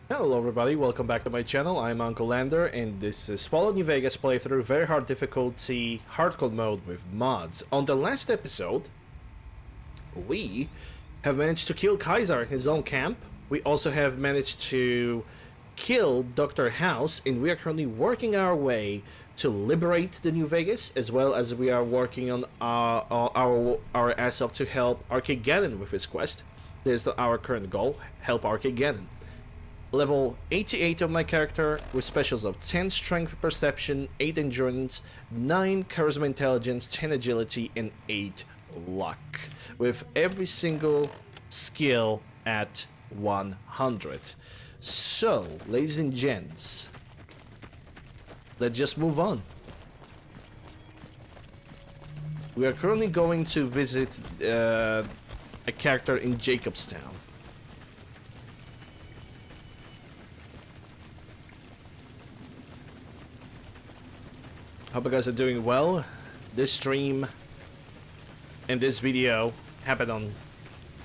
Hello everybody, welcome back to my channel. I'm Uncle Lander and this is Fallout New Vegas playthrough, very hard difficulty, hardcore mode with mods. On the last episode, we have managed to kill Kaiser in his own camp. We also have managed to kill Dr. House, and we are currently working our way to liberate the New Vegas, as well as we are working on our ass off to help Arcageddon with his quest. This is our current goal, help Arcageddon. Level 88 of my character, with specials of 10 strength perception, 8 endurance, 9 charisma intelligence, 10 agility, and 8 luck. With every single skill at 100. So, ladies and gents, let's just move on. We are currently going to visit a character in Jacobstown. Hope you guys are doing well. This stream and this video happened on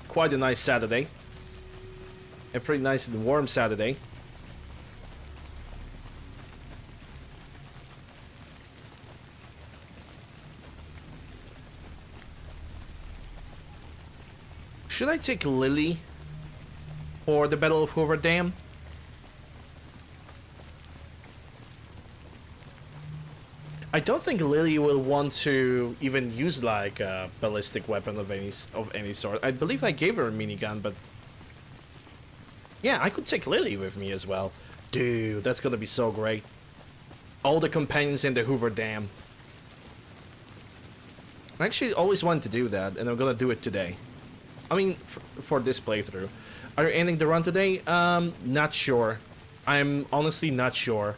quite a nice Saturday. A pretty nice and warm Saturday. Should I take Lily for the Battle of Hoover Dam? I don't think Lily will want to even use like a ballistic weapon of any sort. I believe I gave her a minigun, but yeah, I could take Lily with me as well. Dude, that's gonna be so great. All the companions in the Hoover Dam. I actually always wanted to do that, and I'm gonna do it today. I mean, for this playthrough. Are you ending the run today? Not sure. I'm honestly not sure.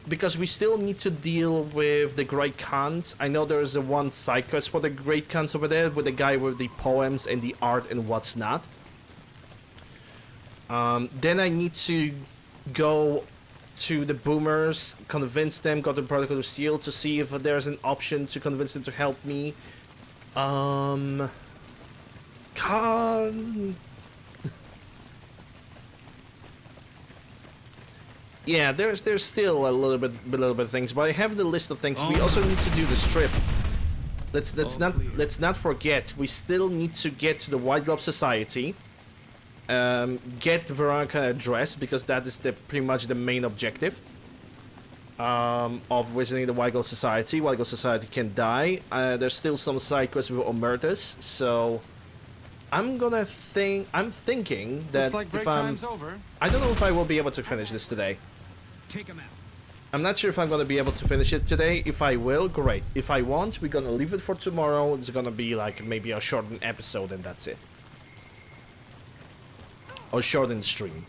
Because we still need to deal with the Great Khans. I know there's a one side quest for the Great Khans over there with the guy with the poems and the art and what's not. Then I need to go to the Boomers, convince them, go to the Protocol of Steel to see if there's an option to convince them to help me. Yeah, there's still a little bit of things, but I have the list of things. We also need to do the strip. Let's not forget. We still need to get to the White Glove Society. Get Veronica address, because that is pretty much the main objective of visiting the White Glove Society. White Glove Society can die. There's still some side quests with Omertas, so I'm thinking that like if I don't know if I will be able to finish this today. Take him out. I'm not sure if I'm gonna be able to finish it today. If I will, great. If I won't, we're gonna leave it for tomorrow. It's gonna be like maybe a shortened episode and that's it. Or shortened stream.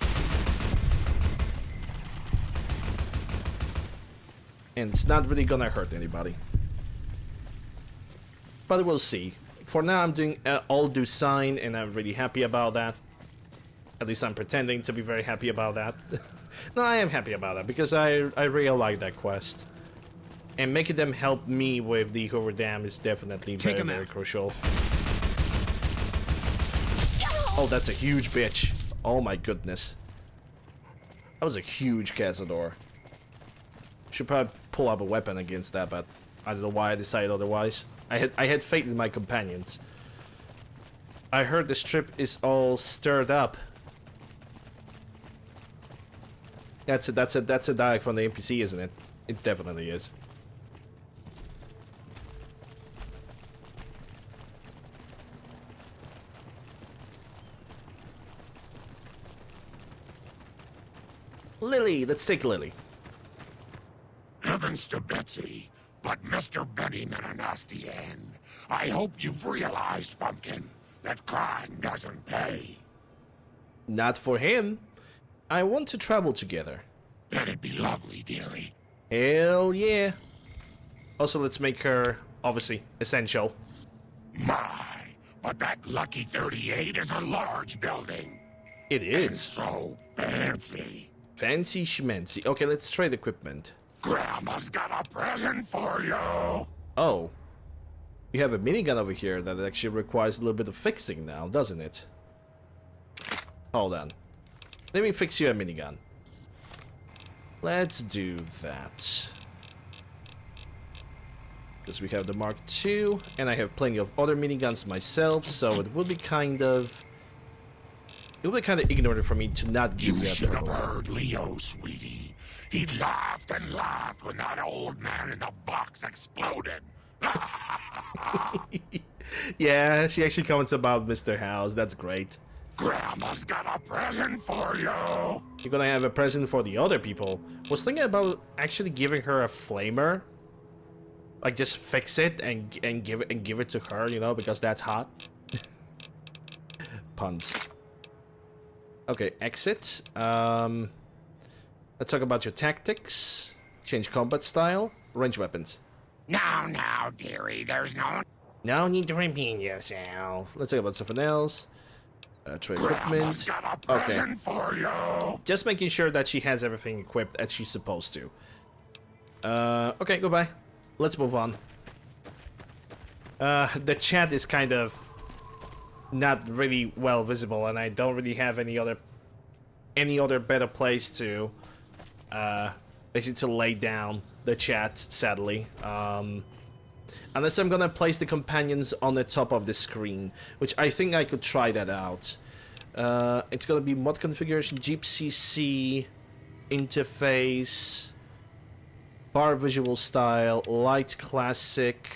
And it's not really gonna hurt anybody. But we'll see. For now, I'm doing all do sign, and I'm really happy about that. At least I'm pretending to be very happy about that. No, I am happy about that, because I really like that quest. And making them help me with the Hoover Dam is definitely very crucial. Oh, that's a huge bitch. Oh my goodness. That was a huge Cazador. Should probably pull up a weapon against that, but I don't know why I decided otherwise. I had faith in my companions. I heard the strip is all stirred up. That's a dialogue from the NPC, isn't it? It definitely is. Lily, let's take Lily. Heavens to Betsy, but Mr. Benny met a nasty end. I hope you've realized, Pumpkin, that crime doesn't pay. Not for him. I want to travel together. That'd be lovely, dearie. Hell yeah. Also, let's make her, obviously, essential. My, but that lucky 38 is a large building. It And is. so fancy. Fancy schmancy. Okay, let's trade equipment. Grandma's got a present for you. Oh. You have a minigun over here that actually requires a little bit of fixing now, doesn't it? Hold on. Let me fix you a minigun. Let's do that. Because we have the Mark II, and I have plenty of other miniguns myself, so it would be kind of... It would be kind of ignorant for me to not give you a should have purple. heard Leo, sweetie. He laughed and laughed when that old man in the box exploded. Yeah, she actually comments about Mr. House. That's great. Grandma's got a present for you. You're gonna have a present for the other people. Was thinking about actually giving her a flamer. Like just fix it and give it to her, you know, because that's hot. Puns. Okay, exit. Let's talk about your tactics. Change combat style. Range weapons. Now, dearie, there's No need to repeat yourself. Let's talk about something else. Trade Grandma's equipment. got a present for you. Just making sure that she has everything equipped as she's supposed to. Okay, goodbye. Let's move on. The chat is kind of not really well visible, and I don't really have any other better place to basically to lay down the chat, sadly. Unless I'm gonna place the companions on the top of the screen, which I think I could try that out. It's gonna be mod configuration, Jeep CC, interface, bar visual style, light classic,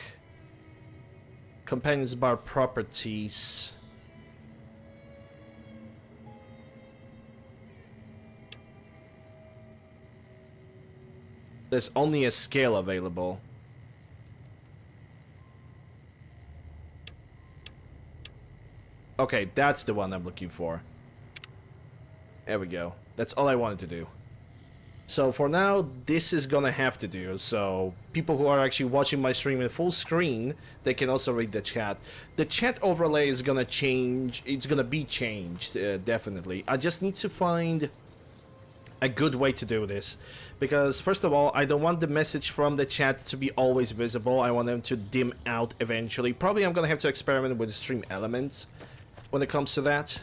companions bar properties. There's only a scale available. Okay, that's the one I'm looking for. There we go. That's all I wanted to do. So for now, this is gonna have to do. So people who are actually watching my stream in full screen, they can also read the chat. The chat overlay is gonna change. It's gonna be changed, definitely. I just need to find a good way to do this. Because first of all, I don't want the message from the chat to be always visible. I want them to dim out eventually. Probably I'm gonna have to experiment with stream elements when it comes to that.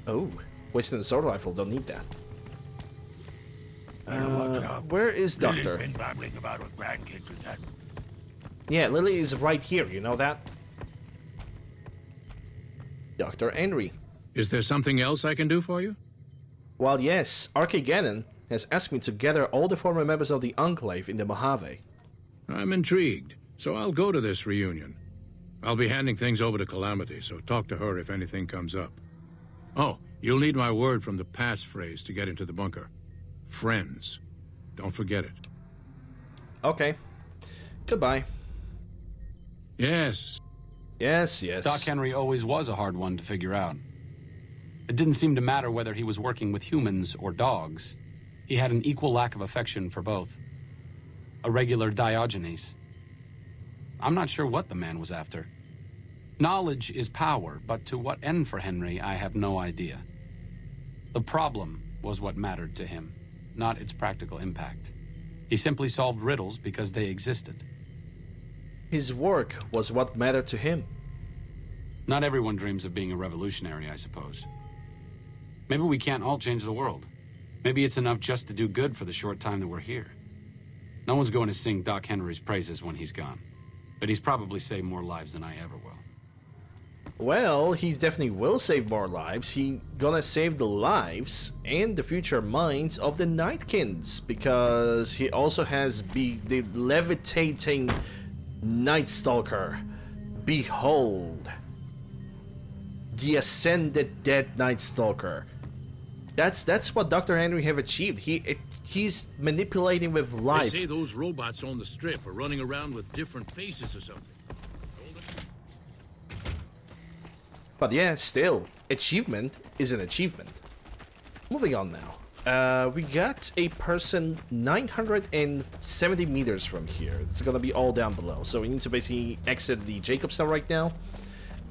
Oh, wasting the sword rifle, don't need that. Where is Doctor? Been babbling about her grandkids with that. Yeah, Lily is right here, you know that? Dr. Henry. Is there something else I can do for you? Well, yes, Archie Gannon has asked me to gather all the former members of the Enclave in the Mojave. I'm intrigued, so I'll go to this reunion. I'll be handing things over to Calamity, so talk to her if anything comes up. Oh, you'll need my word from the passphrase to get into the bunker. Friends. Don't forget it. Okay. Goodbye. Yes. Yes, yes. Doc Henry always was a hard one to figure out. It didn't seem to matter whether he was working with humans or dogs. He had an equal lack of affection for both. A regular Diogenes. I'm not sure what the man was after. Knowledge is power, but to what end for Henry, I have no idea. The problem was what mattered to him, not its practical impact. He simply solved riddles because they existed. His work was what mattered to him. Not everyone dreams of being a revolutionary, I suppose. Maybe we can't all change the world. Maybe it's enough just to do good for the short time that we're here. No one's going to sing Doc Henry's praises when he's gone. But he's probably saved more lives than I ever will. Well, he definitely will save more lives. He gonna save the lives and the future minds of the Nightkins, because he also has the levitating Night Stalker. Behold, the ascended dead Night Stalker. That's what Dr. Henry have achieved. He's manipulating with life. They say those robots on the strip are running around with different faces or something. But yeah, still, achievement is an achievement. Moving on now. We got a person 970 meters from here. It's gonna be all down below. So we need to basically exit the Jacobstown right now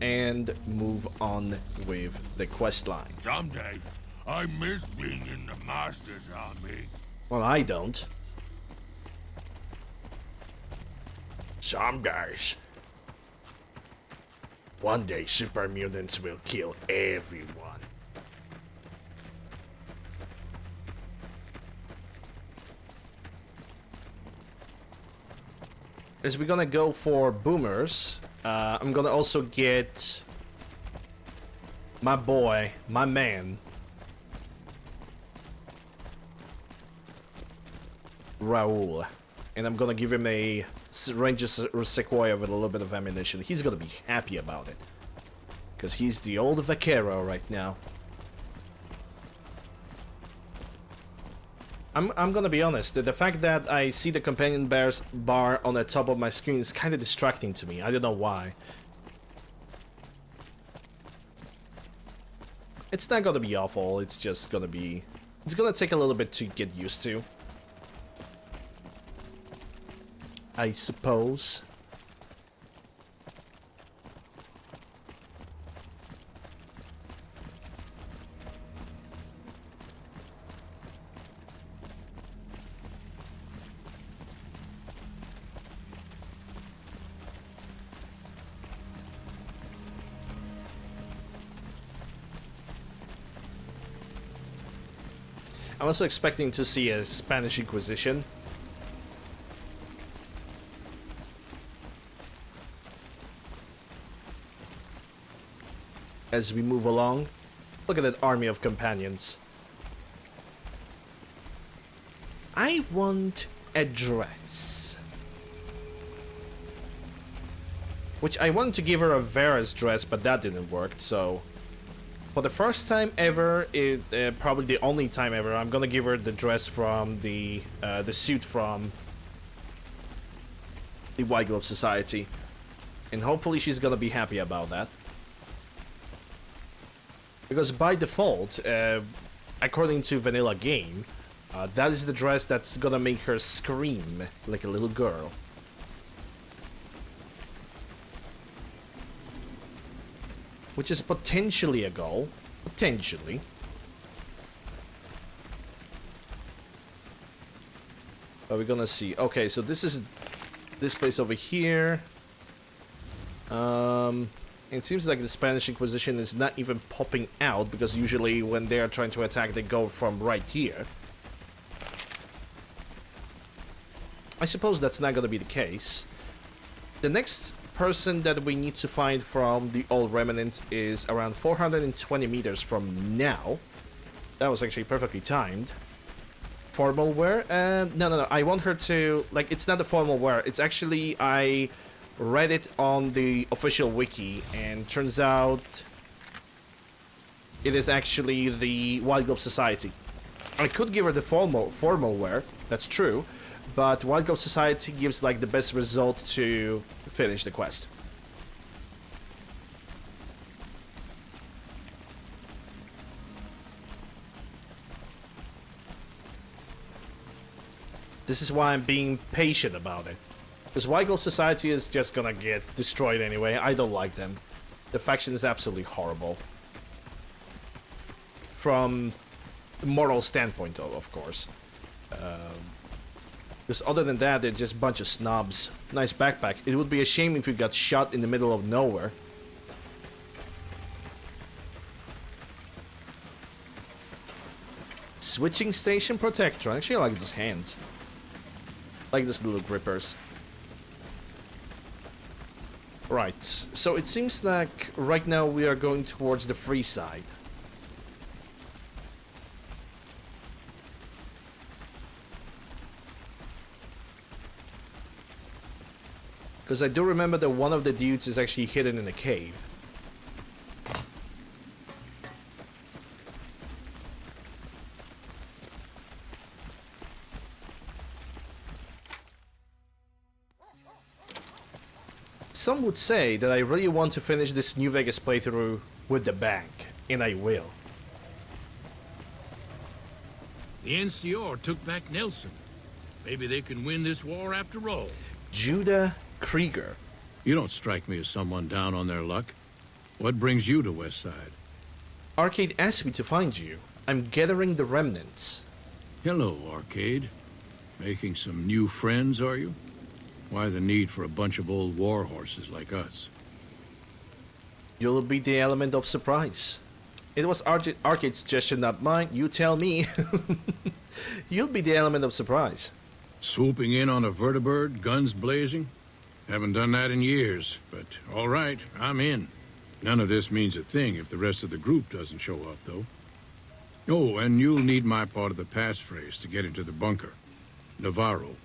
and move on with the quest line. Someday, I miss being in the Master's Army. Well, I don't. Some days. One day super mutants will kill everyone. As we're gonna go for boomers, I'm gonna also get my boy, my man, Raul, and I'm gonna give him a Ranger Sequoia with a little bit of ammunition. He's gonna be happy about it, because he's the old vaquero right now. I'm gonna be honest, the fact that I see the companion bears bar on the top of my screen is kind of distracting to me. I don't know why. It's not gonna be awful, it's just gonna be... It's gonna take a little bit to get used to, I suppose. I'm also expecting to see a Spanish Inquisition. As we move along. Look at that army of companions. I want a dress. Which I wanted to give her a Vera's dress, but that didn't work, so... For the first time ever, probably the only time ever, I'm gonna give her the dress from the suit from the White Glove Society. And hopefully she's gonna be happy about that. Because by default, according to Vanilla Game, that is the dress that's gonna make her scream like a little girl. Which is potentially a goal. Potentially. But we're gonna see. Okay, so this is this place over here. It seems like the Spanish Inquisition is not even popping out, because usually when they are trying to attack, they go from right here. I suppose that's not gonna be the case. The next person that we need to find from the old remnant is around 420 meters from now. That was actually perfectly timed. Formal wear? No. I want her to... Like, it's not the formal wear. It's actually... I read it on the official wiki, and turns out... It is actually the White Glove Society. I could give her the formal wear. That's true. But White Glove Society gives, like, the best result to finish the quest. This is why I'm being patient about it. Because White Glove Society is just gonna get destroyed anyway. I don't like them. The faction is absolutely horrible. From a moral standpoint, of course. Because other than that, they're just a bunch of snobs. Nice backpack. It would be a shame if we got shot in the middle of nowhere. Switching station protector. Actually, I like those hands. I like those little grippers. Right. So it seems like right now we are going towards the free side. Because I do remember that one of the dudes is actually hidden in a cave. Some would say that I really want to finish this New Vegas playthrough with the bank, and I will. The NCR took back Nelson. Maybe they can win this war after all. Judah Krieger. You don't strike me as someone down on their luck. What brings you to Westside? Arcade asked me to find you. I'm gathering the remnants. Hello, Arcade. Making some new friends, are you? Why the need for a bunch of old war horses like us? You'll be the element of surprise. It was Arcade's suggestion, not mine. You tell me. You'll be the element of surprise. Swooping in on a vertibird, guns blazing? Haven't done that in years, but all right, I'm in. None of this means a thing if the rest of the group doesn't show up, though. Oh, and you'll need my part of the passphrase to get into the bunker. Navarro.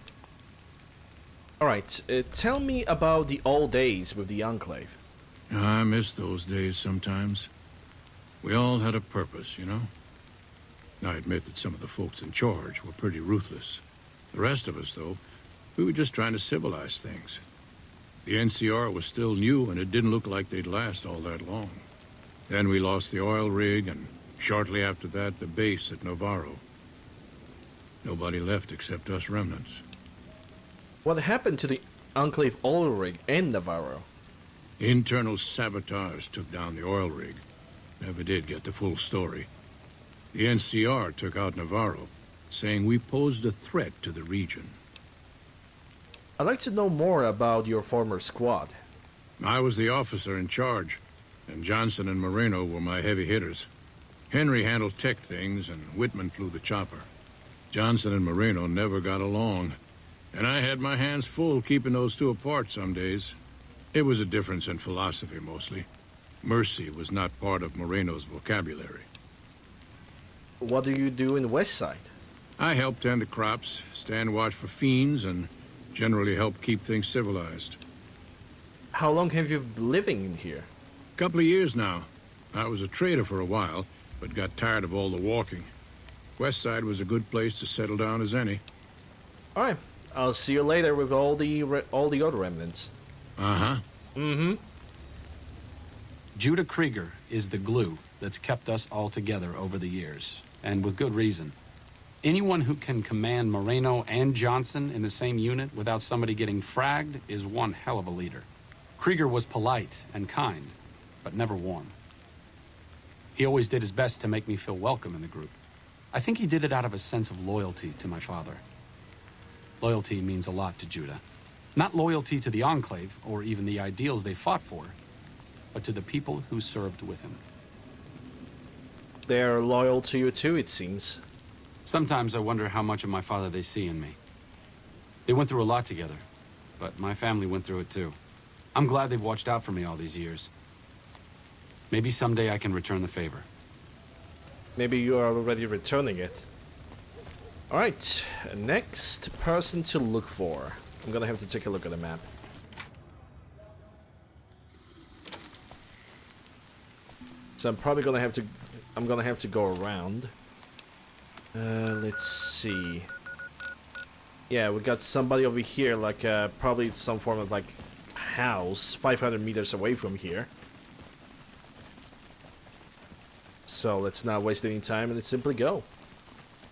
Alright, tell me about the old days with the Enclave. I miss those days sometimes. We all had a purpose, you know? I admit that some of the folks in charge were pretty ruthless. The rest of us, though, we were just trying to civilize things. The NCR was still new, and it didn't look like they'd last all that long. Then we lost the oil rig, and shortly after that, the base at Navarro. Nobody left except us remnants. What happened to the Enclave oil rig and Navarro? Internal sabotage took down the oil rig. Never did get the full story. The NCR took out Navarro, saying we posed a threat to the region. I'd like to know more about your former squad. I was the officer in charge, and Johnson and Moreno were my heavy hitters. Henry handled tech things, and Whitman flew the chopper. Johnson and Moreno never got along, and I had my hands full keeping those two apart some days. It was a difference in philosophy, mostly. Mercy was not part of Moreno's vocabulary. What do you do in West Side? I help tend the crops, stand watch for fiends, and generally help keep things civilized. How long have you been living in here? Couple of years now. I was a trader for a while, but got tired of all the walking. West Side was a good place to settle down as any. Alright, I'll see you later with all the other remnants. Uh-huh. Mm-hmm. Judah Krieger is the glue that's kept us all together over the years, and with good reason. Anyone who can command Moreno and Johnson in the same unit without somebody getting fragged is one hell of a leader. Krieger was polite and kind, but never warm. He always did his best to make me feel welcome in the group. I think he did it out of a sense of loyalty to my father. Loyalty means a lot to Judah. Not loyalty to the Enclave, or even the ideals they fought for, but to the people who served with him. They're loyal to you too, it seems. Sometimes I wonder how much of my father they see in me. They went through a lot together, but my family went through it too. I'm glad they've watched out for me all these years. Maybe someday I can return the favor. Maybe you are already returning it. Alright, next person to look for. I'm gonna have to take a look at the map. So I'm probably gonna have to go around. Let's see. Yeah, we got somebody over here, like probably some form of like house 500 meters away from here. So let's not waste any time and let's simply go.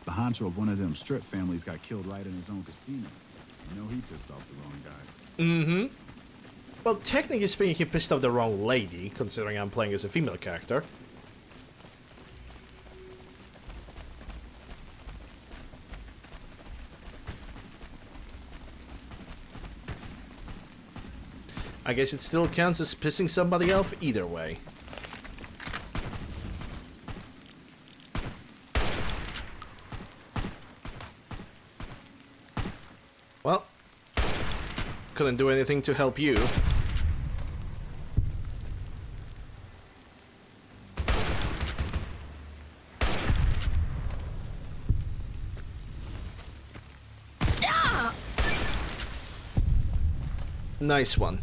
The honcho of one of them strip families got killed right in his own casino. You know he pissed off the wrong guy. Mm-hmm. Well, technically speaking, he pissed off the wrong lady, considering I'm playing as a female character. I guess it still counts as pissing somebody off either way. Well, couldn't do anything to help you. Nice one.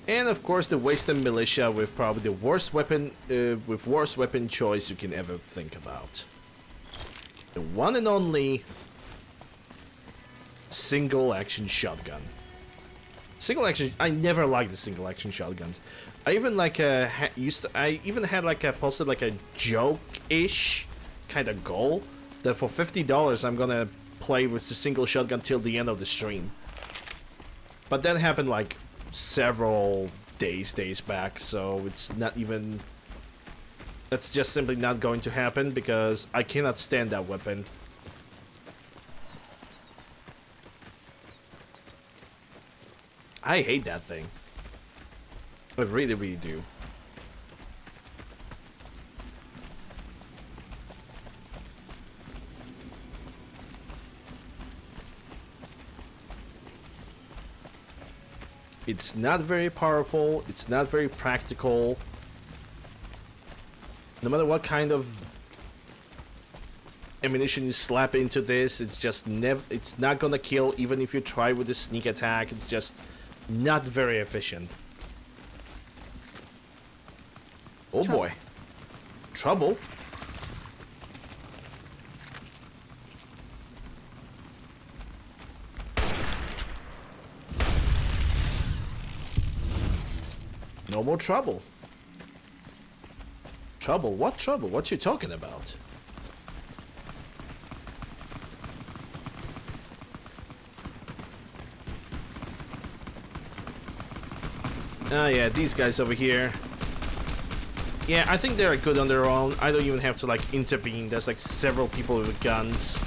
And of course the Wasted Militia with probably the worst weapon, worst weapon choice you can ever think about. The one and only single action shotgun. Single action. I never liked the single action shotguns. I even like I even had like posted like a joke-ish kind of goal that for $50 I'm gonna play with the single shotgun till the end of the stream. But that happened like several days back, so it's not even. That's just simply not going to happen because I cannot stand that weapon. I hate that thing. I really, really do. It's not very powerful. It's not very practical. No matter what kind of ammunition you slap into this, it's just it's not gonna kill even if you try with a sneak attack. It's just not very efficient. Oh boy. Trouble. No more trouble. Trouble? What trouble? What you talking about? Oh yeah, these guys over here. Yeah, I think they're good on their own. I don't even have to like intervene. There's like several people with guns.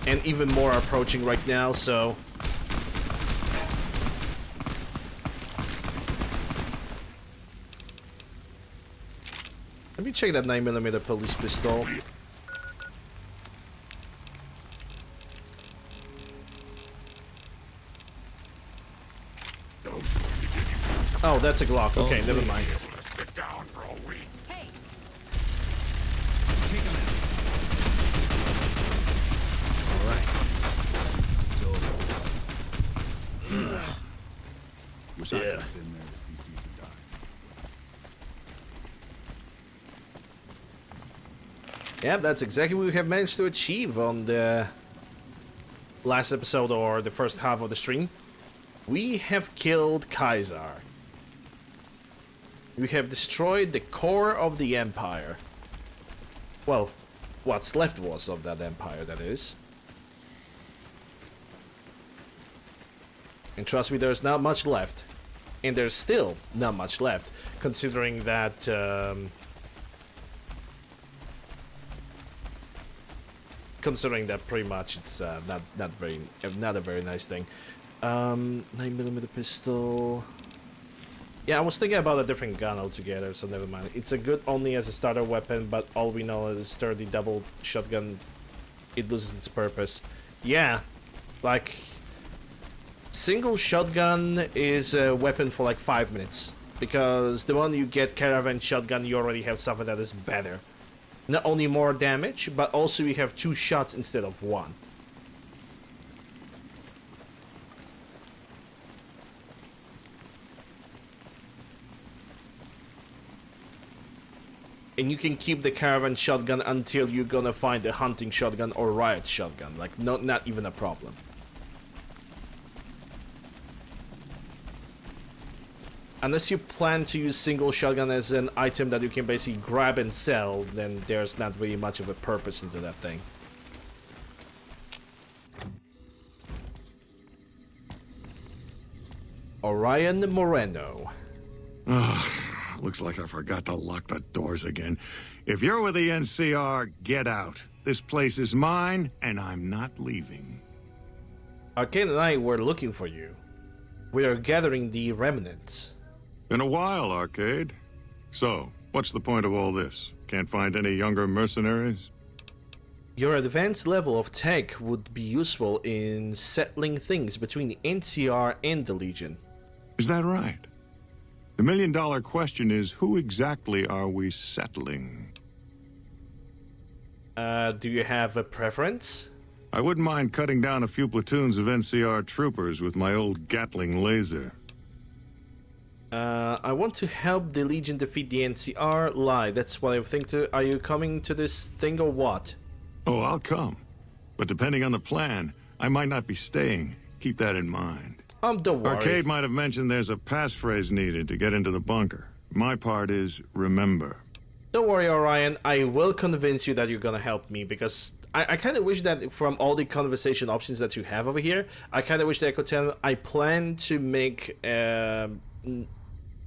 And even more are approaching right now, so... Let me check that 9mm police pistol. Oh, that's a Glock. Okay, never mind. Sit down for a week. Hey, Take him out. Alright. It's over. Wish I could have been there to see Caesar die. Yeah, that's exactly what we have managed to achieve on the last episode or the first half of the stream. We have killed Caesar. We have destroyed the core of the Empire. Well, what's left was of that Empire, that is. And trust me, there's not much left. And there's still not much left, considering that... considering that pretty much it's not a very nice thing. 9mm pistol. Yeah, I was thinking about a different gun altogether, so never mind. It's a good only as a starter weapon, but all we know is sturdy double shotgun. It loses its purpose. Yeah, like single shotgun is a weapon for like 5 minutes, because the one you get caravan shotgun, you already have something that is better. Not only more damage, but also you have 2 shots instead of 1. And you can keep the caravan shotgun until you're gonna find a hunting shotgun or riot shotgun. Like, not even a problem. Unless you plan to use single shotgun as an item that you can basically grab and sell, then there's not really much of a purpose into that thing. Orion Moreno. Looks like I forgot to lock the doors again. If you're with the NCR, get out. This place is mine, and I'm not leaving. Arcane and I were looking for you. We are gathering the remnants. Been a while, Arcade. So, what's the point of all this? Can't find any younger mercenaries? Your advanced level of tech would be useful in settling things between the NCR and the Legion. Is that right? The million-dollar question is, who exactly are we settling? Do you have a preference? I wouldn't mind cutting down a few platoons of NCR troopers with my old Gatling laser. I want to help the Legion defeat the NCR. Lie, that's what I think too. Are you coming to this thing or what? Oh, I'll come. But depending on the plan, I might not be staying. Keep that in mind. Don't worry. Arcade might have mentioned there's a passphrase needed to get into the bunker. My part is remember. Don't worry, Orion. I will convince you that you're gonna help me, because I kind of wish that from all the conversation options that you have over here, I kind of wish that I could tell I plan to make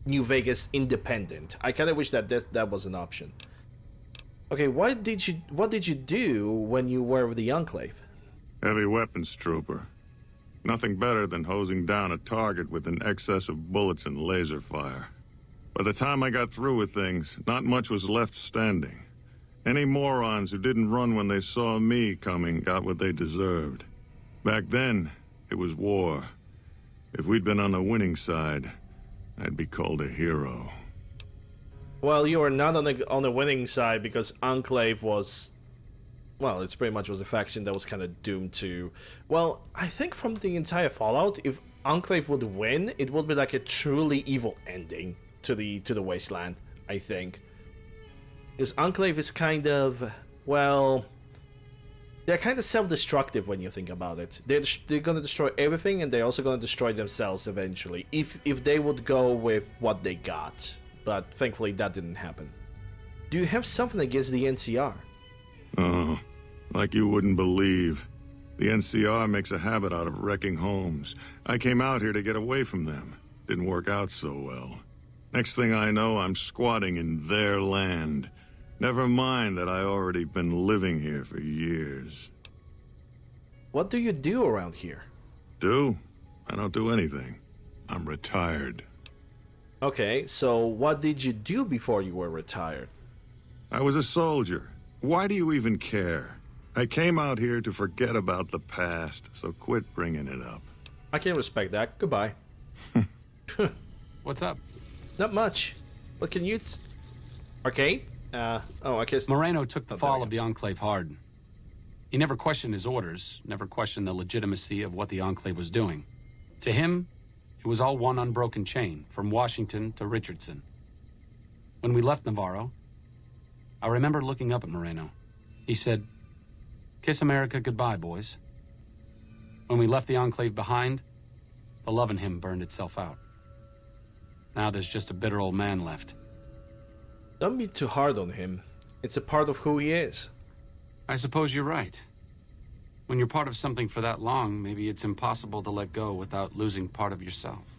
New Vegas independent. I kind of wish that that was an option. Okay, what did you do when you were with the Enclave? Heavy weapons trooper. Nothing better than hosing down a target with an excess of bullets and laser fire. By the time I got through with things, not much was left standing. Any morons who didn't run when they saw me coming got what they deserved. Back then, it was war. If we'd been on the winning side, I'd be called a hero. Well, you are not on the winning side because Enclave was... Well, it's pretty much was a faction that was kind of doomed to... Well, I think from the entire Fallout, if Enclave would win, it would be like a truly evil ending to the Wasteland, I think. Because Enclave is kind of... Well... They're kind of self-destructive when you think about it. They're gonna destroy everything, and they're also gonna destroy themselves eventually, if they would go with what they got. But thankfully that didn't happen. Do you have something against the NCR? Oh, like you wouldn't believe. The NCR makes a habit out of wrecking homes. I came out here to get away from them. Didn't work out so well. Next thing I know, I'm squatting in their land. Never mind that I already been living here for years. What do you do around here? Do? I don't do anything. I'm retired. Okay, so what did you do before you were retired? I was a soldier. Why do you even care? I came out here to forget about the past, so quit bringing it up. I can respect that. Goodbye. What's up? Not much. What can you... Arcade? I guess... Moreno took the fall of the Enclave hard. He never questioned his orders, never questioned the legitimacy of what the Enclave was doing. To him, it was all one unbroken chain, from Washington to Richardson. When we left Navarro, I remember looking up at Moreno. He said, "Kiss America goodbye, boys." When we left the Enclave behind, the love in him burned itself out. Now there's just a bitter old man left. Don't be too hard on him. It's a part of who he is. I suppose you're right. When you're part of something for that long, maybe it's impossible to let go without losing part of yourself.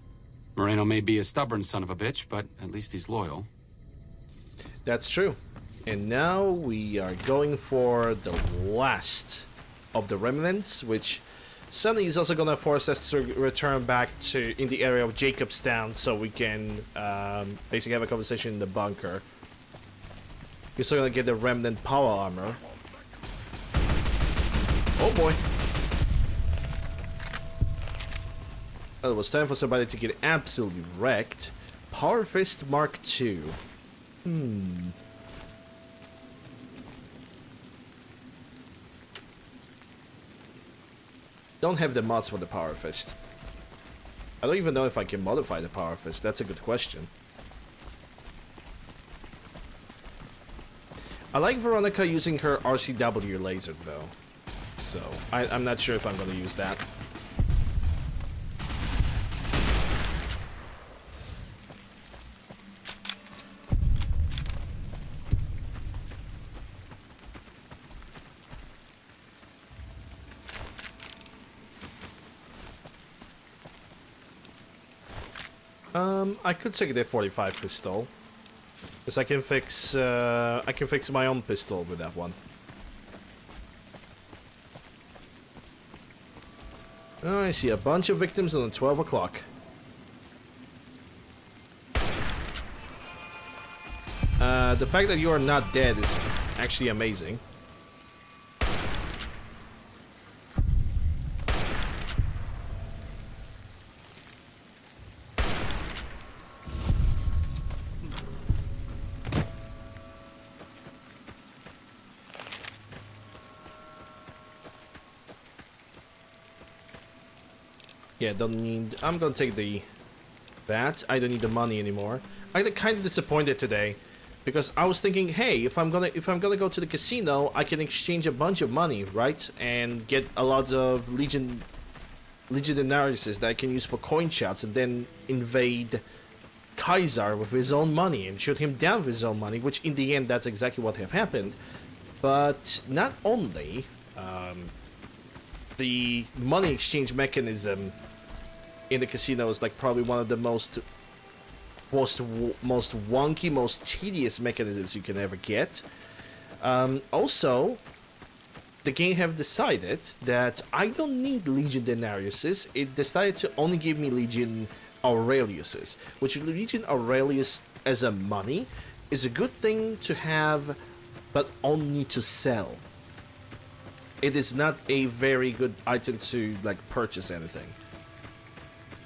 Moreno may be a stubborn son of a bitch, but at least he's loyal. That's true. And now we are going for the last of the remnants, which Sunny is also going to force us to return back to in the area of Jacobstown so we can basically have a conversation in the bunker. We're still going to get the remnant power armor. Oh boy. Well, it was time for somebody to get absolutely wrecked. Power Fist Mark II. Don't have the mods for the Power Fist. I don't even know if I can modify the Power Fist. That's a good question. I like Veronica using her RCW laser though. So, I'm not sure if I'm going to use that. I could take the 45 pistol, because I can fix my own pistol with that one. Oh, I see a bunch of victims on 12 o'clock. The fact that you are not dead is actually amazing. Yeah, don't need... I'm gonna take that. I don't need the money anymore. I'm kind of disappointed today because I was thinking, hey, if I'm gonna go to the casino, I can exchange a bunch of money, right? And get a lot of legionaries that I can use for coin shots and then invade Kaiser with his own money and shoot him down with his own money, which in the end, that's exactly what have happened. But not only the money exchange mechanism in the casino is like probably one of the most wonky, most tedious mechanisms you can ever get. Also, the game have decided that I don't need Legion Denariuses. It decided to only give me Legion Aureliuses, which Legion Aurelius as a money is a good thing to have, but only to sell. It is not a very good item to like purchase anything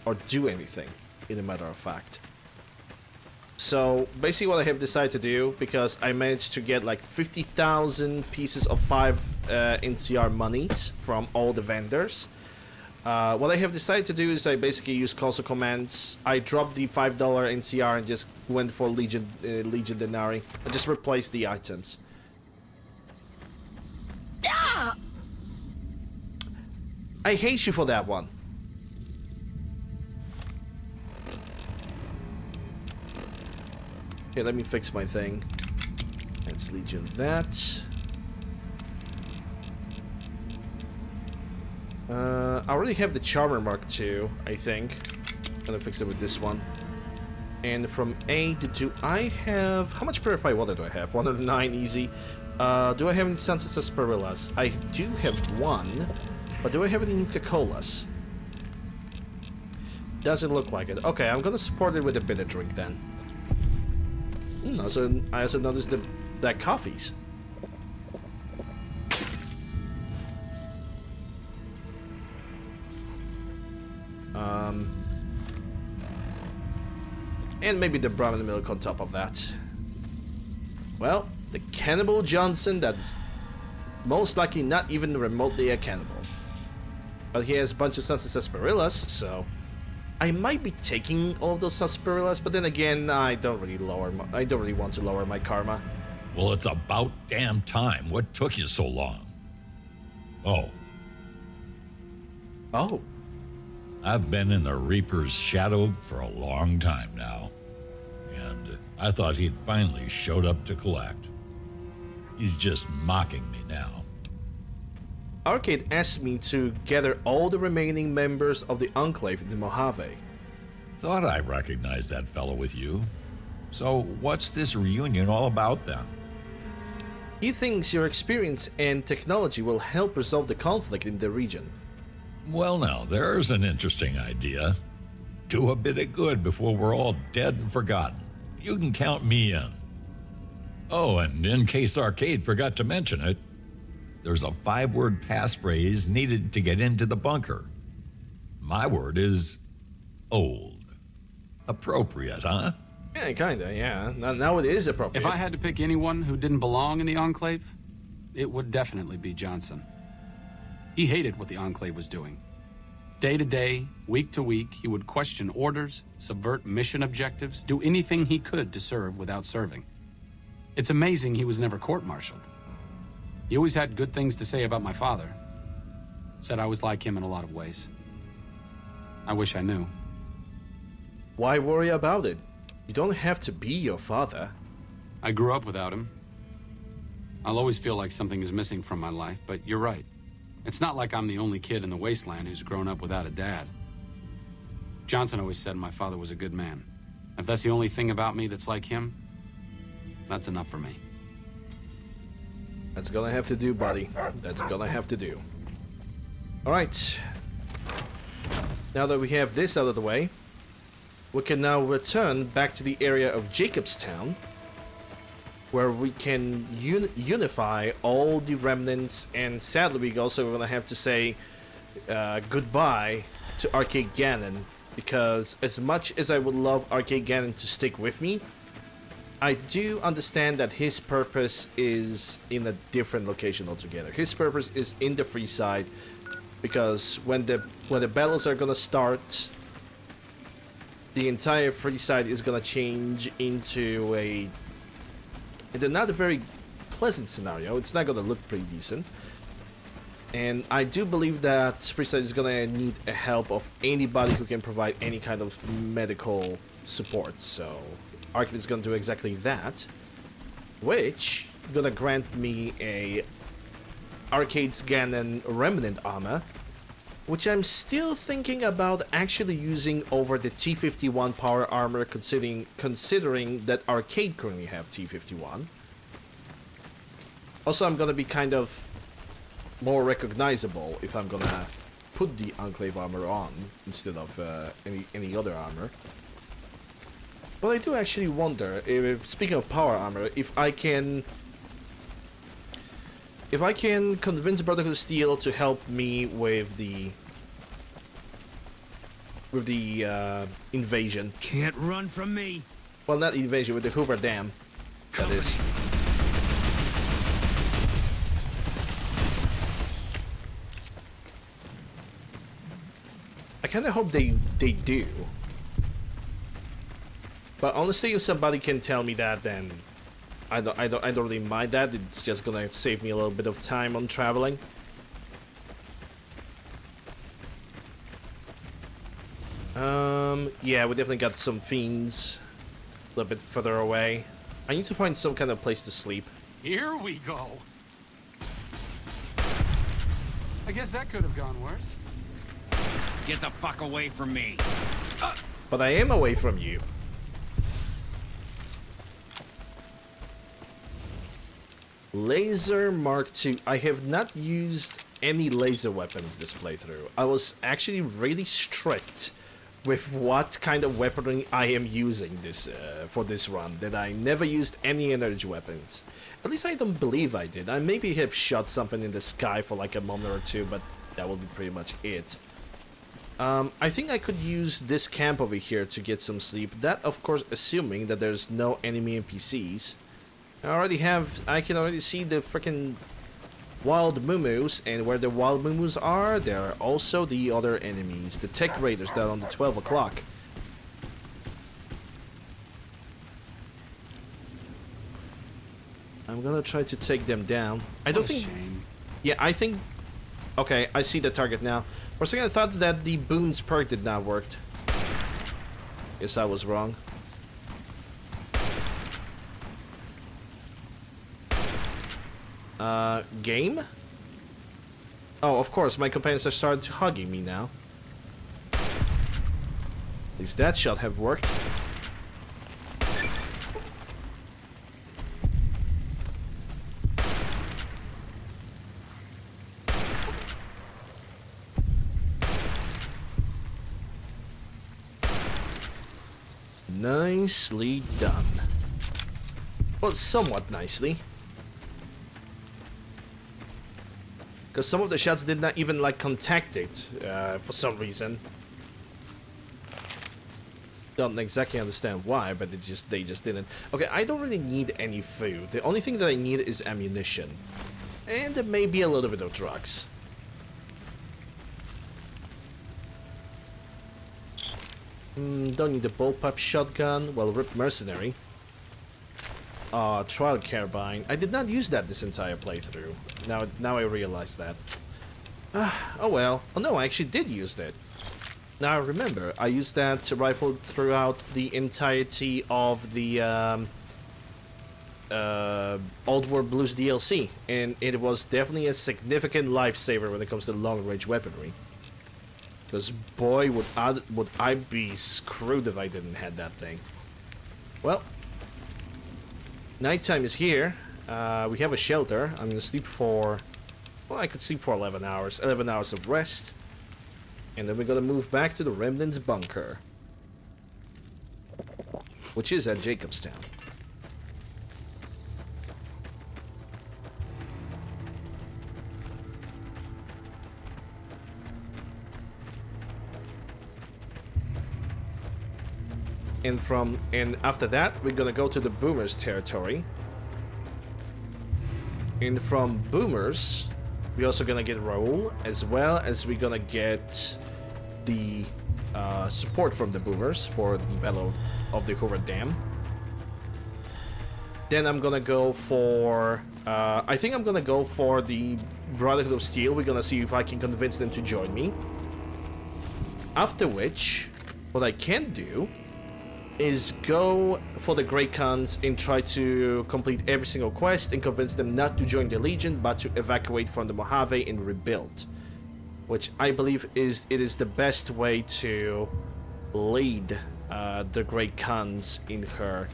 or do anything, in a matter of fact. So basically what I have decided to do, because I managed to get like 50,000 pieces of 5 NCR monies from all the vendors, what I have decided to do is I basically use console commands. I dropped the $5 NCR and just went for Legion Denarii. I just replaced the items. I hate you for that one. Okay, let me fix my thing. Let's Legion that. I already have the Charmer Mark II, I think. I'm gonna fix it with this one. And from A to do I have... How much Purified Water do I have? 109 easy. Do I have any Sunset Sarsaparillas? I do have one. But do I have any Nuka-Colas? Doesn't look like it. Okay, I'm gonna support it with a bitter drink then. I also noticed the black coffees. And maybe the brown milk on top of that. Well, the Cannibal Johnson that's most likely not even remotely a cannibal. But he has a bunch of Sunset Sarsaparillas, so I might be taking all of those Sarsaparillas, but then again, I don't really want to lower my karma. Well, it's about damn time. What took you so long? Oh, Oh, I've been in the Reaper's shadow for a long time now, and I thought he'd finally showed up to collect. He's just mocking me now. Arcade asked me to gather all the remaining members of the Enclave in the Mojave. Thought I recognized that fellow with you. So what's this reunion all about then? He thinks your experience and technology will help resolve the conflict in the region. Well, now, there's an interesting idea. Do a bit of good before we're all dead and forgotten. You can count me in. Oh, and in case Arcade forgot to mention it, there's a 5-word passphrase needed to get into the bunker. My word is old. Appropriate, huh? Yeah, kinda, yeah. Now it is appropriate. If I had to pick anyone who didn't belong in the Enclave, it would definitely be Johnson. He hated what the Enclave was doing. Day to day, week to week, he would question orders, subvert mission objectives, do anything he could to serve without serving. It's amazing he was never court-martialed. He always had good things to say about my father. Said I was like him in a lot of ways. I wish I knew. Why worry about it? You don't have to be your father. I grew up without him. I'll always feel like something is missing from my life, but you're right. It's not like I'm the only kid in the wasteland who's grown up without a dad. Johnson always said my father was a good man. If that's the only thing about me that's like him, that's enough for me. That's gonna have to do, buddy. That's gonna have to do. Alright. Now that we have this out of the way, we can now return back to the area of Jacobstown, where we can unify all the remnants, and sadly we also gonna have to say goodbye to Arcade Ganon, because as much as I would love Arcade Ganon to stick with me, I do understand that his purpose is in a different location altogether. His purpose is in the free side, because when the battles are gonna start, the entire free side is gonna change into not a very pleasant scenario. It's not gonna look pretty decent. And I do believe that Freeside is gonna need a help of anybody who can provide any kind of medical support. So Arcade is gonna do exactly that, which gonna grant me a Arcade's Ganon Remnant armor, which I'm still thinking about actually using over the T51 power armor, considering that Arcade currently have T51. Also, I'm gonna be kind of more recognizable if I'm gonna put the Enclave armor on instead of any other armor. But I do actually wonder, if, speaking of power armor, if I can convince Brotherhood of Steel to help me with the invasion. Can't run from me. Well, not invasion, with the Hoover Dam. That is. I kind of hope they do. But honestly, if somebody can tell me that, then I don't really mind that. It's just gonna save me a little bit of time on traveling. Yeah, we definitely got some fiends a little bit further away. I need to find some kind of place to sleep. Here we go. I guess that could have gone worse. Get the fuck away from me. But I am away from you. Laser Mark II. I have not used any laser weapons this playthrough. I was actually really strict with what kind of weaponry I am using this for this run. That I never used any energy weapons. At least I don't believe I did. I maybe have shot something in the sky for like a moment or two, but that will be pretty much it. I think I could use this camp over here to get some sleep. That, of course, assuming that there's no enemy NPCs. I can already see the freaking wild mumus, and where the wild mumus are, there are also the other enemies, the tech raiders that are on the 12 o'clock. I'm gonna try to take them down. I don't think. Shame. Yeah, I think. Okay, I see the target now. For a second, I thought that the Boons perk did not work. Guess I was wrong. Game? Oh, of course, my companions are starting to hugging me now. At least that shot have worked. Nicely done. Well, somewhat nicely. Because some of the shots did not even like contact it for some reason. Don't exactly understand why, but they just didn't. Okay, I don't really need any food. The only thing that I need is ammunition. And maybe a little bit of drugs. Don't need a bullpup shotgun. Well, Rip Mercenary. Trial Carbine. I did not use that this entire playthrough. Now I realize that. Oh well. Oh no, I actually did use that. Now I remember. I used that rifle throughout the entirety of the Old War Blues DLC, and it was definitely a significant lifesaver when it comes to long-range weaponry. Because boy, would I be screwed if I didn't have that thing. Well, nighttime is here. We have a shelter. I'm gonna sleep for... Well, I could sleep for 11 hours. 11 hours of rest. And then we're gonna move back to the Remnant's bunker. Which is at Jacobstown. And after that, we're gonna go to the Boomers territory. And from Boomers, we're also gonna get Raoul, as well as we're gonna get the support from the Boomers for the Battle of the Hoover Dam. Then I'm gonna go for... I think I'm gonna go for the Brotherhood of Steel. We're gonna see if I can convince them to join me. After which, what I can do is go for the Grey Khans and try to complete every single quest and convince them not to join the Legion, but to evacuate from the Mojave and rebuild. Which I believe is the best way to lead the Grey Khans in her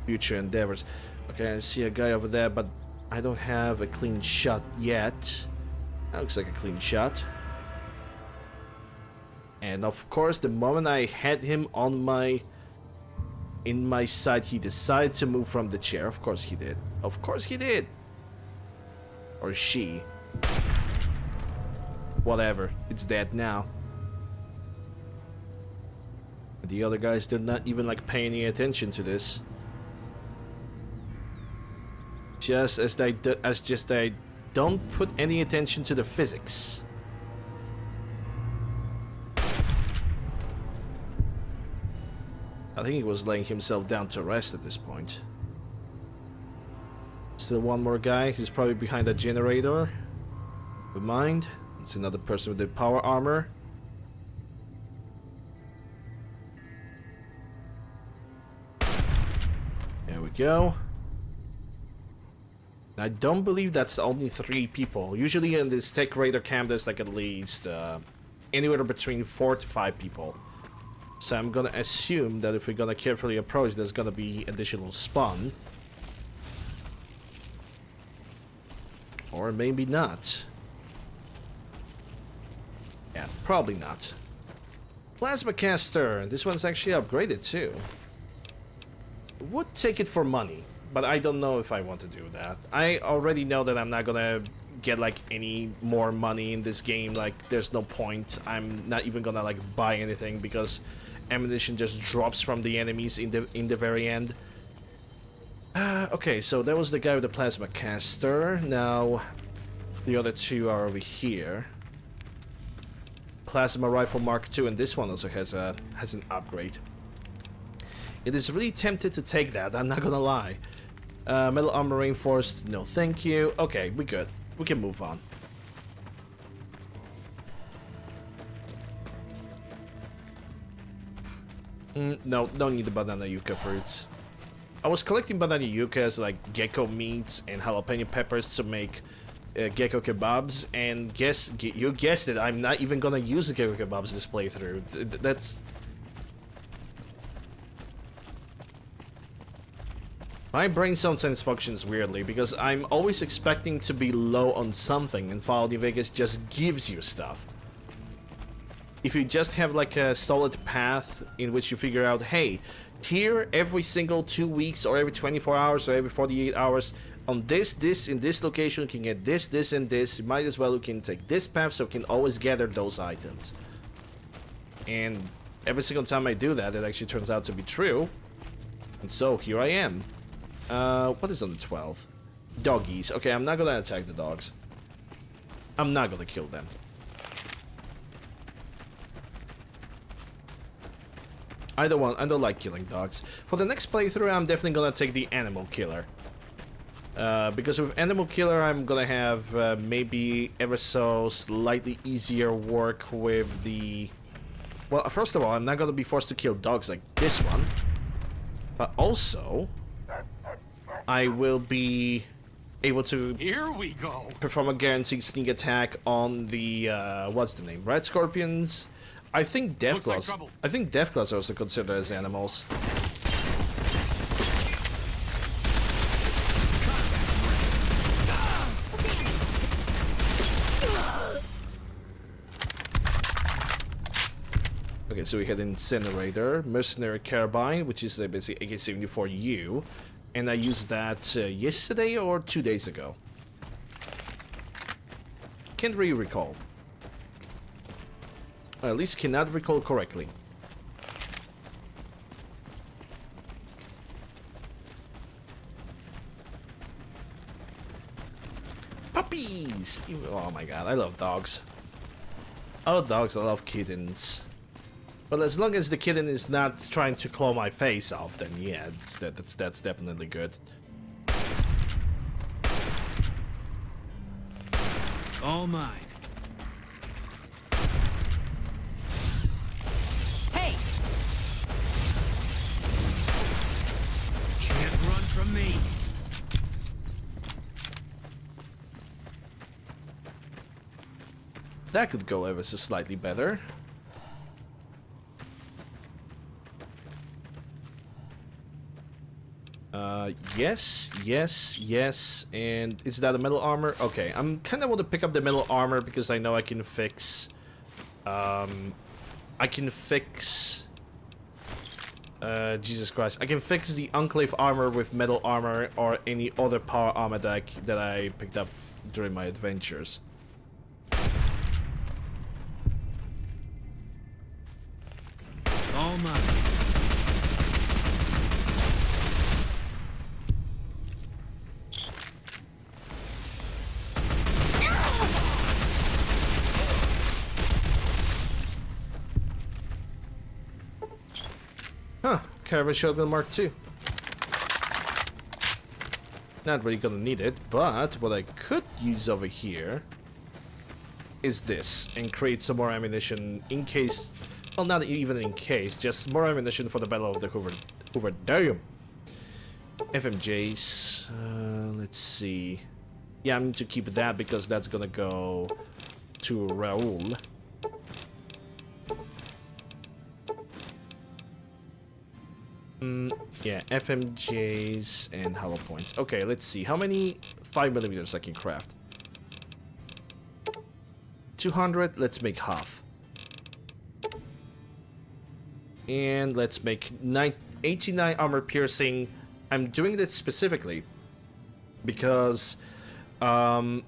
future endeavors. Okay, I see a guy over there, but I don't have a clean shot yet. That looks like a clean shot. And of course, the moment I had him on in my sight, he decided to move from the chair. Of course he did. Of course he did. Or she. Whatever. It's dead now. The other guys did not even like pay any attention to this. Just as they don't put any attention to the physics. I think he was laying himself down to rest at this point. Still one more guy. He's probably behind that generator. Never mind. It's another person with the power armor. There we go. I don't believe that's only 3 people. Usually in this Tech Raider camp there's like at least anywhere between 4 to 5 people. So I'm gonna assume that if we're gonna carefully approach, there's gonna be additional spawn. Or maybe not. Yeah, probably not. Plasma caster. This one's actually upgraded too. Would take it for money, but I don't know if I want to do that. I already know that I'm not gonna get like any more money in this game. Like, there's no point. I'm not even gonna like buy anything because ammunition just drops from the enemies in the very end. Okay, so that was the guy with the plasma caster. Now the other 2 are over here. Plasma rifle Mark II, and this one also has an upgrade. It is really tempted to take that, I'm not gonna lie. Metal armor reinforced, no thank you. Okay, we're good. We can move on. No, don't need the banana yucca fruits. I was collecting banana yuccas like gecko meats and jalapeno peppers to make gecko kebabs, and you guessed it, I'm not even gonna use the gecko kebabs this playthrough. That's... My brain sometimes functions weirdly, because I'm always expecting to be low on something, and Fallout New Vegas just gives you stuff. If you just have like a solid path in which you figure out, hey, here every single 2 weeks or every 24 hours or every 48 hours on this in this location you can get this and this, you might as well you can take this path so you can always gather those items. And every single time I do that, it actually turns out to be true. And so here I am. What is on the 12th? Doggies. Okay, I'm not gonna attack the dogs. I'm not gonna kill them. I don't like killing dogs. For the next playthrough, I'm definitely gonna take the animal killer. Because with animal killer, I'm gonna have maybe ever so slightly easier work with the... Well, first of all, I'm not gonna be forced to kill dogs like this one. But also, I will be able to Here we go. perform a guaranteed sneak attack on the, what's the name? Red scorpions? I think Deathclaws. trouble. I think Deathclaws are also considered as animals. Okay, so we had Incinerator, Mercenary Carbine, which is basically AK-74U, and I used that yesterday or 2 days ago. Can't really recall. Or at least cannot recall correctly. Puppies! Oh my god, I love dogs. I love dogs, I love kittens. But as long as the kitten is not trying to claw my face off, then yeah, that's definitely good. All mine. Hey! Can't run from me. That could go ever so slightly better. Yes, yes, yes, and is that a metal armor? Okay, I'm kind of want to pick up the metal armor because I know I can fix, Jesus Christ, I can fix the Enclave armor with metal armor or any other power armor that I picked up during my adventures. All mine. Huh, Caravan Shotgun Mark II. Not really gonna need it, but what I could use over here is this, and create some more ammunition in case, well, not even in case, just more ammunition for the Battle of the Hoover Dam. FMJs, let's see. Yeah, I need to keep that because that's gonna go to Raul. Yeah, FMJs and hollow points. Okay, let's see. How many 5mm I can craft? 200. Let's make half. And let's make 89 armor piercing. I'm doing this specifically because if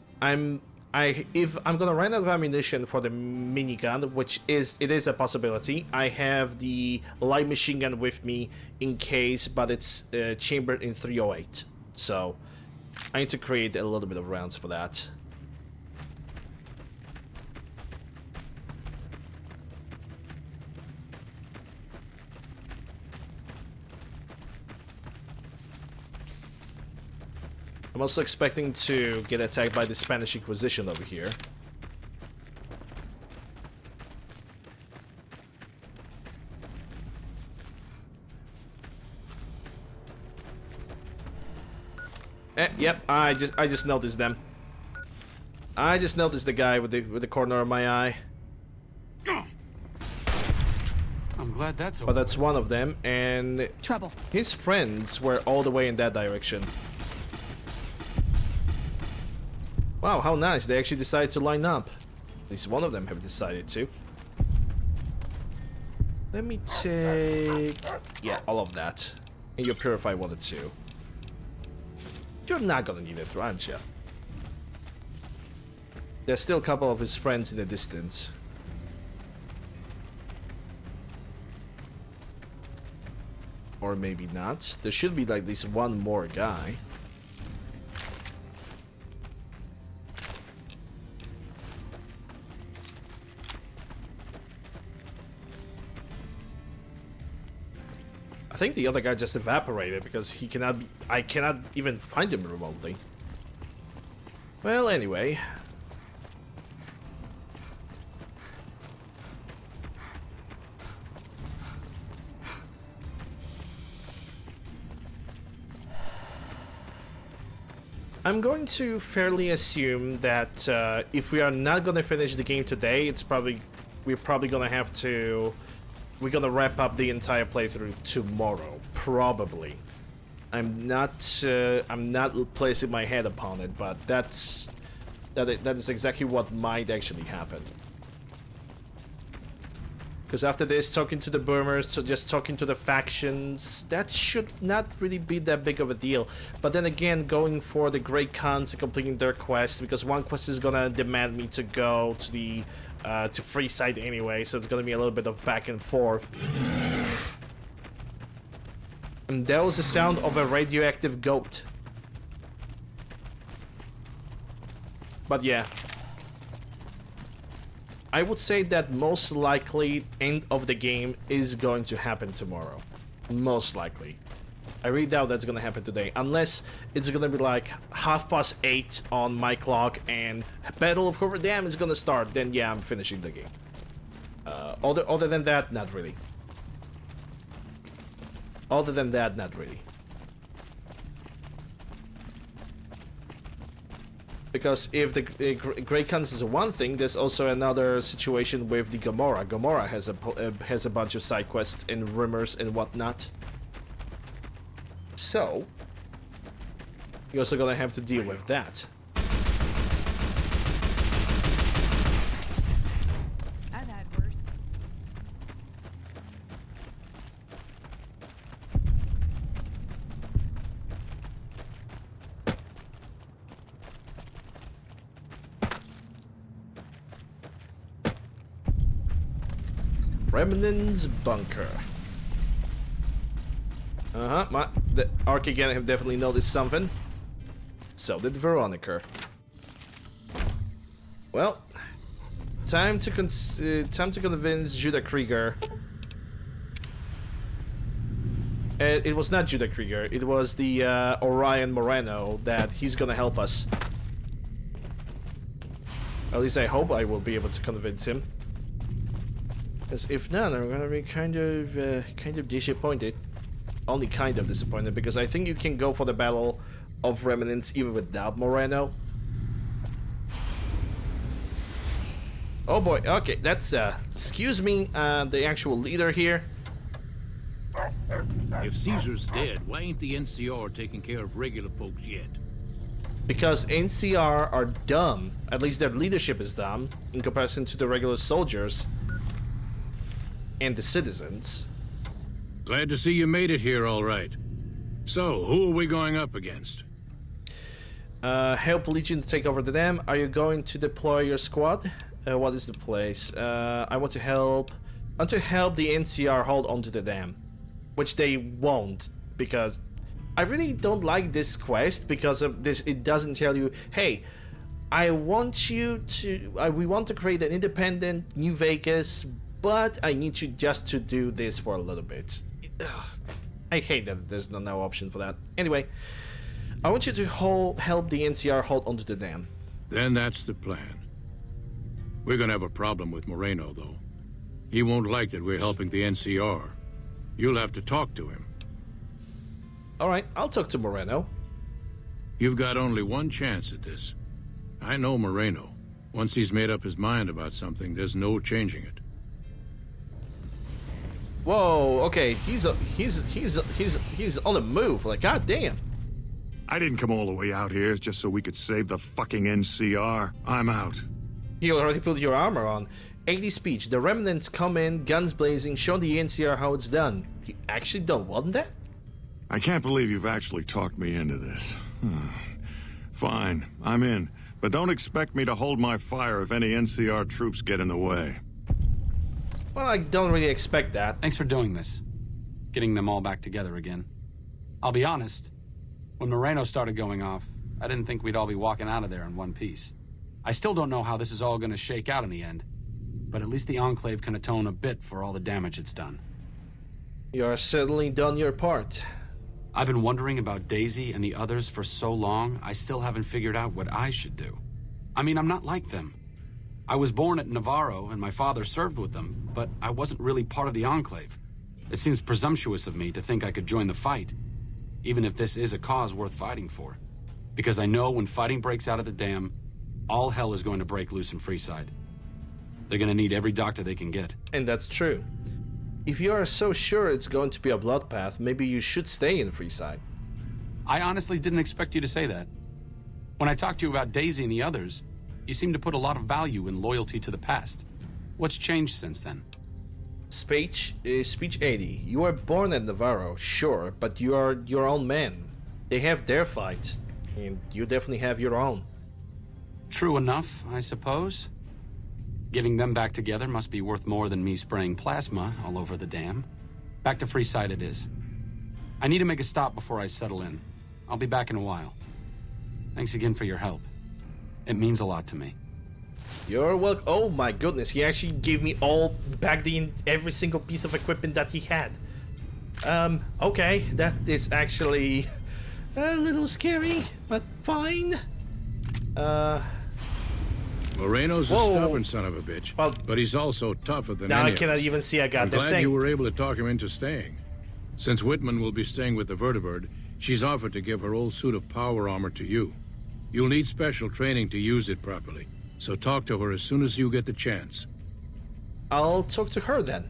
I'm gonna run out of ammunition for the minigun, which is a possibility, I have the light machine gun with me in case, but it's chambered in 308. So I need to create a little bit of rounds for that. I'm also expecting to get attacked by the Spanish Inquisition over here. Yep, I just noticed them. I just noticed the guy with the corner of my eye. I'm glad that's over. But that's one of them, and Trouble. his friends were all the way in that direction. Wow, how nice. They actually decided to line up. At least one of them have decided to. Let me take... yeah, all of that. And your Purify Water too. You're not gonna need it, aren't you? There's still a couple of his friends in the distance. Or maybe not. There should be like at least one more guy. I think the other guy just evaporated because he cannot be, I cannot even find him remotely. Well, anyway. I'm going to fairly assume that if we are not going to finish the game today, we're probably going to have to... we're gonna wrap up the entire playthrough tomorrow, probably. I'm not placing my head upon it, but that is exactly what might actually happen. Because after this, talking to the boomers, so just talking to the factions, that should not really be that big of a deal. But then again, going for the Great Khans and completing their quest, because one quest is gonna demand me to go to the to Freeside anyway, so it's gonna be a little bit of back and forth. And that was the sound of a radioactive goat. But yeah. I would say that most likely end of the game is going to happen tomorrow. Most likely. I really doubt that's gonna happen today, unless it's gonna be like 8:30 on my clock and Battle of Hoover Dam is gonna start. Then yeah, I'm finishing the game. Other than that, not really. Other than that, not really. Because if the Grey Khans is one thing, there's also another situation with the Gomorrah. Gomorrah has a bunch of side quests and rumors and whatnot. So, you're also gonna have to deal with that. I've had worse. Remnant's bunker. The Archigant have definitely noticed something. So did Veronica. Well, time to convince Judah Krieger. It was not Judah Krieger. It was the Orion Moreno that he's gonna help us. At least I hope I will be able to convince him. Because if not, I'm gonna be kind of disappointed. Only kind of disappointed, because I think you can go for the Battle of Remnants even without Moreno. Oh boy, okay, that's, excuse me, the actual leader here. If Caesar's dead, why ain't the NCR taking care of regular folks yet? Because NCR are dumb, at least their leadership is dumb, in comparison to the regular soldiers and the citizens. Glad to see you made it here all right. So, who are we going up against? Help Legion to take over the dam. Are you going to deploy your squad? What is the place? I want to help the NCR hold onto the dam. Which they won't, because I really don't like this quest because of this. It doesn't tell you, hey, I want you to, we want to create an independent New Vegas, but I need you just to do this for a little bit. Ugh, I hate that there's no option for that. Anyway, I want you to help the NCR hold onto the dam. Then that's the plan. We're gonna have a problem with Moreno, though. He won't like that we're helping the NCR. You'll have to talk to him. Alright, I'll talk to Moreno. You've got only one chance at this. I know Moreno. Once he's made up his mind about something, there's no changing it. Whoa, okay, he's on the move, like goddamn. I didn't come all the way out here just so we could save the fucking NCR. I'm out. You already put your armor on. 80 speech. The remnants come in, guns blazing, show the NCR how it's done. You actually don't want that? I can't believe you've actually talked me into this. Fine, I'm in. But don't expect me to hold my fire if any NCR troops get in the way. Well, I don't really expect that. Thanks for doing this. Getting them all back together again. I'll be honest. When Moreno started going off, I didn't think we'd all be walking out of there in one piece. I still don't know how this is all going to shake out in the end. But at least the Enclave can atone a bit for all the damage it's done. You're certainly done your part. I've been wondering about Daisy and the others for so long, I still haven't figured out what I should do. I mean, I'm not like them. I was born at Navarro, and my father served with them, but I wasn't really part of the Enclave. It seems presumptuous of me to think I could join the fight, even if this is a cause worth fighting for. Because I know when fighting breaks out at the dam, all hell is going to break loose in Freeside. They're gonna need every doctor they can get. And that's true. If you are so sure it's going to be a bloodbath, maybe you should stay in Freeside. I honestly didn't expect you to say that. When I talked to you about Daisy and the others, you seem to put a lot of value in loyalty to the past. What's changed since then? Speech 80. You were born at Navarro, sure, but you are your own man. They have their fight, and you definitely have your own. True enough, I suppose. Getting them back together must be worth more than me spraying plasma all over the dam. Back to Freeside it is. I need to make a stop before I settle in. I'll be back in a while. Thanks again for your help. It means a lot to me. You're welcome. Oh my goodness, he actually gave me every single piece of equipment that he had. Okay, that is actually a little scary, but fine. Moreno's a stubborn son of a bitch, Well, but he's also tougher than now any I cannot of us. even see a I'm goddamn glad thing. you were able to talk him into staying. Since Whitman will be staying with the Vertibird, she's offered to give her old suit of power armor to you. You'll need special training to use it properly, so talk to her as soon as you get the chance. I'll talk to her then.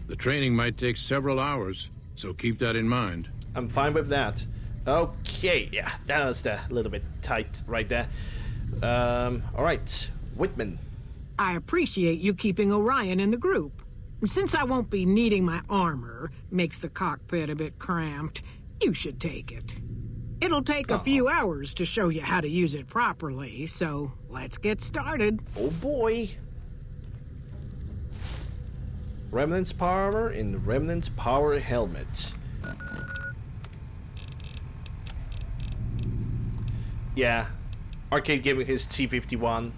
The training might take several hours, so keep that in mind. I'm fine with that. Okay, yeah, that was a little bit tight right there. Alright, Whitman. I appreciate you keeping Orion in the group. Since I won't be needing my armor, makes the cockpit a bit cramped, you should take it. It'll take a few hours to show you how to use it properly, so let's get started. Oh boy. Remnant's power armor and Remnant's power helmet. Yeah. Arcade gave me his T-51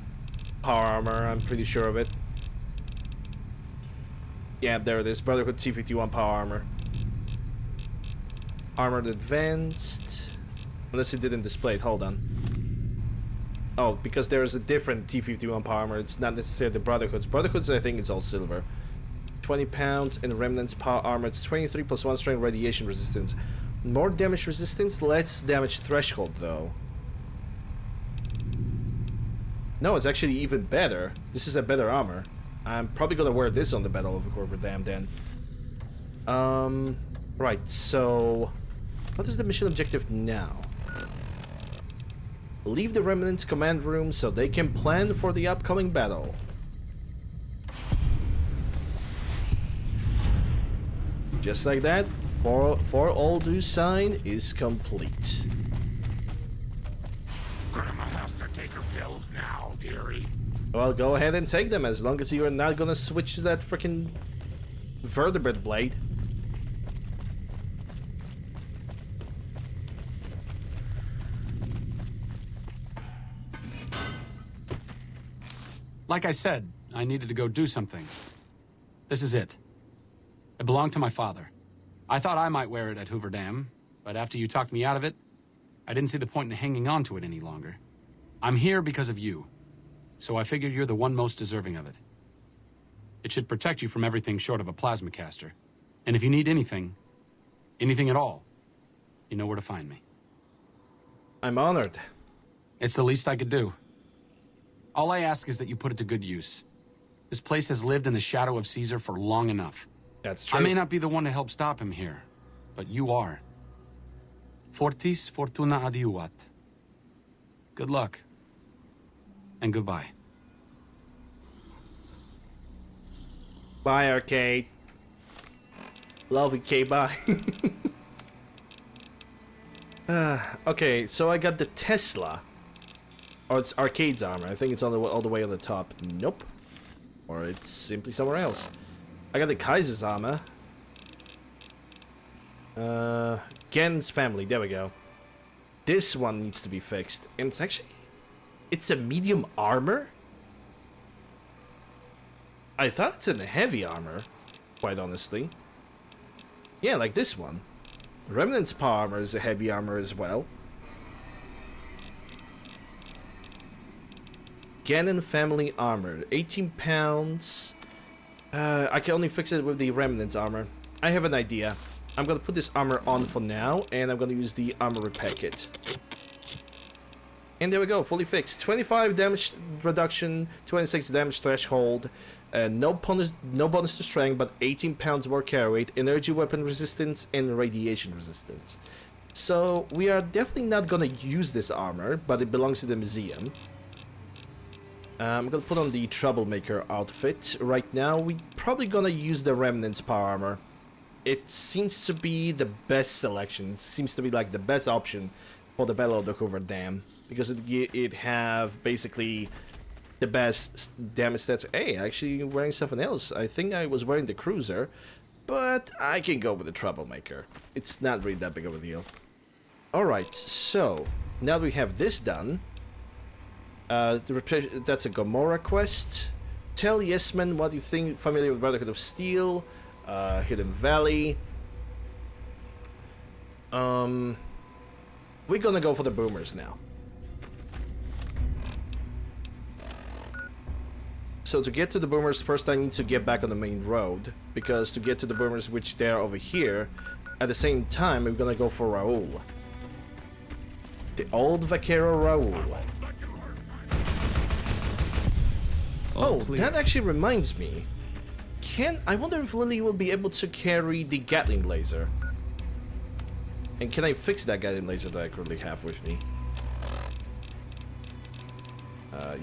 power armor, I'm pretty sure of it. Yeah, there it is. Brotherhood T-51 power armor. Armored Advanced. Unless it didn't display it. Hold on. Oh, because there's a different T-51 power armor. It's not necessarily the Brotherhood's. Brotherhood's, I think it's all silver. 20 pounds, and Remnant's power armor. It's 23 plus 1 strength radiation resistance. More damage resistance, less damage threshold, though. No, it's actually even better. This is a better armor. I'm probably gonna wear this on the Battle of Coverdam then. Right, so... what is the mission objective now? Leave the Remnant's command room so they can plan for the upcoming battle. Just like that, for all due sign is complete. Grandma has to take her pills now, dearie. Well, go ahead and take them as long as you're not gonna switch to that freaking vertebrate blade. Like I said, I needed to go do something. This is it. It belonged to my father. I thought I might wear it at Hoover Dam, but after you talked me out of it, I didn't see the point in hanging on to it any longer. I'm here because of you, so I figured you're the one most deserving of it. It should protect you from everything short of a plasma caster. And if you need anything at all, you know where to find me. I'm honored. It's the least I could do. All I ask is that you put it to good use. This place has lived in the shadow of Caesar for long enough. That's true. I may not be the one to help stop him here, but you are. Fortis fortuna adiuvat. Good luck. And goodbye. Bye, Arcade. Love you, K, bye. Okay, so I got the Tesla. Or it's Arcade's armor. I think it's all the way on the top. Nope. Or it's simply somewhere else. I got the Kaiser's armor. Gen's family. There we go. This one needs to be fixed. And it's actually... it's a medium armor? I thought it's in a heavy armor, quite honestly. Yeah, like this one. Remnant's power armor is a heavy armor as well. Gannon family armor, 18 pounds. I can only fix it with the Remnant's armor. I have an idea. I'm gonna put this armor on for now, and I'm gonna use the armor repair kit. And there we go, fully fixed. 25 damage reduction, 26 damage threshold, no bonus to strength, but 18 pounds more carry weight, energy weapon resistance, and radiation resistance. So we are definitely not gonna use this armor, but it belongs to the museum. I'm gonna put on the Troublemaker outfit. Right now, we're probably gonna use the Remnant's power armor. It seems to be the best selection. It seems to be like the best option for the Battle of the Hoover Dam. Because it have basically the best damage stats. Hey, actually wearing something else. I think I was wearing the Cruiser. But I can go with the Troublemaker. It's not really that big of a deal. Alright, so now that we have this done. That's a Gomorrah quest. Tell Yesman what you think. Familiar with Brotherhood of Steel. Hidden Valley. We're gonna go for the boomers now. So to get to the boomers, first I need to get back on the main road. Because to get to the boomers, which they're over here, at the same time, we're gonna go for Raoul. The old Vaquero Raoul. Oh, that actually reminds me. I wonder if Lily will be able to carry the Gatling laser. And can I fix that guiding laser that I currently have with me?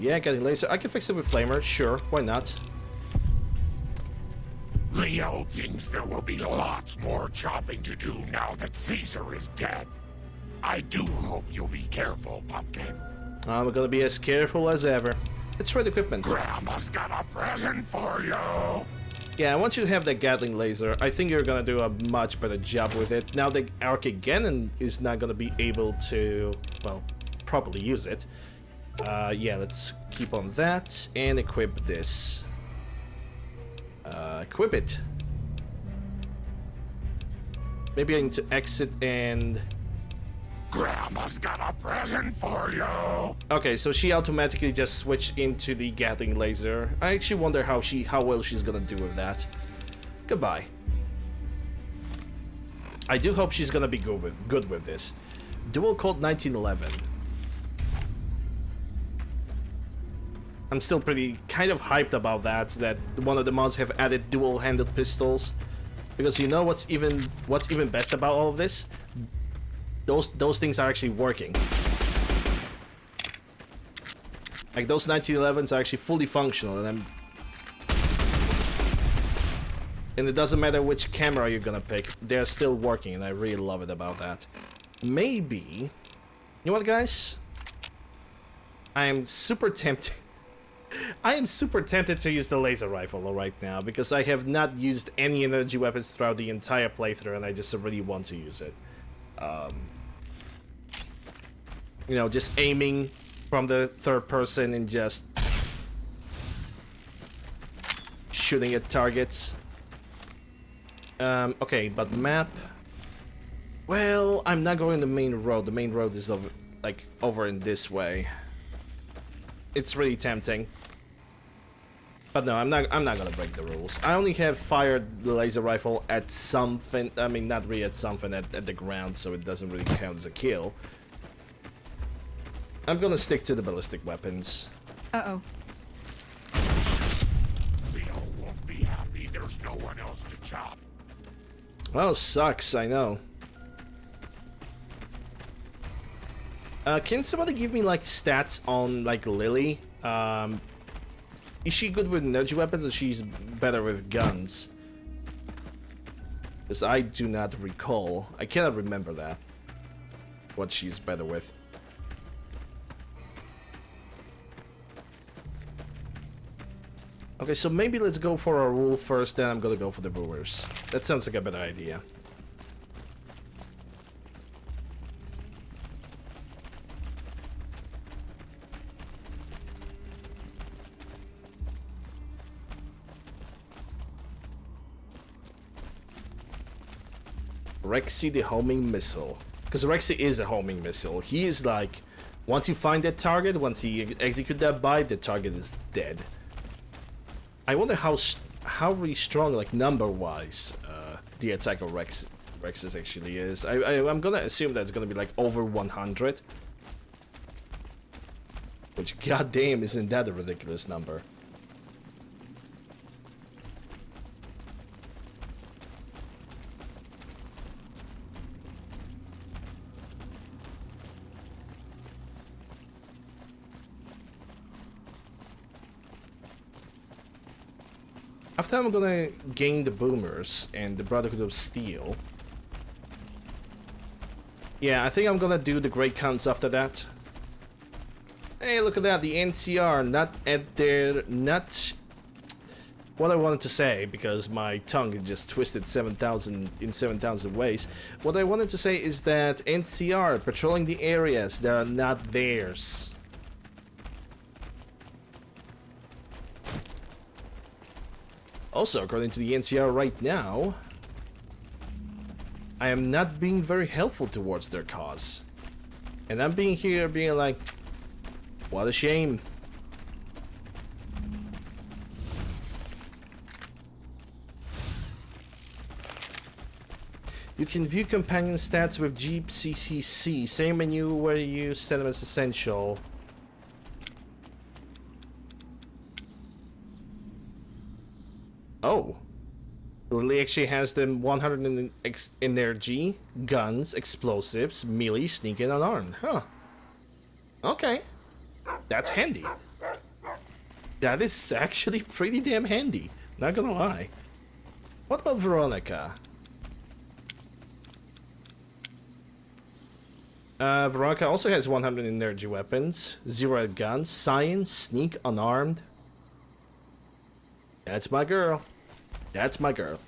Yeah, guiding laser. I can fix it with flamer. Sure, why not? Leo thinks there will be lots more chopping to do now that Caesar is dead. I do hope you'll be careful, Pumpkin. I'm gonna be as careful as ever. Let's trade equipment. Grandma's got a present for you. Yeah, once you have that Gatling laser, I think you're gonna do a much better job with it. Now the Arcade Cannon is not gonna be able to, well, properly use it. Yeah, let's keep on that and equip this. Equip it. Maybe I need to exit and... Grandma's got a present for you. Okay, so she automatically just switched into the Gatling laser. I actually wonder how well she's gonna do with that. Goodbye. I do hope she's gonna be good with this. Dual Colt 1911. I'm still pretty kind of hyped about that one of the mods have added dual-handed pistols. Because you know what's even best about all of this? Those things are actually working. Like those 1911s are actually fully functional, and it doesn't matter which camera you're gonna pick, they're still working, and I really love it about that. Maybe, you know what, guys? I am super tempted. I am super tempted to use the laser rifle right now because I have not used any energy weapons throughout the entire playthrough, and I just really want to use it. You know, just aiming from the third person and just shooting at targets. Okay, but map. Well, I'm not going the main road. The main road is over in this way. It's really tempting. But no, I'm not gonna break the rules. I only have fired the laser rifle at something. I mean, not really at something, at the ground, so it doesn't really count as a kill. I'm gonna stick to the ballistic weapons. Uh-oh. Leo won't be happy there's no one else to chop. Well, sucks, I know. Can somebody give me, like, stats on, like, Lily? Is she good with energy weapons or she's better with guns? Because I do not recall. I cannot remember that. What she's better with. Okay, so maybe let's go for our rule first, then I'm gonna go for the brewers. That sounds like a better idea. Rexy the homing missile. Because Rexy is a homing missile. He is like, once you find that target, once you execute that bite, the target is dead. I wonder how really strong, like number-wise, the attack of Rex's actually is. I'm gonna assume that it's gonna be like over 100. Which, goddamn, isn't that a ridiculous number? After I'm gonna gain the boomers and the Brotherhood of Steel. Yeah, I think I'm gonna do the Great Counts after that. Hey, look at that, the NCR, not what I wanted to say, because my tongue just twisted 7,000 in 7,000 ways. What I wanted to say is that NCR patrolling the areas that are not theirs. Also, according to the NCR right now, I am not being very helpful towards their cause. And I'm being like, what a shame. You can view companion stats with Jeep CCC, same menu where you set them as essential. Oh. Lily actually has them 100 in energy, guns, explosives, melee, sneak, and unarmed. Huh. Okay. That's handy. That is actually pretty damn handy. Not gonna lie. What about Veronica? Veronica also has 100 energy weapons, 0 guns, science, sneak, unarmed. That's my girl. That's my girl.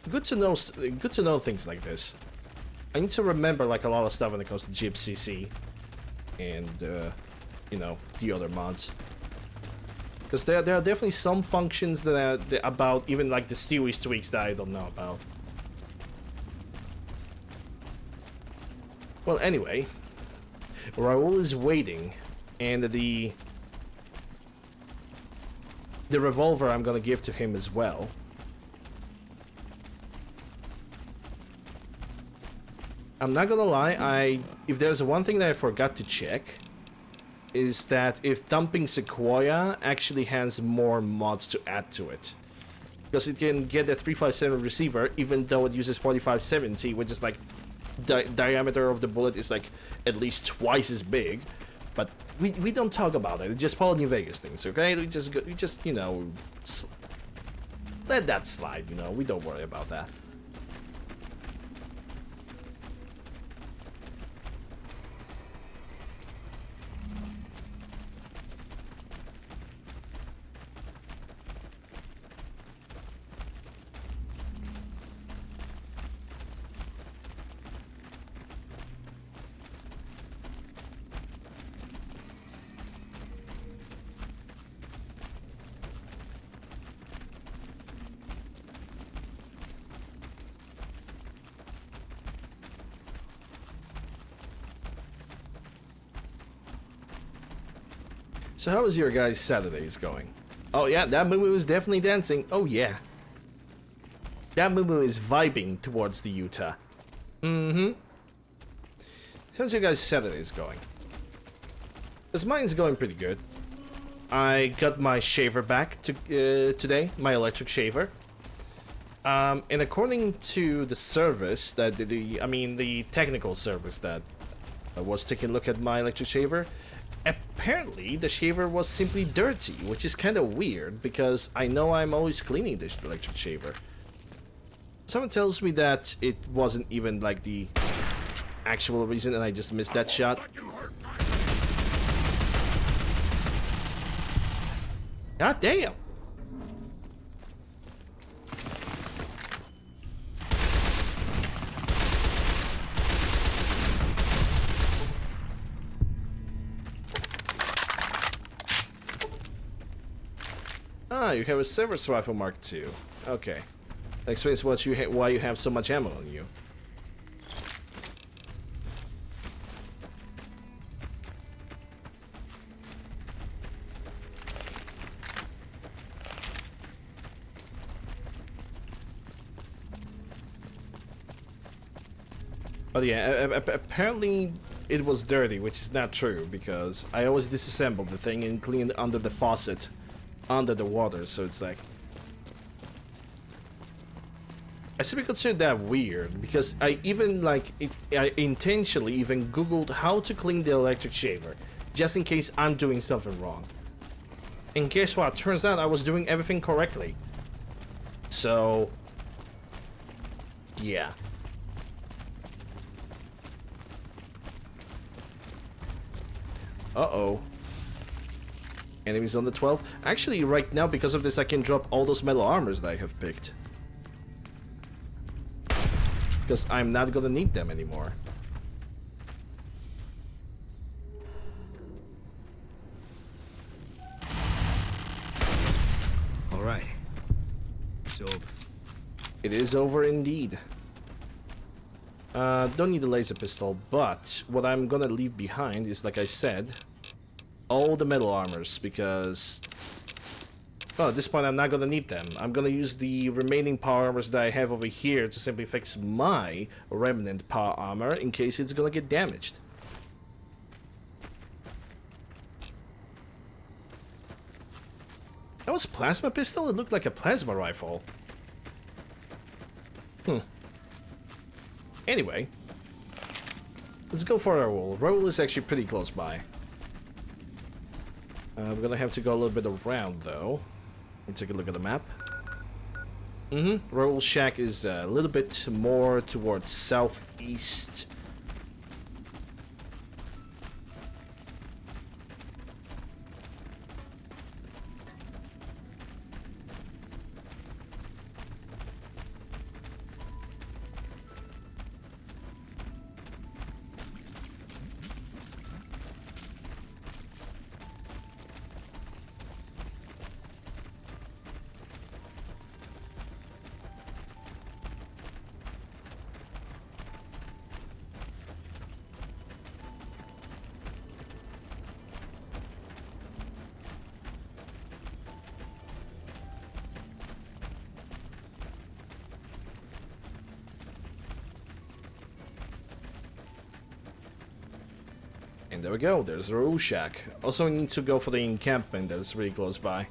Good to know. Good to know things like this. I need to remember like a lot of stuff when it comes to GPCC and you know, the other mods. Because there are definitely some functions that are about even like the Stewie's tweaks that I don't know about. Well, anyway, Raul is waiting, and the revolver I'm gonna give to him as well. I'm not gonna lie, if there's one thing that I forgot to check, is that if Thumping Sequoia actually has more mods to add to it. Because it can get a 357 receiver, even though it uses 4570, which is like, diameter of the bullet is like at least twice as big. But we don't talk about it, it's just Fallout New Vegas things, okay? We just, you know, let that slide, you know, we don't worry about that. So how was your guys' Saturdays going? Oh yeah, that Moo is definitely dancing. Oh yeah. That Moo is vibing towards the Utah. Mm-hmm. How's your guys' Saturdays going? Because mine's going pretty good. I got my shaver back today, my electric shaver. And according to the service that the technical service that was taking a look at my electric shaver, apparently the shaver was simply dirty, which is kind of weird because I know I'm always cleaning this electric shaver. Someone tells me that it wasn't even like the actual reason and I just missed that shot. God damn! Ah, you have a Severus Rifle Mark II. Okay. That explains why you have so much ammo on you. But yeah, apparently it was dirty, which is not true, because I always disassembled the thing and cleaned under the faucet, under the water, so it's like... I simply consider that weird, because I even, like, I intentionally even googled how to clean the electric shaver, just in case I'm doing something wrong. And guess what? Turns out I was doing everything correctly. So... yeah. Uh-oh. Enemies on the 12. Actually, right now, because of this, I can drop all those metal armors that I have picked. Because I'm not gonna need them anymore. Alright. It's over. It is over indeed. Don't need a laser pistol, but what I'm gonna leave behind is, like I said, all the metal armors, because... well, at this point I'm not gonna need them. I'm gonna use the remaining power armors that I have over here to simply fix my remnant power armor in case it's gonna get damaged. That was plasma pistol? It looked like a plasma rifle. Anyway. Let's go for Raoul. Raoul is actually pretty close by. We're gonna have to go a little bit around, though. Let me take a look at the map. Raoul's shack is a little bit more towards southeast. And there we go, there's the Raoul shack. Also, we need to go for the encampment that is really close by.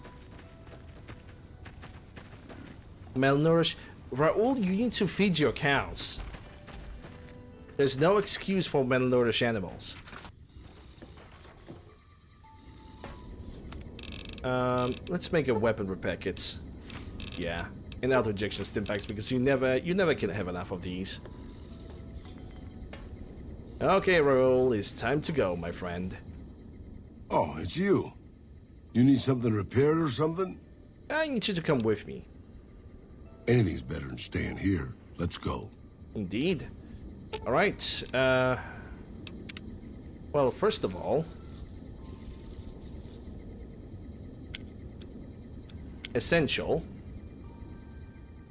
Malnourished. Raoul, you need to feed your cows. There's no excuse for malnourished animals. Let's make a weapon repair kit. Yeah, and auto ejection stimpaks because you never can have enough of these. Okay, Raoul, it's time to go, my friend. Oh, it's you. You need something repaired or something? I need you to come with me. Anything's better than staying here. Let's go. Indeed. Alright, well, first of all... essential.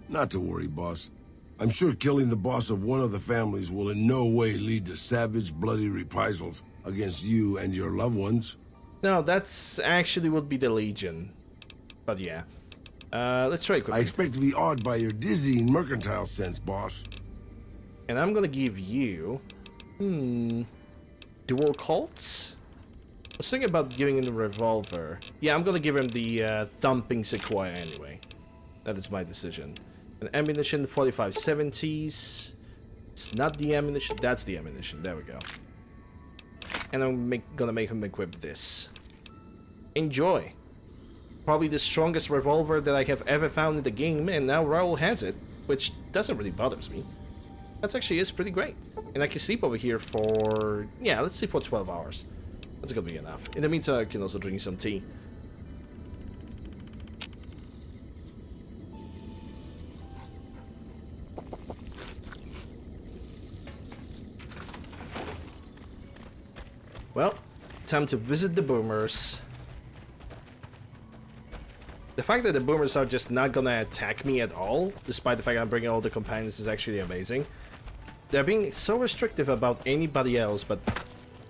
Not to worry, boss. I'm sure killing the boss of one of the families will in no way lead to savage, bloody reprisals against you and your loved ones. No, that's actually would be the Legion. But yeah. Let's try quickly. I expect to be awed by your dizzying mercantile sense, boss. And I'm gonna give you... dual Colts? I was thinking about giving him the revolver. Yeah, I'm gonna give him the thumping Sequoia anyway. That is my decision. An ammunition, 4570s. It's not the ammunition, that's the ammunition. There we go. And I'm gonna make him equip this. Enjoy. Probably the strongest revolver that I have ever found in the game, and now Raoul has it, which doesn't really bothers me. That actually is pretty great. And I can sleep over here for... yeah, let's sleep for 12 hours. That's gonna be enough. In the meantime, I can also drink some tea. Well, time to visit the boomers. The fact that the boomers are just not gonna attack me at all, despite the fact I'm bringing all the companions, is actually amazing. They're being so restrictive about anybody else, but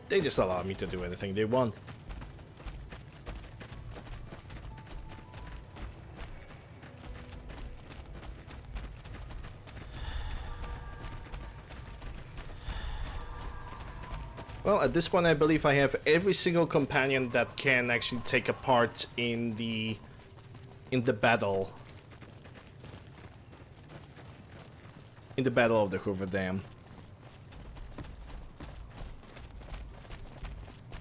they just allow me to do anything they want. Well, at this point I believe I have every single companion that can actually take a part in the battle. In the Battle of the Hoover Dam.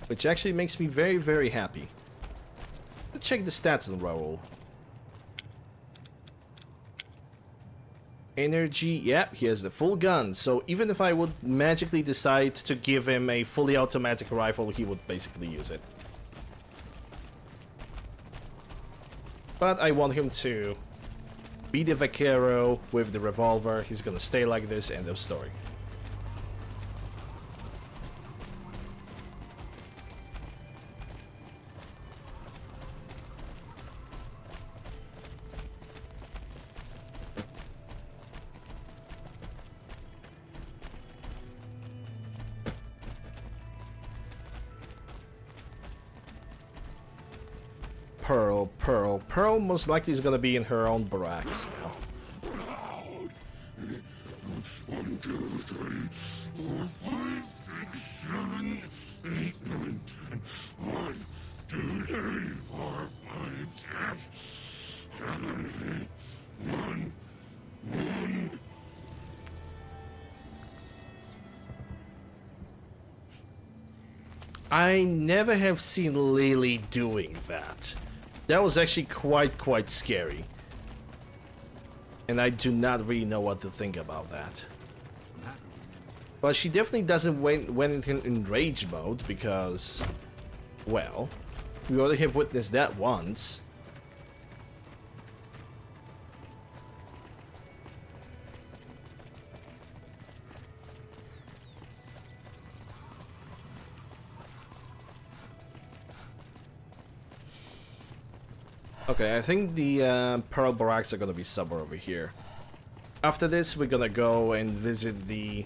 Which actually makes me very, very happy. Let's check the stats on Raoul. Energy, yeah, he has the full gun, so even if I would magically decide to give him a fully automatic rifle, he would basically use it. But I want him to be the Vaquero with the revolver. He's gonna stay like this, end of story. Pearl most likely is gonna be in her own barracks now. 1, 2, 3, 4, 5, 6, 7, 8, 9, 10. 1, 2, 3, 4, 5, 6. I never have seen Lily doing that. That was actually quite scary. And I do not really know what to think about that. But she definitely doesn't went in rage mode because, well, we already have witnessed that once. Okay, I think the Pearl Barracks are gonna be somewhere over here. After this, we're gonna go and visit the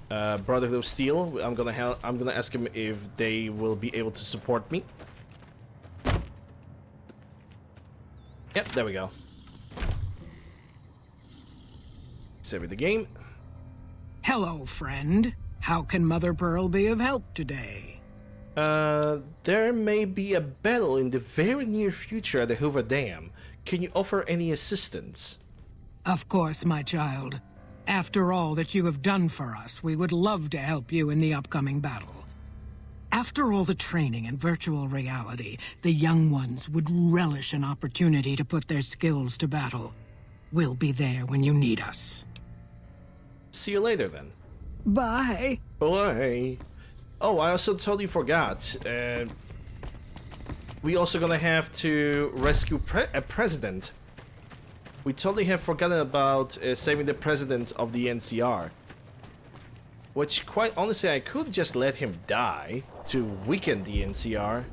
Brotherhood of Steel. I'm gonna ask him if they will be able to support me. Yep, there we go. Save the game. Hello, friend. How can Mother Pearl be of help today? There may be a battle in the very near future at the Hoover Dam. Can you offer any assistance? Of course, my child. After all that you have done for us, we would love to help you in the upcoming battle. After all the training in virtual reality, the young ones would relish an opportunity to put their skills to battle. We'll be there when you need us. See you later, then. Bye. Bye. Oh, I also totally forgot. We also gonna have to rescue a president. We totally have forgotten about saving the president of the NCR. Which, quite honestly, I could just let him die to weaken the NCR.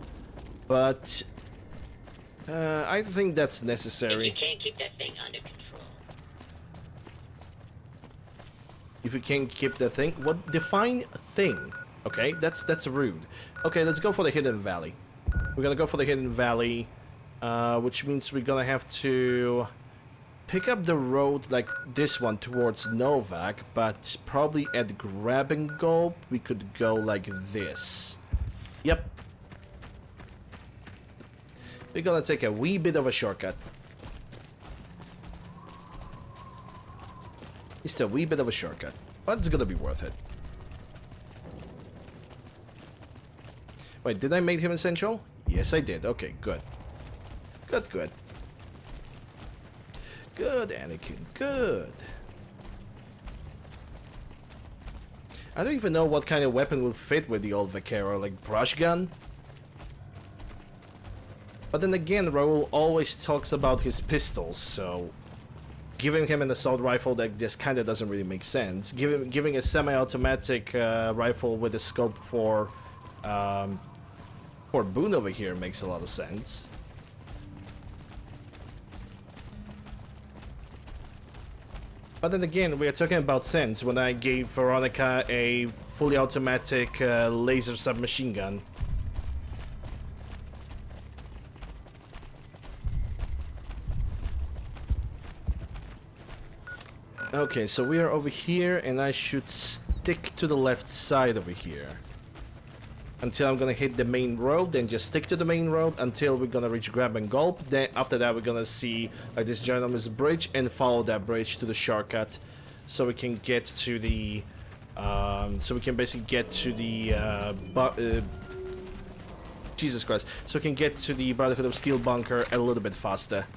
But I don't think that's necessary. If you can't keep that thing under control. If you can't keep the thing? What? Define thing. Okay, that's rude. Okay, let's go for the Hidden Valley. We're gonna go for the Hidden Valley, which means we're gonna have to pick up the road like this one towards Novak, but probably at Grab and Gulp we could go like this. Yep. We're gonna take a wee bit of a shortcut. It's a wee bit of a shortcut, but it's gonna be worth it. Wait, did I make him essential? Yes, I did. Okay, good. Good, good. Good, Anakin, good. I don't even know what kind of weapon will fit with the old Vaquero, like brush gun? But then again, Raul always talks about his pistols, so giving him an assault rifle that just kind of doesn't really make sense. Giving a semi-automatic rifle with a scope for Boone over here makes a lot of sense. But then again, we are talking about sense when I gave Veronica a fully automatic laser submachine gun. Okay, so we are over here, and I should stick to the left side over here. Until I'm gonna hit the main road, then just stick to the main road until we're gonna reach Grab and Gulp. Then after that we're gonna see like this ginormous bridge and follow that bridge to the shortcut, so we can get to the basically get to the Jesus Christ, so we can get to the Brotherhood of Steel bunker a little bit faster.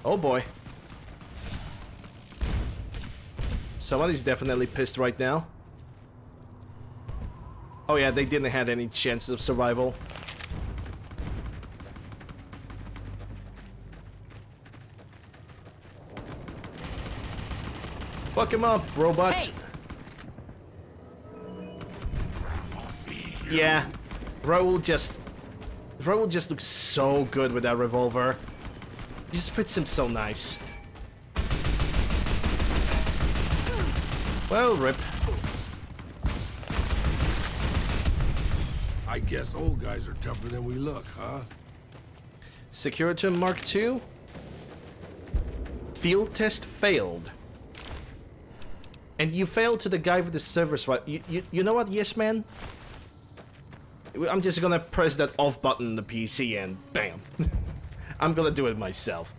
Oh boy. Somebody's definitely pissed right now. Oh yeah, they didn't have any chances of survival. Fuck him up, robot. Hey. Yeah, Raul just looks so good with that revolver. He just fits him so nice. Well, rip. I guess old guys are tougher than we look, huh? Securitum Mark II. Field test failed. And you failed to the guy with the server swap. You know what? Yes, man. I'm just gonna press that off button on the PC and bam. I'm gonna do it myself.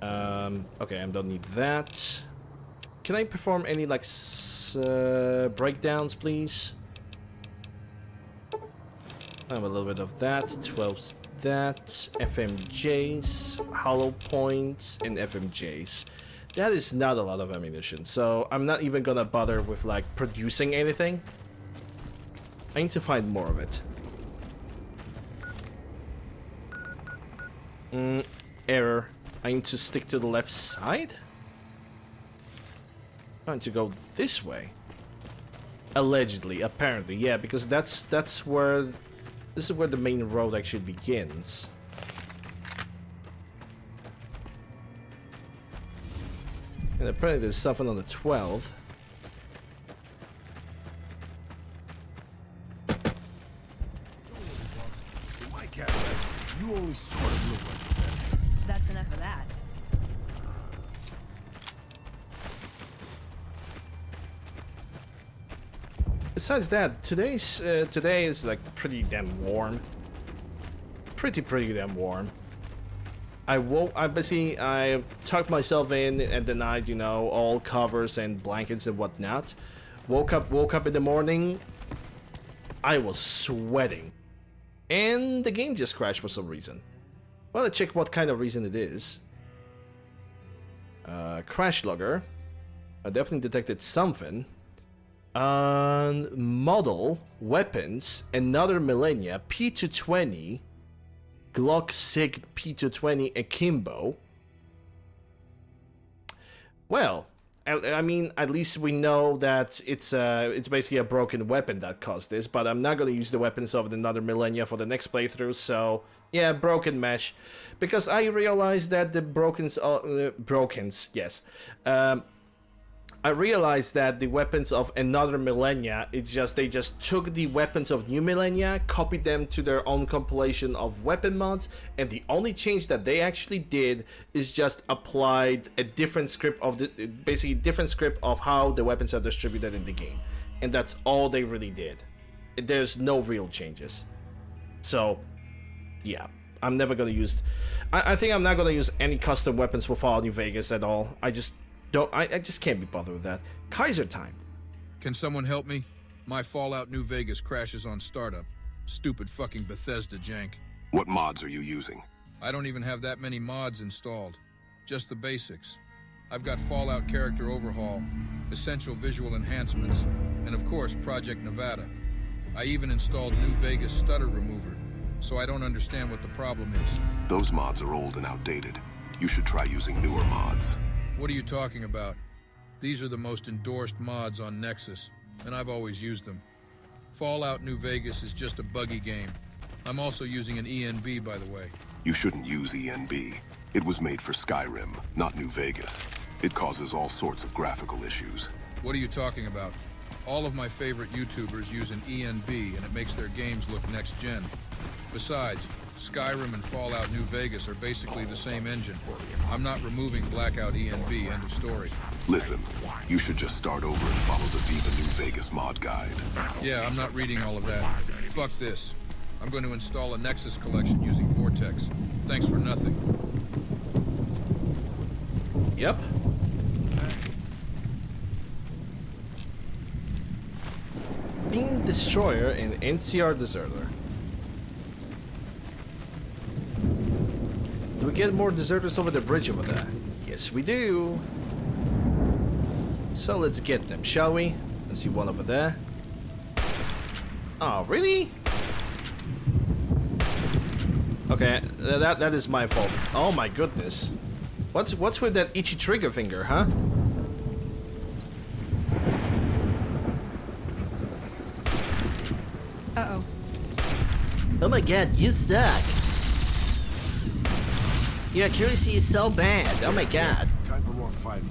Okay, I don't need that. can I perform any like breakdowns, please? I have a little bit of that. 12's that. FMJs, hollow points, and FMJs. That is not a lot of ammunition, so I'm not even gonna bother with like producing anything. I need to find more of it. Error. I need to stick to the left side? I need to go this way. Allegedly, apparently, yeah, because that's where this is where the main road actually begins. And apparently there's something on the 12th. My cat, you only sort of look like that. That's enough of that. Besides that, today is like pretty damn warm. Pretty damn warm. I tucked myself in at the night, you know, all covers and blankets and whatnot. Woke up in the morning. I was sweating, and the game just crashed for some reason. Well, let's check what kind of reason it is. Crash logger. I definitely detected something. Model, weapons, another millennia, P220, Glock Sig P220 Akimbo. Well, I mean, at least we know that it's basically a broken weapon that caused this, but I'm not gonna use the weapons of another millennia for the next playthrough, so yeah, broken mesh. Because I realized that the I realized that the weapons of another millennia, they just took the weapons of new millennia, copied them to their own compilation of weapon mods, and the only change that they actually did is just applied a different script of different script of how the weapons are distributed in the game, and that's all they really did. There's no real changes. So, yeah, I'm never gonna use. I think I'm not gonna use any custom weapons for Fallout New Vegas at all. I just can't be bothered with that. Kaiser time. Can someone help me? My Fallout New Vegas crashes on startup. Stupid fucking Bethesda jank. What mods are you using? I don't even have that many mods installed. Just the basics. I've got Fallout Character Overhaul, Essential Visual Enhancements, and of course Project Nevada. I even installed New Vegas Stutter Remover, so I don't understand what the problem is. Those mods are old and outdated. You should try using newer mods. What are you talking about? These are the most endorsed mods on Nexus, and I've always used them. Fallout New Vegas is just a buggy game. I'm also using an ENB, by the way. You shouldn't use ENB. It was made for Skyrim, not New Vegas. It causes all sorts of graphical issues. What are you talking about? All of my favorite YouTubers use an ENB, and it makes their games look next-gen. Besides, Skyrim and Fallout New Vegas are basically the same engine. I'm not removing Blackout ENB, end of story. Listen, you should just start over and follow the Viva New Vegas mod guide. Yeah, I'm not reading all of that. Fuck this. I'm going to install a Nexus collection using Vortex. Thanks for nothing. Yep. Beam Destroyer and NCR Deserter. Do we get more deserters over the bridge over there? Yes, we do. So let's get them, shall we? I see one over there. Oh, really? Okay, that is my fault. Oh my goodness. What's with that itchy trigger finger, huh? Uh-oh. Oh my god, you suck. Your accuracy is so bad. Oh my god. Time for more fighting.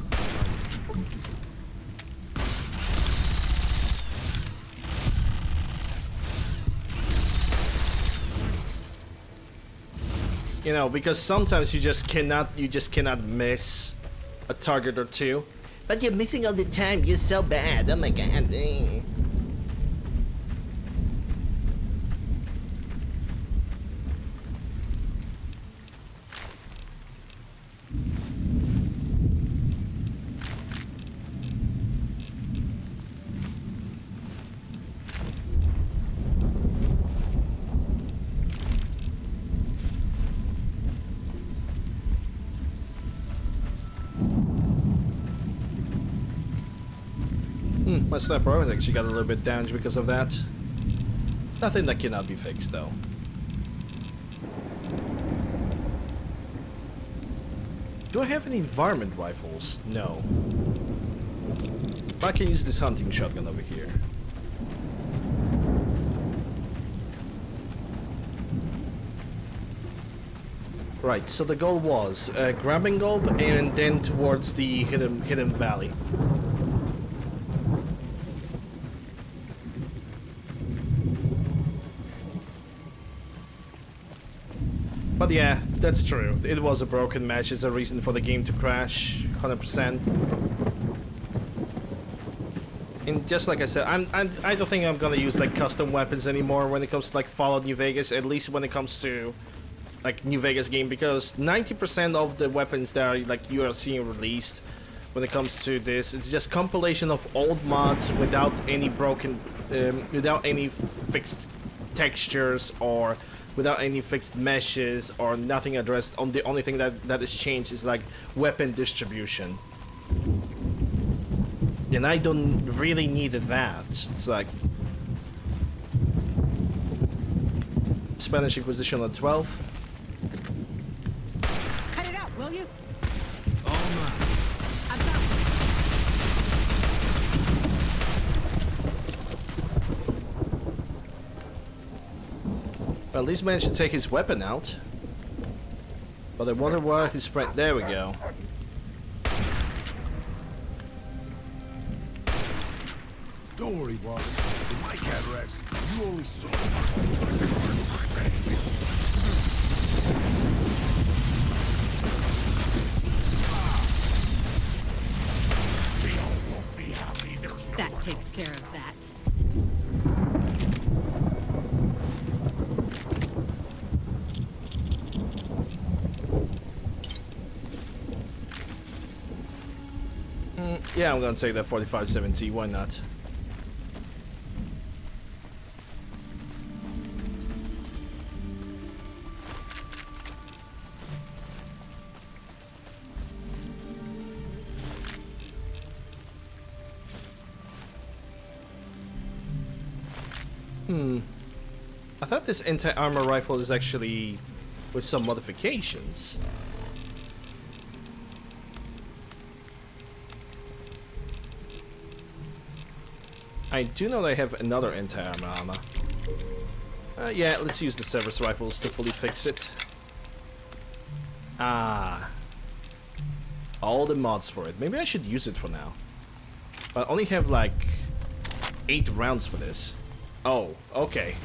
You know, because sometimes you just cannot miss a target or two. But you're missing all the time. You're so bad. Oh my god. My sniper has actually got a little bit damaged because of that. Nothing that cannot be fixed, though. Do I have any varmint rifles? No. I can use this hunting shotgun over here. Right, so the goal was grabbing gold and then towards the hidden valley. But yeah, that's true. It was a broken match. It's a reason for the game to crash, 100%. And just like I said, I don't think I'm gonna use like custom weapons anymore when it comes to like Fallout New Vegas. At least when it comes to like New Vegas game, because 90% of the weapons that are like you are seeing released when it comes to this, it's just compilation of old mods without any broken, without any fixed textures or without any fixed meshes or nothing addressed. The only thing that is changed is like weapon distribution. And I don't really need that. It's like Spanish Inquisition on 12. Cut it out, will you? All mine. I've got Well, at least managed to take his weapon out. But I wonder where his sprint. There we go. Don't worry, boss. In my cataracts, you only saw. That takes care of that. Yeah, I'm gonna take that 4570. Why not? I thought this anti-armor rifle is actually with some modifications. I do know I have another anti-armor. Yeah, let's use the Cerberus rifles to fully fix it. Ah. All the mods for it. Maybe I should use it for now. But I only have like 8 rounds for this. Oh, okay.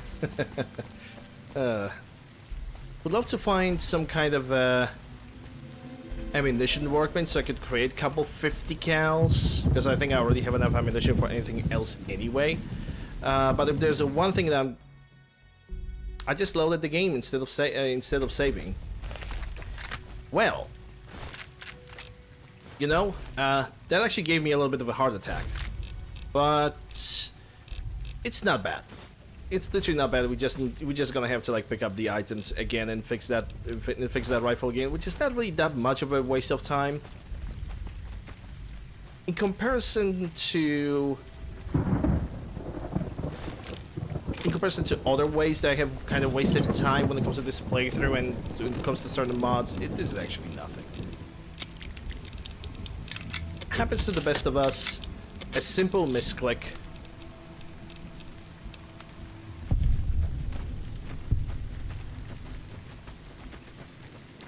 Would love to find some kind of ammunition workbench so I could create a couple 50 cals, because I think I already have enough ammunition for anything else anyway. But if there's one thing that I just loaded the game instead of saving. Well, you know, that actually gave me a little bit of a heart attack, but it's not bad. It's literally not bad. We're just gonna have to like pick up the items again and fix that rifle again, which is not really that much of a waste of time in comparison to other ways that I have kind of wasted time when it comes to this playthrough and when it comes to certain mods. This is actually nothing. Happens to the best of us. A simple misclick.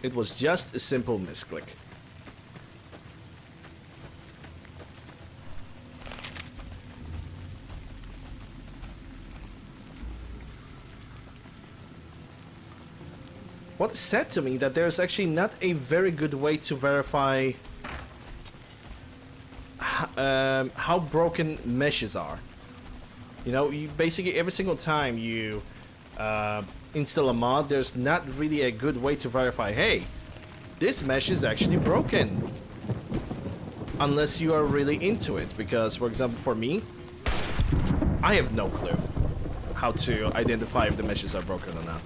It was just a simple misclick. What said to me that there's actually not a very good way to verify how broken meshes are. You know, you basically every single time you install a mod, there's not really a good way to verify, hey, this mesh is actually broken. Unless you are really into it, because for example for me, I have no clue how to identify if the meshes are broken or not.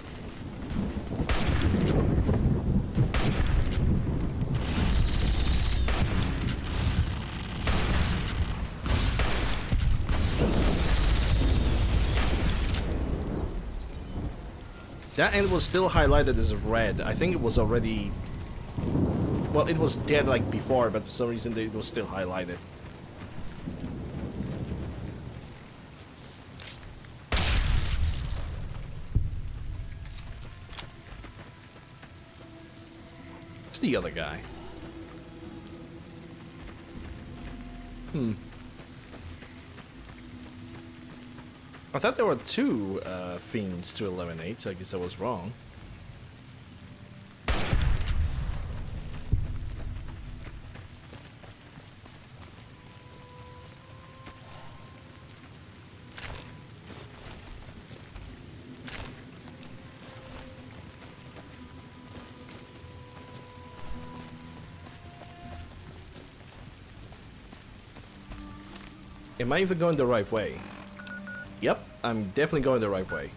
That end was still highlighted as red. I think it was already... Well, it was dead like before, but for some reason it was still highlighted. What's the other guy? I thought there were two fiends to eliminate, so I guess I was wrong. Am I even going the right way? Yep, I'm definitely going the right way.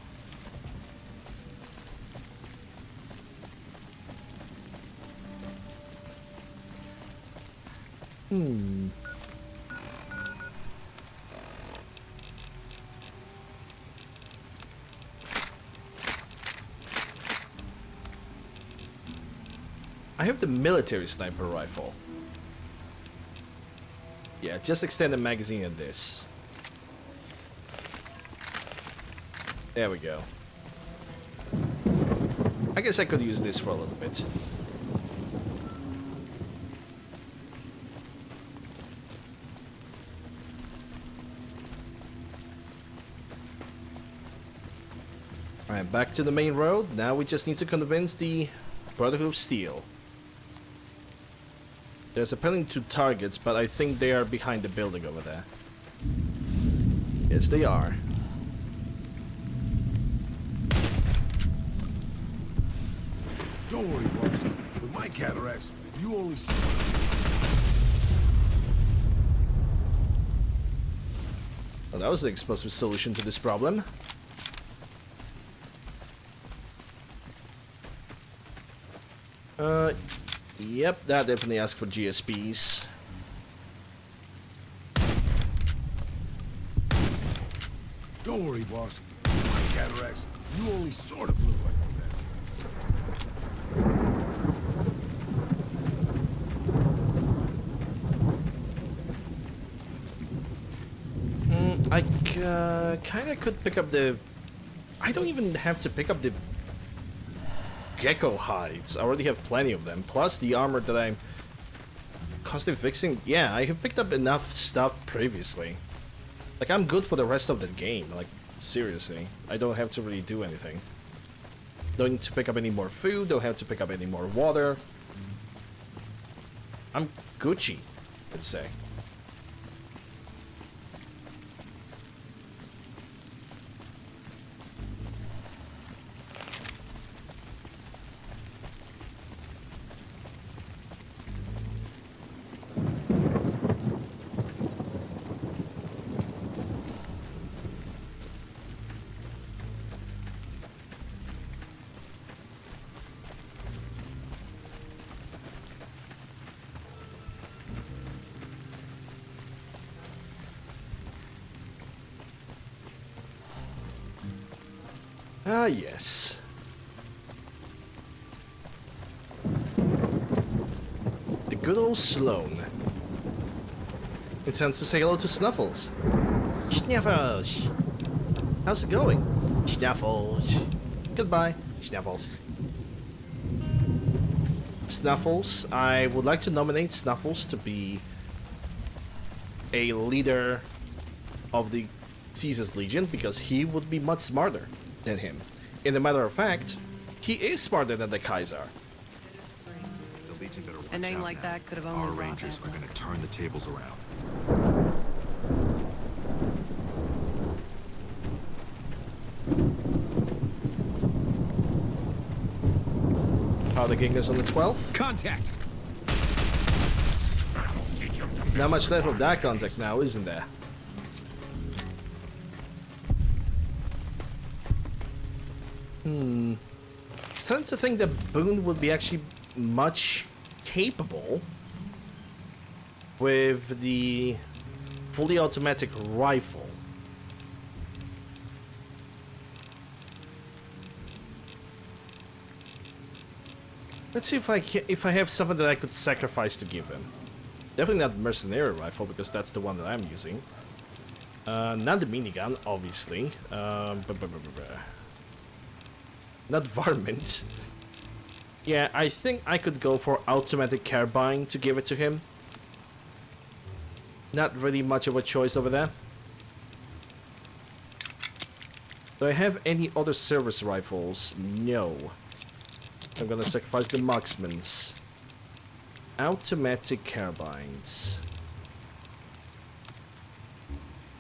I have the military sniper rifle. Yeah, just extend the magazine in this. There we go. I guess I could use this for a little bit. Alright, back to the main road. Now we just need to convince the Brotherhood of Steel. There's apparently two targets, but I think they are behind the building over there. Yes, they are. Don't worry, boss. With my cataracts, you only see... Well, that was the explosive solution to this problem. Yep, that definitely asks for GSPs. Don't worry, boss. With my cataracts, you only sort of look like I kind of could pick up the... I don't even have to pick up the gecko hides. I already have plenty of them. Plus the armor that I'm constantly fixing. Yeah, I have picked up enough stuff previously. Like, I'm good for the rest of the game. Like, seriously. I don't have to really do anything. Don't need to pick up any more food. Don't have to pick up any more water. I'm Gucci, I'd say. Ah, yes. The good old Sloan. It sounds to say hello to Snuffles. Snuffles! How's it going? Snuffles. Goodbye, Snuffles. Snuffles, I would like to nominate Snuffles to be a leader of the Caesar's Legion because he would be much smarter than him. In a matter of fact, he is smarter than the Kaiser. The Legion better watch A name out like now. that could have only Our brought Rangers bad are going to turn the tables around. How the gang is on the 12th? Contact! Not much left of that contact now, isn't there? Starting to think that Boone would be actually much capable with the fully automatic rifle. Let's see if I have something that I could sacrifice to give him. Definitely not mercenary rifle because that's the one that I'm using. Not the minigun, obviously. Not varmint. Yeah, I think I could go for automatic carbine to give it to him. Not really much of a choice over there. Do I have any other service rifles? No. I'm gonna sacrifice the marksman's. Automatic carbines.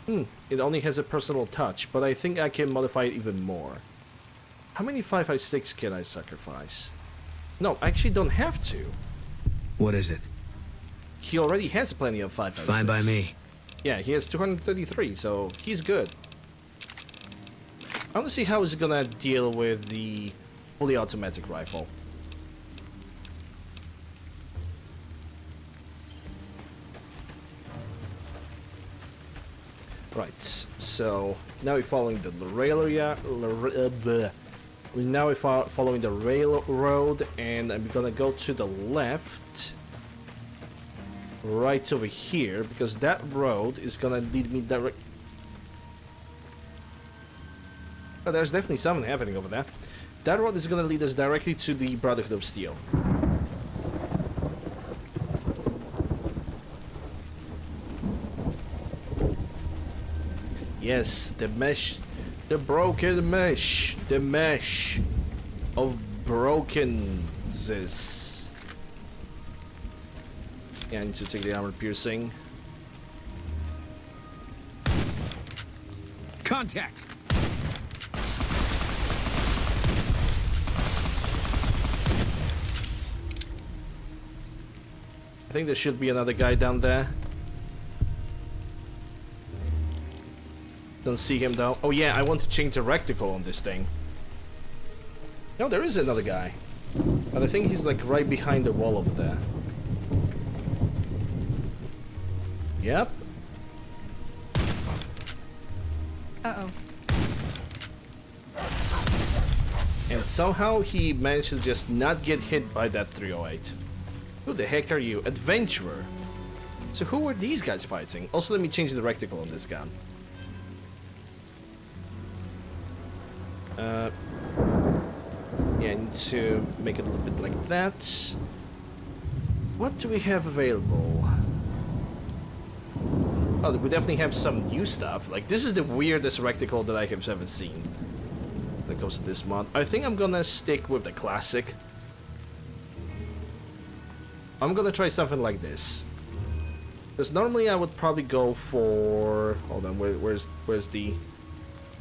It only has a personal touch, but I think I can modify it even more. How many 5.56 can I sacrifice? No, I actually don't have to. What is it? He already has plenty of 5.56. Fine by me. Yeah, he has 233, so he's good. I want to see how he's gonna deal with the fully automatic rifle. Right, so now we're following the rail area. Now we're following the railroad, and I'm gonna go to the left, right over here, because that road is gonna lead me direct. Oh, there's definitely something happening over there. That road is gonna lead us directly to the Brotherhood of Steel. Yes, the mesh, the broken mesh, the mesh of brokennesses. Yeah, I need to take the armor piercing. Contact! I think there should be another guy down there. Don't see him though. Oh yeah, I want to change the reticle on this thing. No, there is another guy. But I think he's like right behind the wall over there. Yep. Uh-oh. And somehow he managed to just not get hit by that 308. Who the heck are you? Adventurer. So who were these guys fighting? Also, let me change the reticle on this gun. Yeah, I need to make it a little bit like that. What do we have available? Oh, we definitely have some new stuff. Like, this is the weirdest reticle that I have ever seen when it comes to this mod. I think I'm gonna stick with the classic. I'm gonna try something like this. Because normally I would probably go for... Hold on, where's the...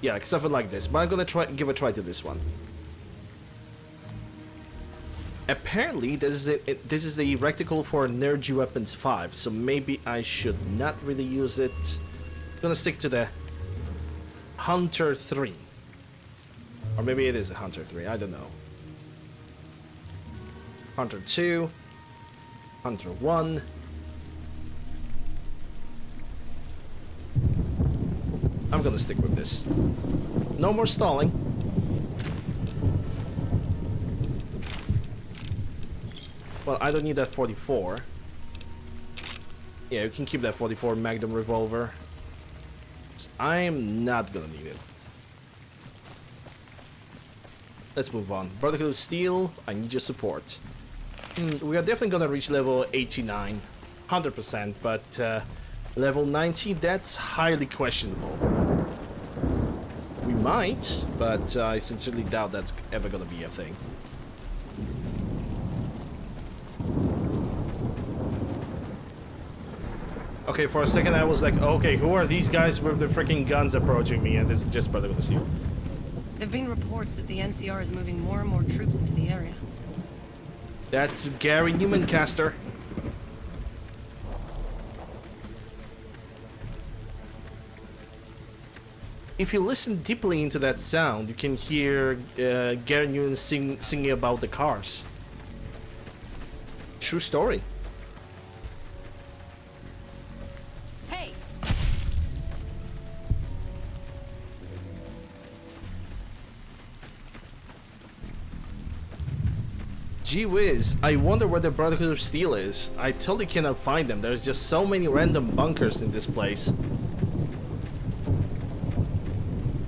Yeah, like something like this. But I'm gonna give a try to this one. Apparently, this is a reticle for Energy Weapons 5, so maybe I should not really use it. I'm gonna stick to the Hunter 3. Or maybe it is a Hunter 3, I don't know. Hunter 2. Hunter 1. I'm gonna stick with this. No more stalling. Well, I don't need that 44. Yeah, you can keep that 44 Magnum revolver. I'm not gonna need it. Let's move on. Brotherhood of Steel, I need your support. We are definitely gonna reach level 89. 100%, but level 90, that's highly questionable. We might, but I sincerely doubt that's ever gonna be a thing. Okay, for a second I was like, okay, who are these guys with the freaking guns approaching me? And this is just Brotherhood of Steel. There've been reports that the NCR is moving more and more troops into the area. That's Gary Newmancaster. If you listen deeply into that sound, you can hear Gary Newman singing about the cars. True story. Hey! Gee whiz, I wonder where the Brotherhood of Steel is. I totally cannot find them. There's just so many random bunkers in this place.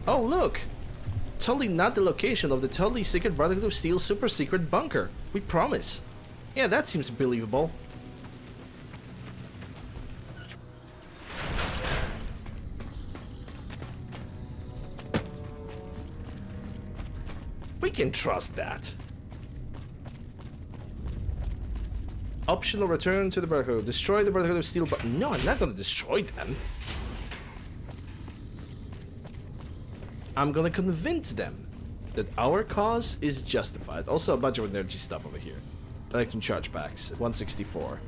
Oh, look! Totally not the location of the totally secret Brotherhood of Steel super secret bunker. We promise. Yeah, that seems believable. We can trust that. Optional return to the Brotherhood. Destroy the Brotherhood of Steel, but no, I'm not gonna destroy them. I'm gonna convince them that our cause is justified. Also a bunch of energy stuff over here. Electron charge packs, 164.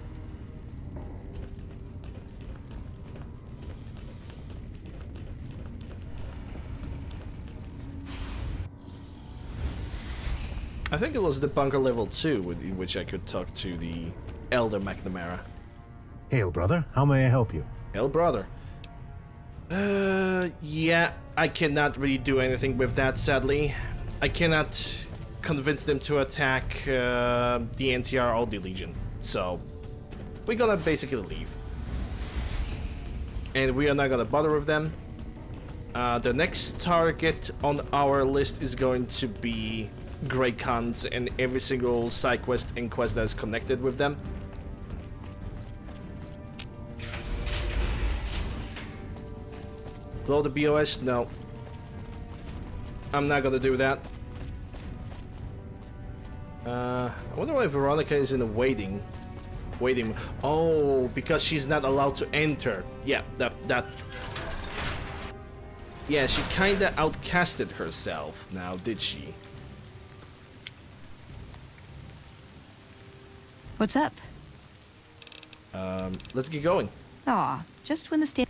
I think it was the bunker level 2 in which I could talk to the Elder McNamara. Hail, brother. How may I help you? Hail, brother. Yeah, I cannot really do anything with that, sadly. I cannot convince them to attack the NCR or the Legion. So, we're gonna basically leave. And we are not gonna bother with them. The next target on our list is going to be Grey Khans and every single side quest and quest that is connected with them. Blow the BOS? No. I'm not gonna do that. I wonder why Veronica is in a waiting. Oh, because she's not allowed to enter. Yeah, that. Yeah, she kinda outcasted herself now, did she? What's up? Let's get going. Aw, just when the stand.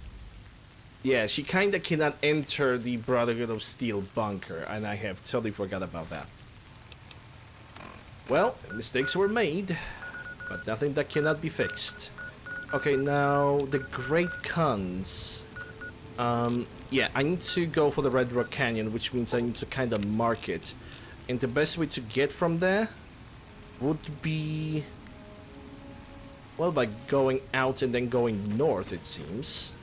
Yeah, she kinda cannot enter the Brotherhood of Steel bunker, and I have totally forgot about that. Well, mistakes were made, but nothing that cannot be fixed. Okay, now the Great Khans. Yeah, I need to go for the Red Rock Canyon, which means I need to kind of mark it. And the best way to get from there would be, well, by going out and then going north, it seems.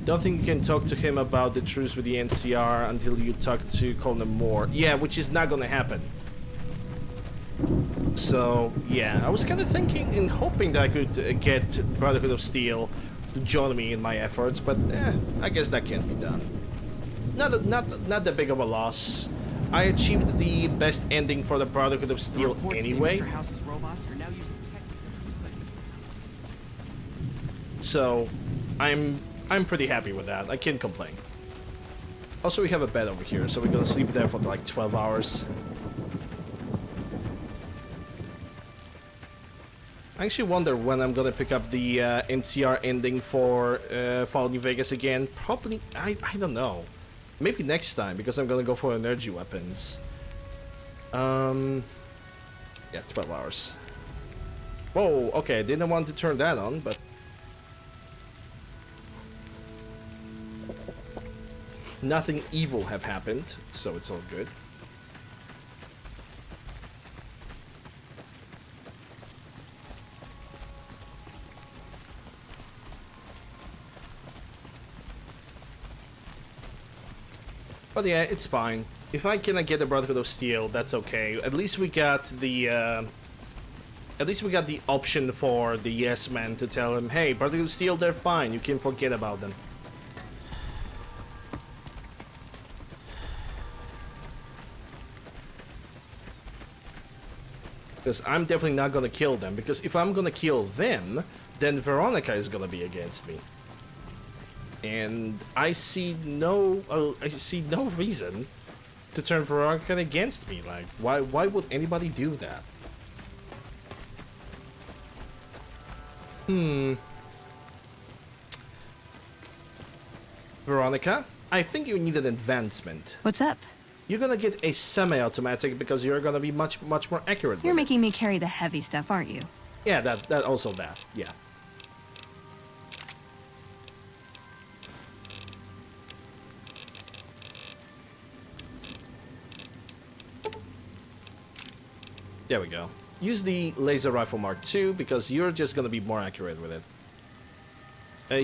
Don't think you can talk to him about the truce with the NCR until you talk to Colonel Moore. Yeah, which is not gonna happen. So, yeah, I was kind of thinking and hoping that I could get Brotherhood of Steel to join me in my efforts, but I guess that can't be done. Not that big of a loss. I achieved the best ending for the Brotherhood of Steel anyway. So, I'm pretty happy with that. I can't complain. Also, we have a bed over here, so we're gonna sleep there for like 12 hours. I actually wonder when I'm gonna pick up the NCR ending for Fallout New Vegas again. Probably, I don't know. Maybe next time, because I'm gonna go for energy weapons. Yeah, 12 hours. Whoa, okay, I didn't want to turn that on, but... Nothing evil have happened, so it's all good. But yeah, it's fine. If I cannot get the Brotherhood of Steel, that's okay. At least we got the option for the Yes Man to tell him, hey, Brotherhood of Steel, they're fine. You can forget about them. Because I'm definitely not gonna kill them. Because if I'm gonna kill them, then Veronica is gonna be against me. And I see no reason to turn Veronica against me. Like, why would anybody do that? Veronica, I think you need an advancement. What's up? You're gonna get a semi-automatic because you're gonna be much more accurate. You're making me carry the heavy stuff, aren't you? Yeah, that also that. Yeah. There we go. Use the laser rifle Mark II because you're just gonna be more accurate with it.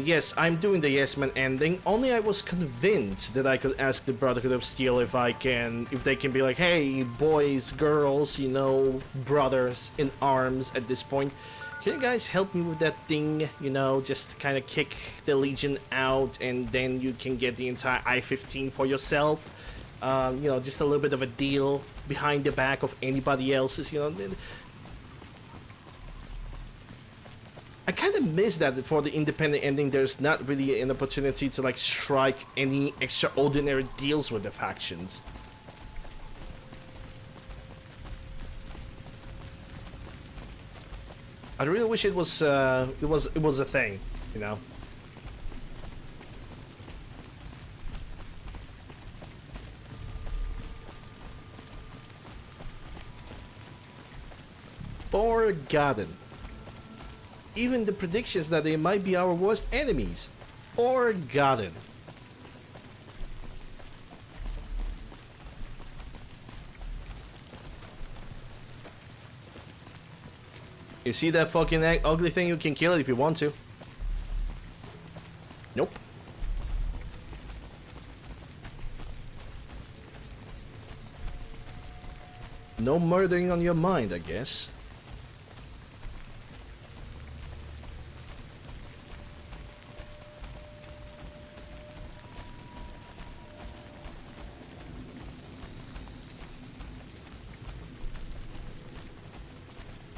Yes, I'm doing the Yes Man ending. Only I was convinced that I could ask the Brotherhood of Steel if they can be like, hey, boys, girls, you know, brothers in arms at this point. Can you guys help me with that thing? You know, just kind of kick the Legion out and then you can get the entire I-15 for yourself. You know, just a little bit of a deal behind the back of anybody else's, you know. I kind of miss that for the independent ending. There's not really an opportunity to like strike any extraordinary deals with the factions. I really wish it was a thing, you know. Forgotten. Even the predictions that they might be our worst enemies. Forgotten. You see that fucking ugly thing? You can kill it if you want to. Nope. No murdering on your mind, I guess.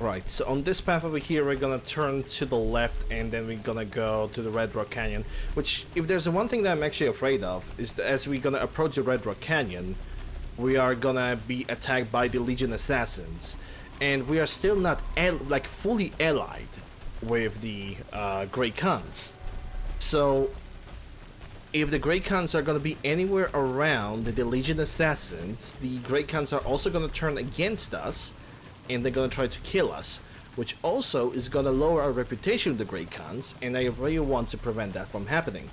Right, so on this path over here, we're gonna turn to the left and then we're gonna go to the Red Rock Canyon. Which, if there's one thing that I'm actually afraid of, is that as we're gonna approach the Red Rock Canyon, we are gonna be attacked by the Legion assassins. And we are still not, like, fully allied with the Grey Khans. So, if the Grey Khans are gonna be anywhere around the Legion assassins, the Grey Khans are also gonna turn against us. And they're gonna try to kill us, which also is gonna lower our reputation with the Grey Khans, and I really want to prevent that from happening.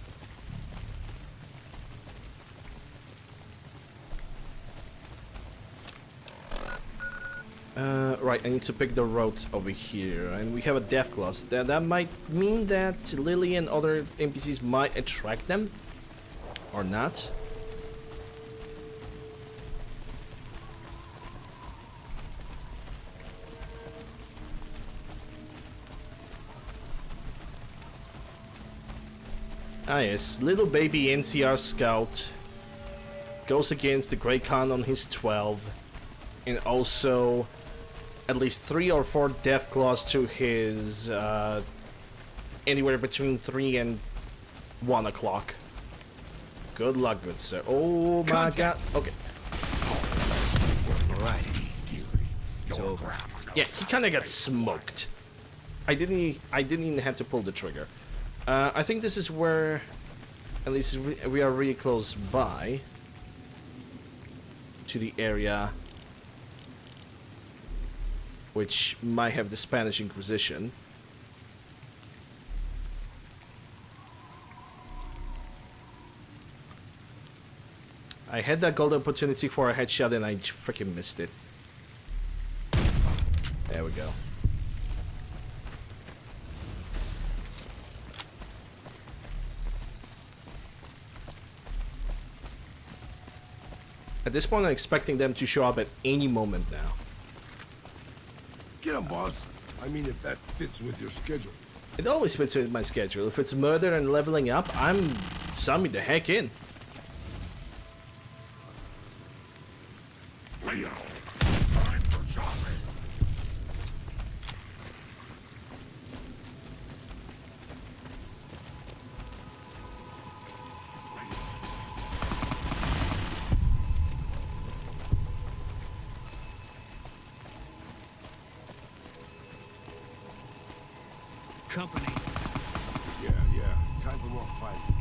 Right, I need to pick the road over here, and we have a death clause. That might mean that Lily and other NPCs might attract them, or not. Ah yes, little baby NCR scout goes against the Grey Khan on his 12, and also at least 3 or 4 death claws to his anywhere between 3 and 1 o'clock. Good luck, good sir. Oh my god. Okay. Alright. It's over. Yeah, he kinda got smoked. I didn't even have to pull the trigger. I think this is where, at least we are really close by to the area which might have the Spanish Inquisition. I had that golden opportunity for a headshot and I freaking missed it. There we go. At this point, I'm expecting them to show up at any moment now. Get him, boss. I mean, if that fits with your schedule. It always fits with my schedule. If it's murder and leveling up, I'm summing the heck in. Leo, time for shopping. Company. Yeah. Time for more fighting.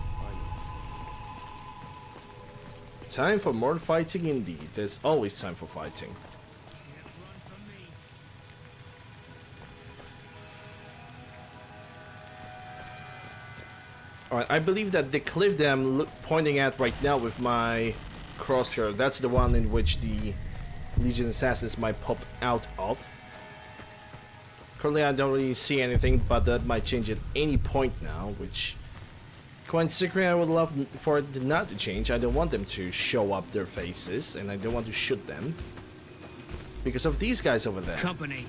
Time for more fighting indeed. There's always time for fighting. Alright, I believe that the cliff that I'm pointing at right now with my crosshair, that's the one in which the Legion assassins might pop out of. Currently I don't really see anything, but that might change at any point now, which quite secretly I would love for it not to change. I don't want them to show up their faces, and I don't want to shoot them because of these guys over there. Company.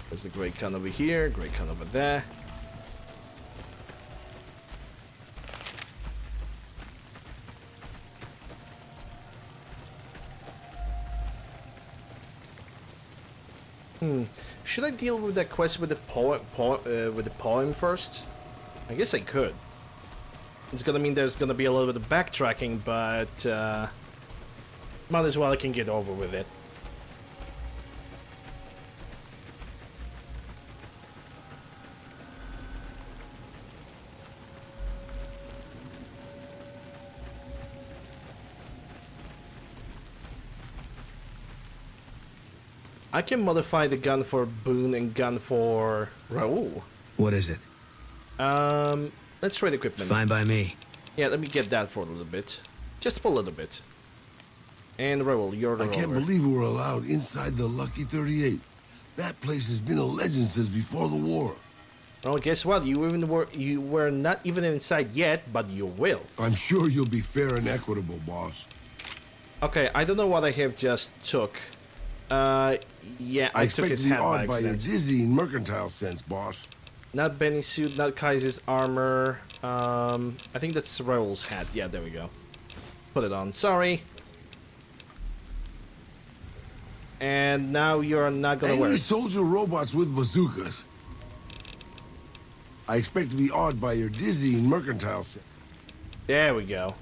There's the Great Khan over here, Great Khan over there. Should I deal with that quest with the poem first? I guess I could. It's gonna mean there's gonna be a little bit of backtracking, but might as well I can get over with it. I can modify the gun for Boone and gun for Raoul. What is it? Let's trade equipment. Fine by me. Yeah, let me get that for a little bit. Just for a little bit. And Raoul, you're the I can't rover. believe we were allowed inside the Lucky 38. That place has been a legend since before the war. Well, guess what? You were not even inside yet, but you will. I'm sure you'll be fair and equitable, boss. Okay, I don't know what I have just took. Yeah, I took expect his to be hat by awed by your accident. dizzying mercantile sense, boss. Not Benny's suit, not Kaiser's armor. I think that's Raoul's hat. Yeah, there we go. Put it on. Sorry. And now you're not gonna wear Angry it. soldier robots with bazookas. I expect to be awed by your dizzying mercantile sense. There we go.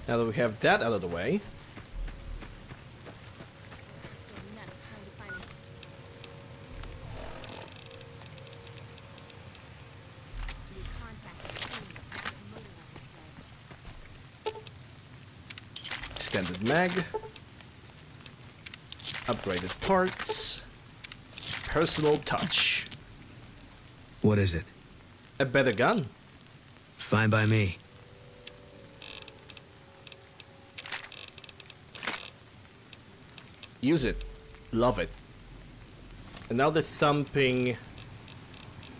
Now that we have that out of the way. Extended mag. Upgraded parts. Personal touch. What is it? A better gun. Fine by me. Use it. Love it. And now the thumping...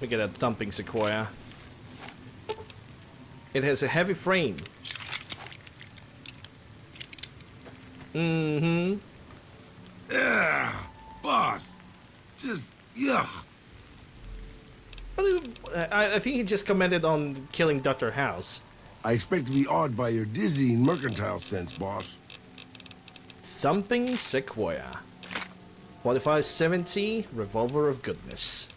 Look at that thumping Sequoia. It has a heavy frame. Mm-hmm. Yeah, boss. Just, yeah. I think he just commented on killing Dr. House. I expect to be awed by your dizzying mercantile sense, boss. Thumping Sequoia. Qualifies 70, Revolver of Goodness.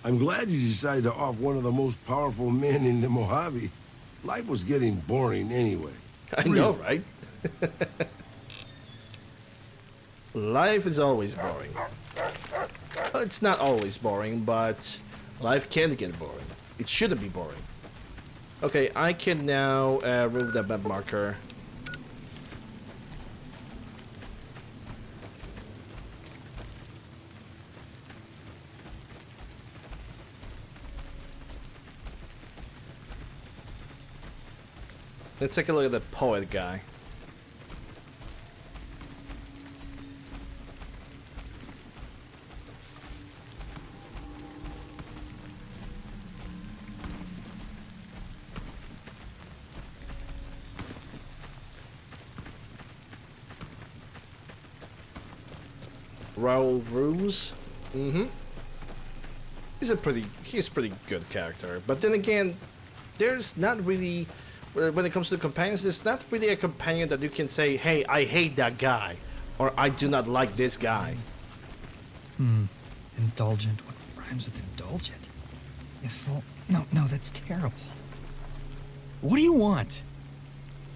I'm glad you decided to off one of the most powerful men in the Mojave. Life was getting boring anyway. I know, right? Life is always boring. Well, it's not always boring, but life can get boring. It shouldn't be boring. Okay, I can now remove that map marker. Let's take a look at that poet guy. Raoul Ruse. Mm-hmm. He's a pretty good character. But then again, there's not really, when it comes to companions, there's not really a companion that you can say, hey, I hate that guy, or I do not like this guy. Indulgent. What rhymes with indulgent? If no, that's terrible. What do you want?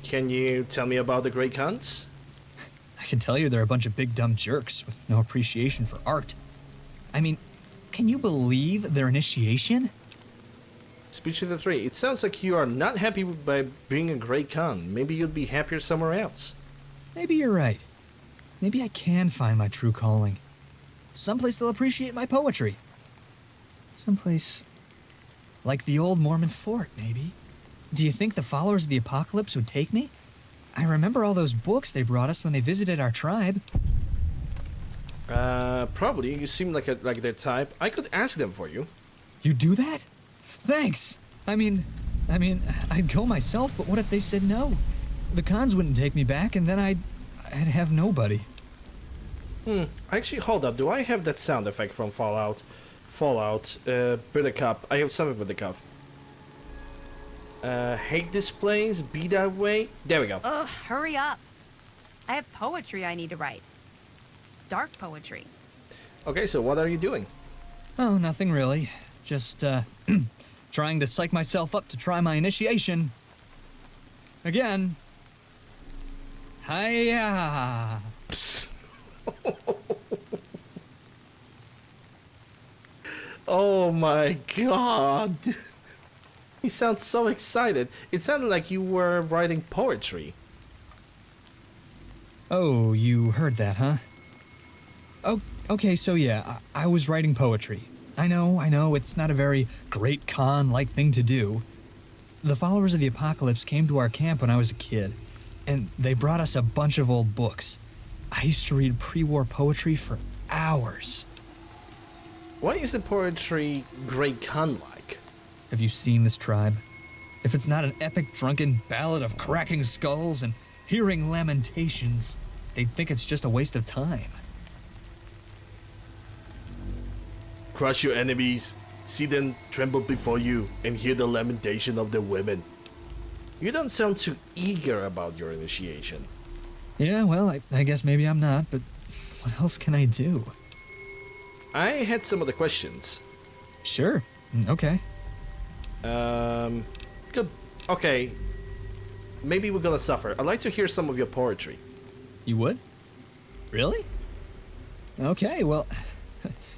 Can you tell me about the Great Khans? I can tell you they're a bunch of big dumb jerks with no appreciation for art. I mean, can you believe their initiation? Speech of the Three. It sounds like you are not happy by being a Great Khan. Maybe you'd be happier somewhere else. Maybe you're right. maybe I can find my true calling. Someplace they'll appreciate my poetry. Someplace like the old Mormon fort, maybe. Do you think the followers of the apocalypse would take me? I remember all those books they brought us when they visited our tribe. Probably. You seem like their type. I could ask them for you. You do that? Thanks. I mean, I'd go myself, but what if they said no? The cons wouldn't take me back, and then I'd have nobody. Actually, hold up. Do I have that sound effect from Fallout? Buttercup. I have something with the cup. Hate this place, be that way. There we go. Ugh, hurry up. I have poetry I need to write. Dark poetry. Okay, so what are you doing? Oh, nothing really. Just, trying to psych myself up to try my initiation. Again. Hiya! Oh my god. He sounds so excited. It sounded like you were writing poetry. Oh, you heard that, huh? Oh, okay, so yeah, I was writing poetry. I know, it's not a very great con-like thing to do. The followers of the apocalypse came to our camp when I was a kid, and they brought us a bunch of old books. I used to read pre-war poetry for hours. Why is the poetry great con-like? Have you seen this tribe? If it's not an epic drunken ballad of cracking skulls and hearing lamentations, they'd think it's just a waste of time. Crush your enemies, see them tremble before you, and hear the lamentation of the women. You don't sound too eager about your initiation. Yeah, well, I guess maybe I'm not, but what else can I do? I had some other questions. Sure, okay. Good. Okay. Maybe we're gonna suffer. I'd like to hear some of your poetry. You would? Really? Okay, well,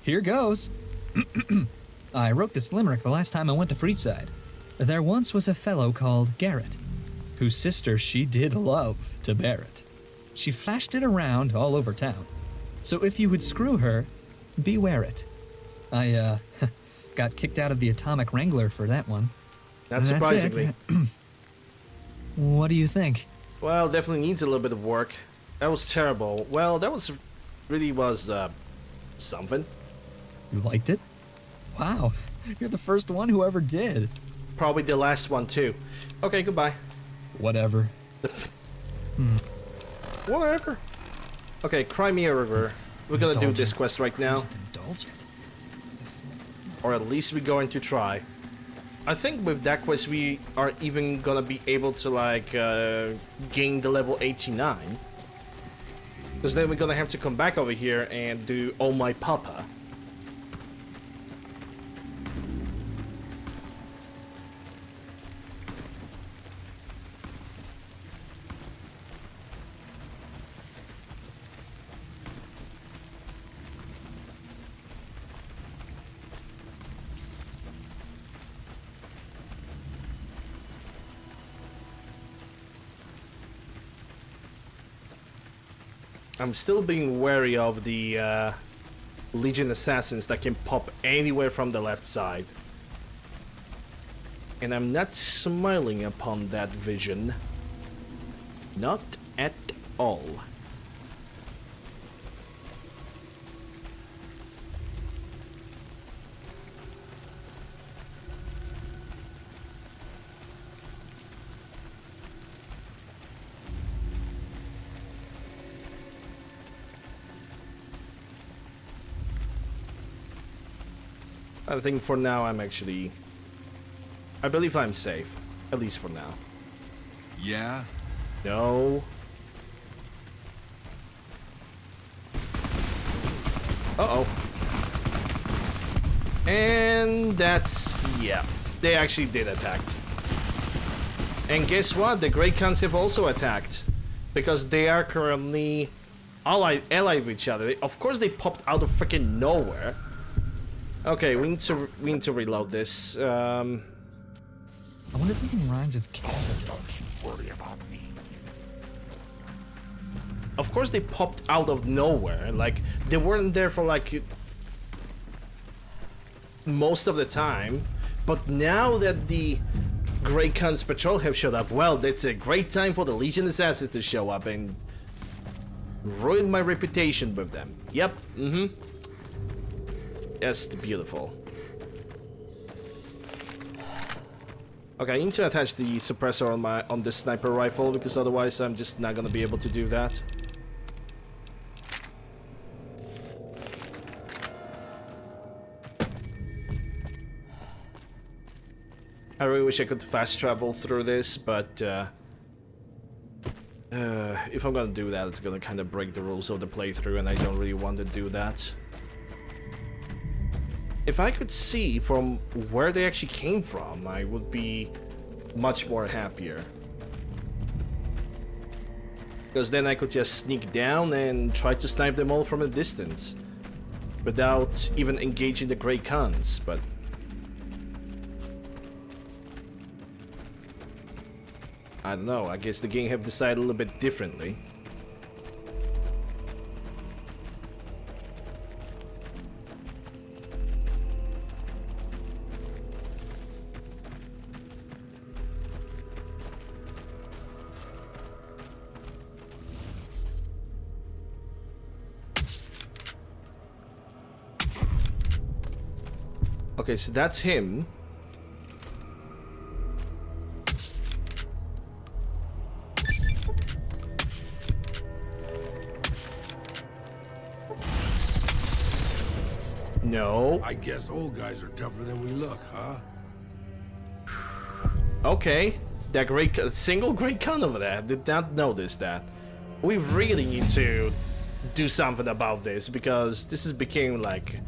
here goes. I wrote this limerick the last time I went to Freeside. There once was a fellow called Garrett, whose sister she did love to bear it. She flashed it around all over town. So if you would screw her, beware it. I, got kicked out of the Atomic Wrangler for that one. Not surprisingly. What do you think? Well, definitely needs a little bit of work. That was terrible. Well, that was something. You liked it? Wow, you're the first one who ever did. Probably the last one, too. Okay, goodbye. Whatever. Whatever. Okay, Crimea River. We're gonna do this quest right now. Or at least we're going to try. I think with that quest we are even gonna be able to gain the level 89. Because then we're gonna have to come back over here and do Oh My Papa. I'm still being wary of the Legion assassins that can pop anywhere from the left side. And I'm not smiling upon that vision. Not at all. I think for now I believe I'm safe. At least for now. Yeah? No. Uh-oh. And that's... yeah. They actually did attack. And guess what? The Great Khans have also attacked. Because they are currently allied with each other. Of course they popped out of freaking nowhere. Okay, we need to reload this. I wonder if anything rhymes with chasm. Don't you worry about me. of course they popped out of nowhere. Like, they weren't there for like most of the time, but now that the Grey Khan's patrol have showed up, well, that's a great time for the Legion Assassins to show up and ruin my reputation with them. Yep, Just beautiful. Okay, I need to attach the suppressor on the sniper rifle, because otherwise I'm just not gonna be able to do that. I really wish I could fast travel through this, but if I'm gonna do that, it's gonna kind of break the rules of the playthrough, and I don't really want to do that. If I could see from where they actually came from, I would be much more happier. Because then I could just sneak down and try to snipe them all from a distance without even engaging the Grey Khans, but I don't know, I guess the game have decided a little bit differently. Okay, so that's him. No. I guess old guys are tougher than we look, huh? Okay. That single Grey Khan over there, did not notice that. We really need to do something about this, because this is becoming like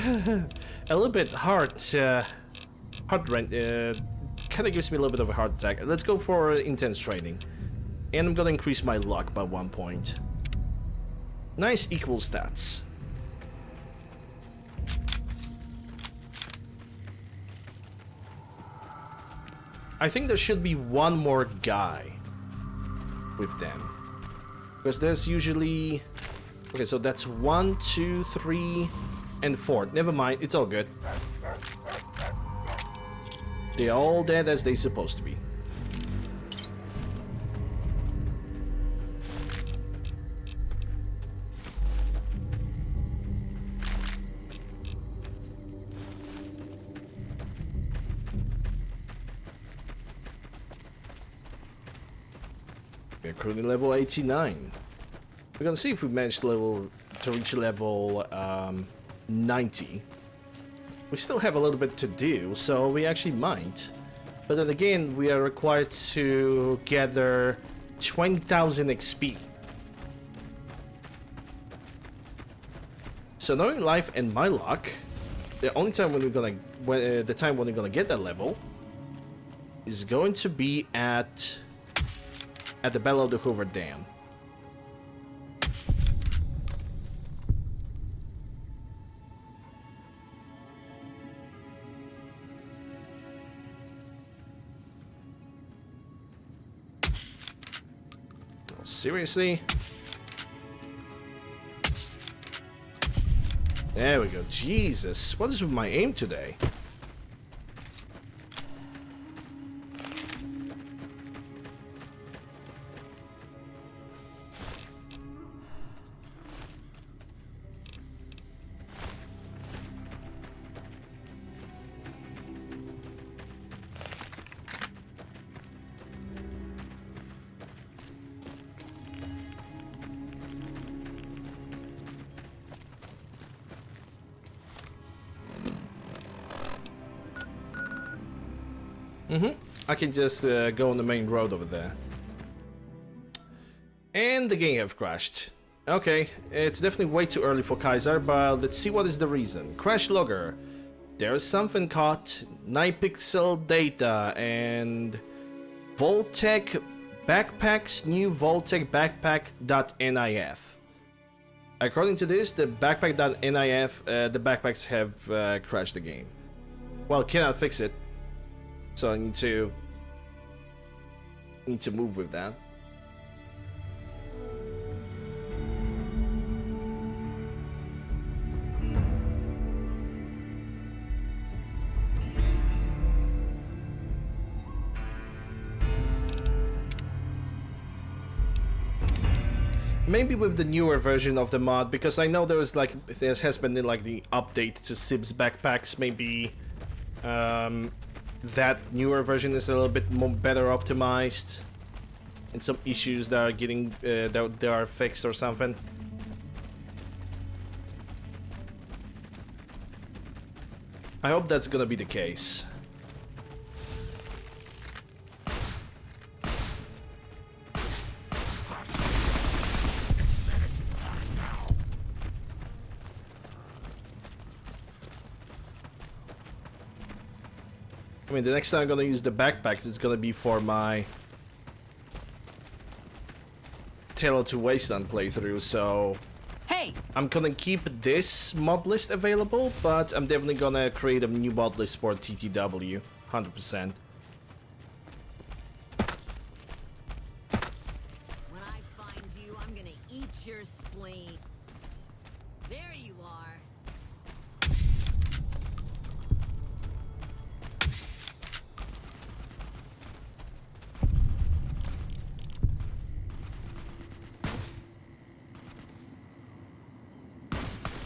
a little bit hard kind of gives me a little bit of a heart attack. Let's go for intense training, and I'm gonna increase my luck by 1 point. Nice equal stats. I think there should be one more guy with them, because there's usually, okay, so that's 1, 2, 3, and 4. Never mind, it's all good. They're all dead as they're supposed to be. We're currently level 89. We're gonna see if we manage to reach level 90. We still have a little bit to do, so we actually might. But then again, we are required to gather 20,000 XP. So knowing life and my luck, the only time when we're gonna get that level is going to be at the Battle of the Hoover Dam. Oh, seriously? There we go. Jesus, what is with my aim today? I can just go on the main road over there. And the game have crashed. Okay, it's definitely way too early for Kaiser, but let's see what is the reason. Crash logger. There's something caught. 9 pixel data and Voltec backpacks, new Voltec backpack.nif. According to this, the backpack.nif, the backpacks have crashed the game. Well, cannot fix it. So I need to move with that. Maybe with the newer version of the mod, because I know there has been like the update to Sib's backpacks. Maybe that newer version is a little bit more better optimized, and some issues that are getting that they are fixed or something. I hope that's gonna be the case. I mean, the next time I'm gonna use the backpacks, it's gonna be for my Taylor to Wasteland playthrough, so Hey! I'm gonna keep this mod list available, but I'm definitely gonna create a new mod list for TTW, 100%. When I find you, I'm gonna eat your spleen. There you are.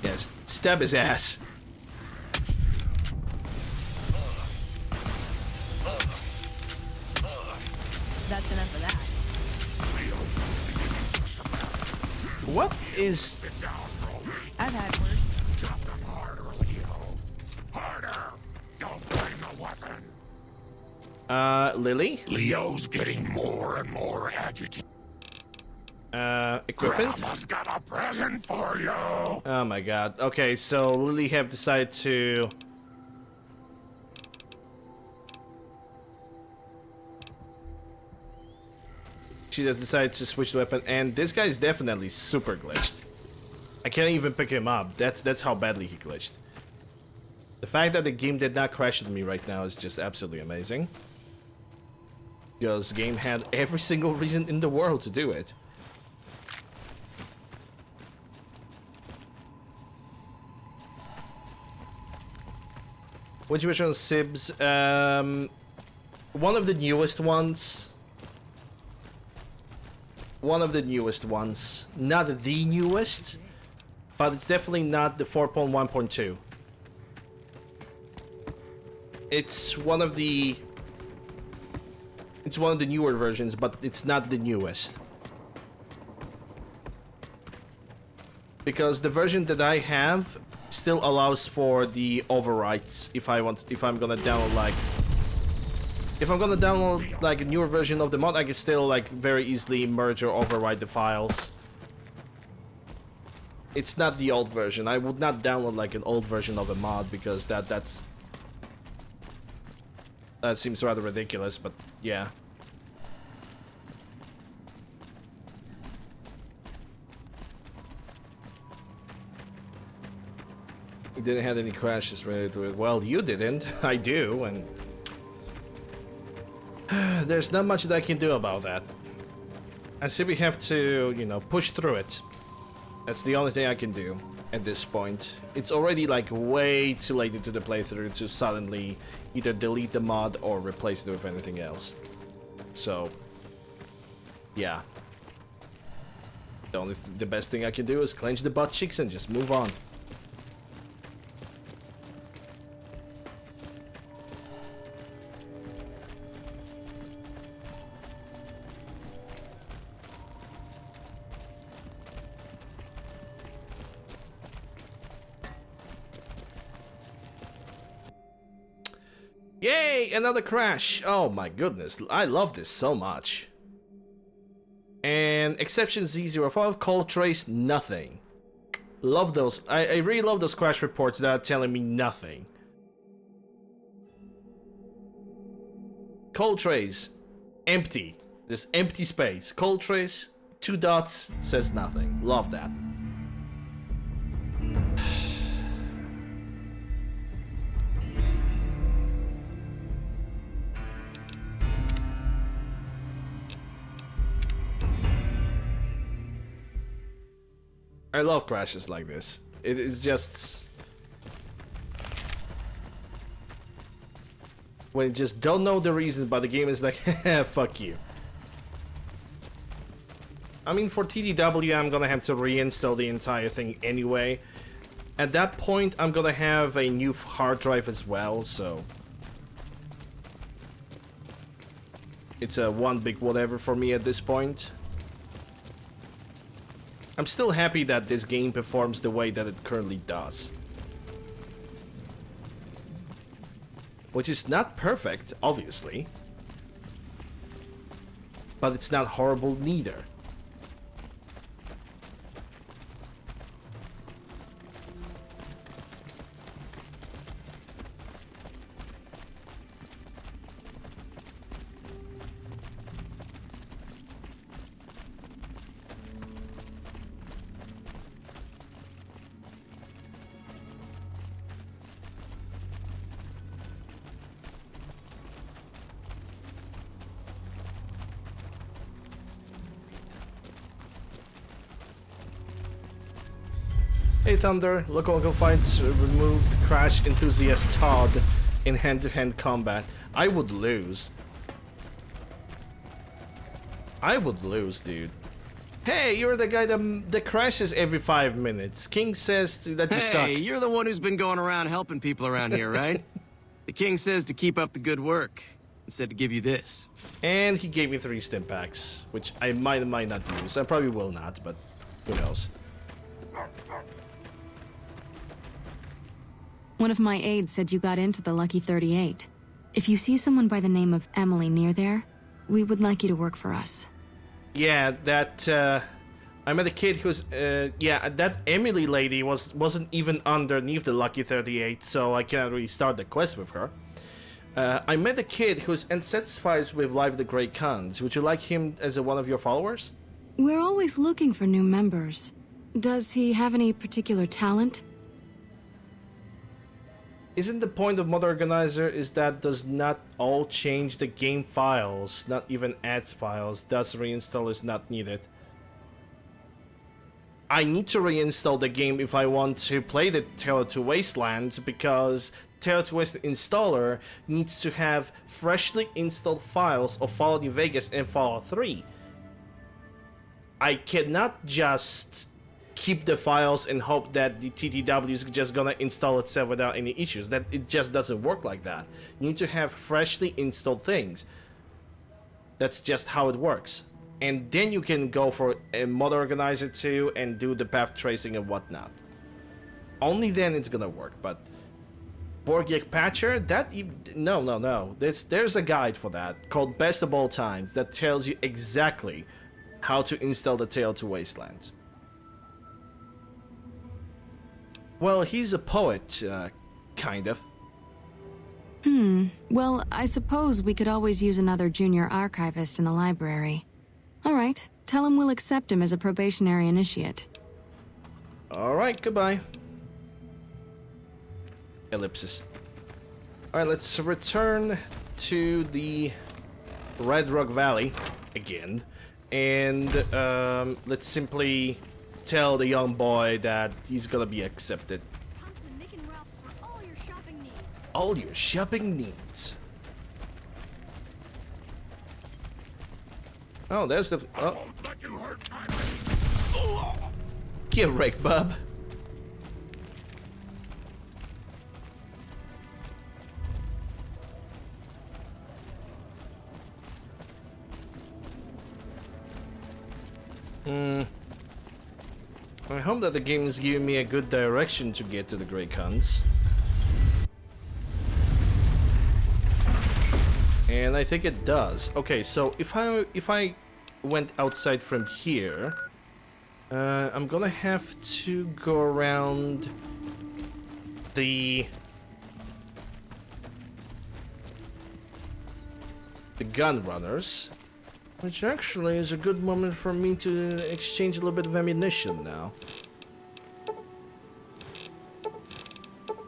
Yes, stab his ass. That's enough of that. What is... I've had worse. Drop them harder, Leo. Harder! Don't bring the weapon. Lily? Leo's getting more and more agitated. Equipment? Grandma's got a present for you. Oh my god. Okay, so Lily have decided to... She just decided to switch the weapon, and this guy is definitely super glitched. I can't even pick him up. That's how badly he glitched. The fact that the game did not crash with me right now is just absolutely amazing. Because the game had every single reason in the world to do it. Which version of Sibs? One of the newest ones. One of the newest ones. Not the newest, but it's definitely not the 4.1.2. It's one of the newer versions, but it's not the newest. Because the version that I have still allows for the overwrites if I'm gonna download like a newer version of the mod, I can still like very easily merge or overwrite the files. It's not the old version. I would not download like an old version of a mod because that seems rather ridiculous, but yeah. You didn't have any crashes related to it. Well, you didn't. I do, and there's not much that I can do about that. I simply have to, you know, push through it. That's the only thing I can do at this point. It's already like way too late into the playthrough to suddenly either delete the mod or replace it with anything else. So, yeah. The best thing I can do is clench the butt cheeks and just move on. Yay! Another crash! Oh my goodness, I love this so much. And exception Z05, call trace, nothing. Love those. I really love those crash reports that are telling me nothing. Call trace, empty. There's empty space. Call trace, 2 dots, says nothing. Love that. I love crashes like this. It is just... when you just don't know the reason, but the game is like, fuck you. I mean, for TDW, I'm gonna have to reinstall the entire thing anyway. At that point, I'm gonna have a new hard drive as well, so... It's a one big whatever for me at this point. I'm still happy that this game performs the way that it currently does. Which is not perfect, obviously. But it's not horrible neither. Hey Thunder, local fights removed Crash enthusiast Todd in hand-to-hand combat. I would lose. I would lose, dude. Hey, you're the guy that crashes every 5 minutes. King says that you suck. Hey, you're the one who's been going around helping people around here, right? The king says to keep up the good work, and said to give you this. And he gave me 3 stim packs, which I might not use. I probably will not, but who knows. One of my aides said you got into the Lucky 38. If you see someone by the name of Emily near there, we would like you to work for us. Yeah, that, I met a kid who's, yeah, that Emily lady wasn't even underneath the Lucky 38, so I cannot really start the quest with her. I met a kid who's unsatisfied with Life of the Great Khans. Would you like him as one of your followers? We're always looking for new members. Does he have any particular talent? Isn't the point of Mod Organizer is that does not all change the game files, not even adds files, thus reinstall is not needed. I need to reinstall the game if I want to play the Tale of Two Wastelands, because Tale of Two Wastelands installer needs to have freshly installed files of Fallout New Vegas and Fallout 3. I cannot just keep the files and hope that the TTW is just gonna install itself without any issues. That it just doesn't work like that. You need to have freshly installed things. That's just how it works. And then you can go for a Mod Organizer 2 and do the path tracing and whatnot. Only then it's gonna work, but Borgiak Patcher, that no. There's a guide for that called Best of All Times that tells you exactly how to install the Tale to Wastelands. Well, he's a poet, kind of. Well, I suppose we could always use another junior archivist in the library. All right, tell him we'll accept him as a probationary initiate. All right, goodbye. Ellipsis. All right, let's return to the Red Rock Valley again, and let's simply tell the young boy that he's gonna be accepted. Come to Nick and Ralph's for all your shopping needs. All your shopping needs. Oh, there's the... Oh. Get wrecked, bub. I hope that the game is giving me a good direction to get to the Grey Khans. And I think it does. Okay, so if I went outside from here, I'm gonna have to go around the gun runners, which actually is a good moment for me to exchange a little bit of ammunition now.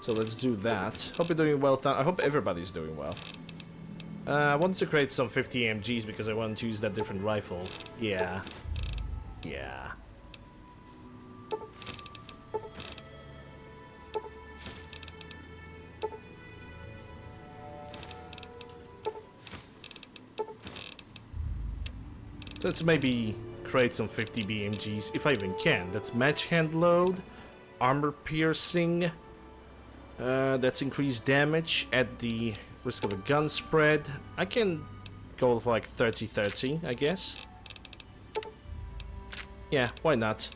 So let's do that. Hope you're doing well. I hope everybody's doing well. I want to create some 50 MGs because I want to use that different rifle. Yeah. Yeah. Let's maybe create some 50 BMGs, if I even can. That's match hand load, armor piercing, that's increased damage at the risk of a gun spread. I can go for like 30-30, I guess. Yeah, why not?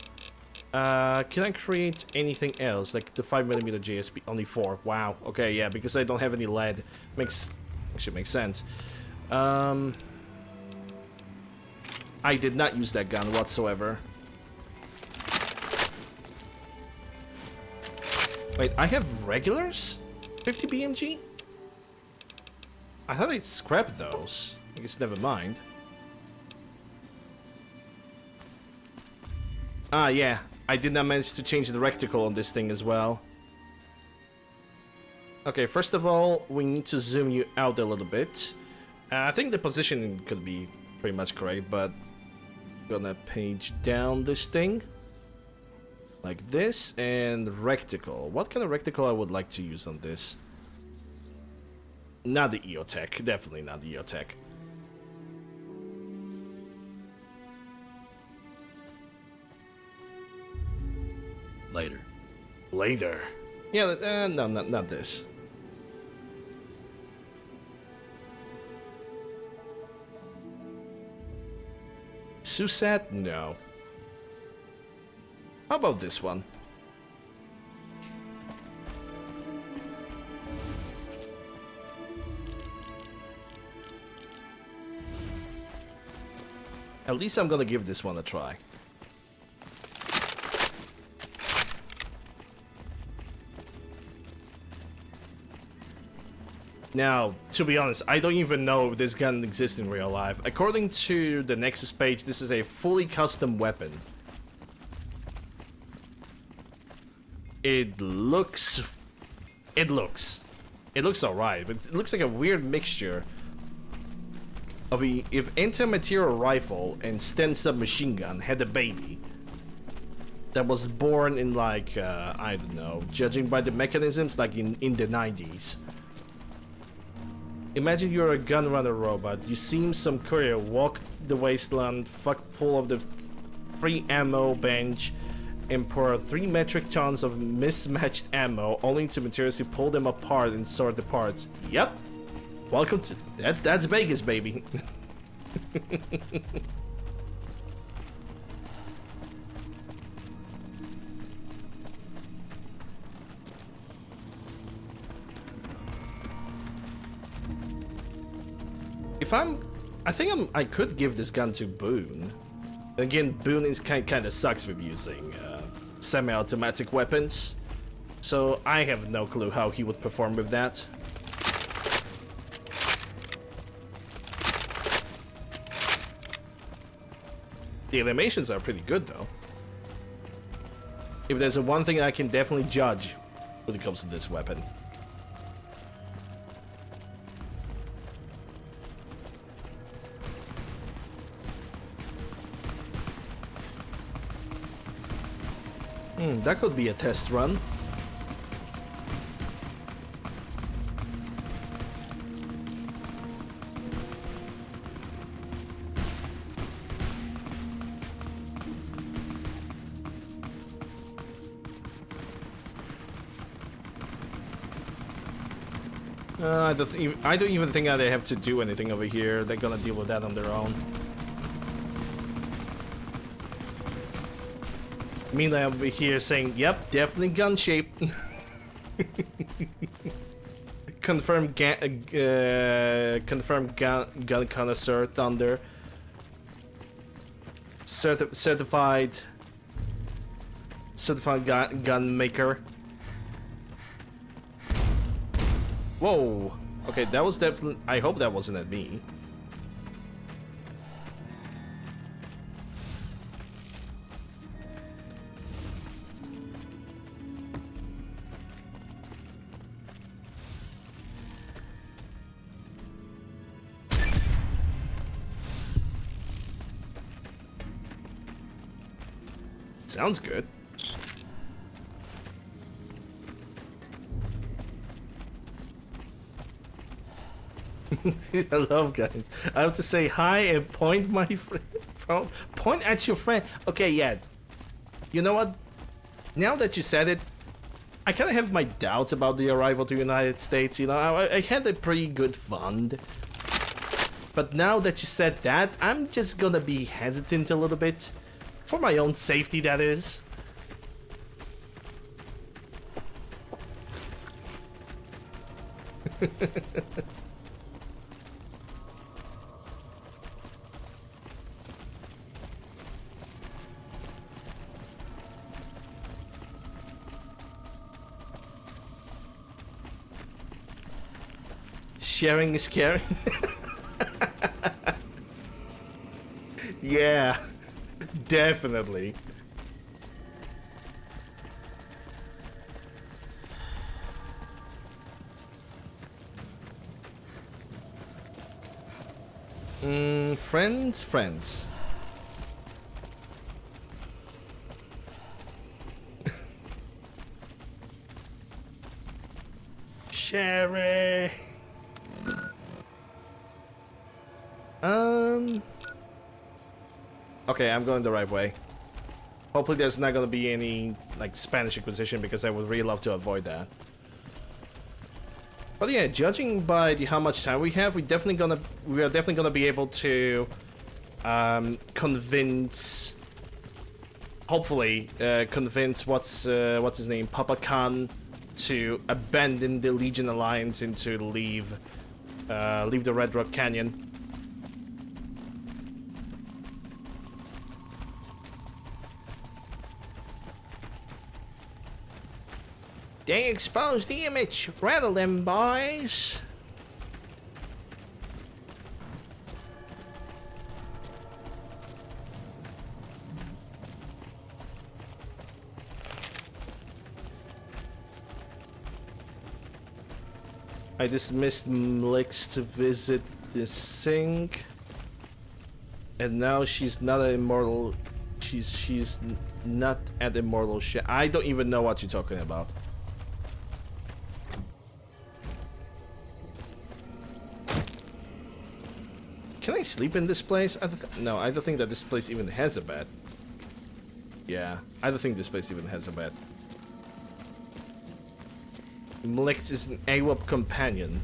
Can I create anything else? Like the 5mm JSP, only 4. Wow. Okay, yeah, because I don't have any lead. Actually makes sense. I did not use that gun whatsoever. Wait, I have regulars? 50 BMG? I thought I'd scrap those. I guess never mind. Ah, yeah. I did not manage to change the reticle on this thing as well. Okay, first of all, we need to zoom you out a little bit. I think the positioning could be pretty much correct, but gonna page down this thing like this, and reticle. What kind of reticle I would like to use on this? Not the EOTech, definitely not the EOTech. Later. Later. Yeah, no, not this. Susat? No. How about this one? At least I'm gonna give this one a try. Now, to be honest, I don't even know if this gun exists in real life. According to the Nexus page, this is a fully custom weapon. It looks alright, but it looks like a weird mixture of if anti-material rifle and Sten submachine gun had a baby that was born in like, I don't know, judging by the mechanisms, like in the 90s. Imagine you're a gunrunner robot, you see some courier walk the wasteland, fuck full of the free ammo bench, and pour 3 metric tons of mismatched ammo, only to mysteriously pull them apart and sort the parts. Yep. Welcome to... That's Vegas, baby. I could give this gun to Boone. Again, Boone is kind of sucks with using semi-automatic weapons, so I have no clue how he would perform with that. The animations are pretty good, though. If there's one thing I can definitely judge when it comes to this weapon. That could be a test run. I don't even think they have to do anything over here. They're gonna deal with that on their own. Meanwhile, over here saying, yep, definitely gun shape. Confirmed gun connoisseur, Thunder. Certified gun maker. Whoa. Okay, that was definitely... I hope that wasn't at me. Sounds good. I love guns. I have to say hi and point my Point at your friend. Okay, yeah. You know what? Now that you said it, I kind of have my doubts about the arrival to the United States. You know, I had a pretty good fund. But now that you said that, I'm just gonna be hesitant a little bit. For my own safety, that is. Sharing is caring. Yeah, definitely. Friends. Sherry. Okay, I'm going the right way. Hopefully there's not gonna be any, like, Spanish Inquisition, because I would really love to avoid that. But yeah, judging by how much time we have, we are definitely gonna be able to convince, hopefully, convince what's his name, Papa Khan, to abandon the Legion Alliance and to leave the Red Rock Canyon. They exposed the image. Rattle them, boys. I dismissed Mlix to visit the sink. And now she's not an immortal. She's not at immortal shit. I don't even know what you're talking about. Can I sleep in this place? No, I don't think that this place even has a bed. Yeah, I don't think this place even has a bed. Mlix is an AWAP companion.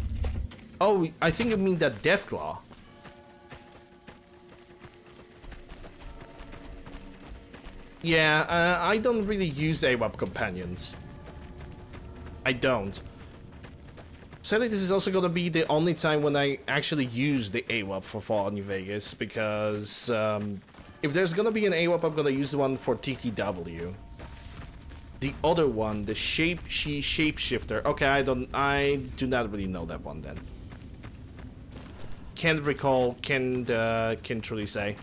Oh, I think you mean that Deathclaw. Yeah, I don't really use AWAP companions. I don't. Sadly, this is also gonna be the only time when I actually use the AWAP for Fallout New Vegas, because if there's gonna be an AWAP, I'm gonna use the one for TTW. The other one, the shapeshifter. Okay, I do not really know that one then. Can't recall. Can't truly say.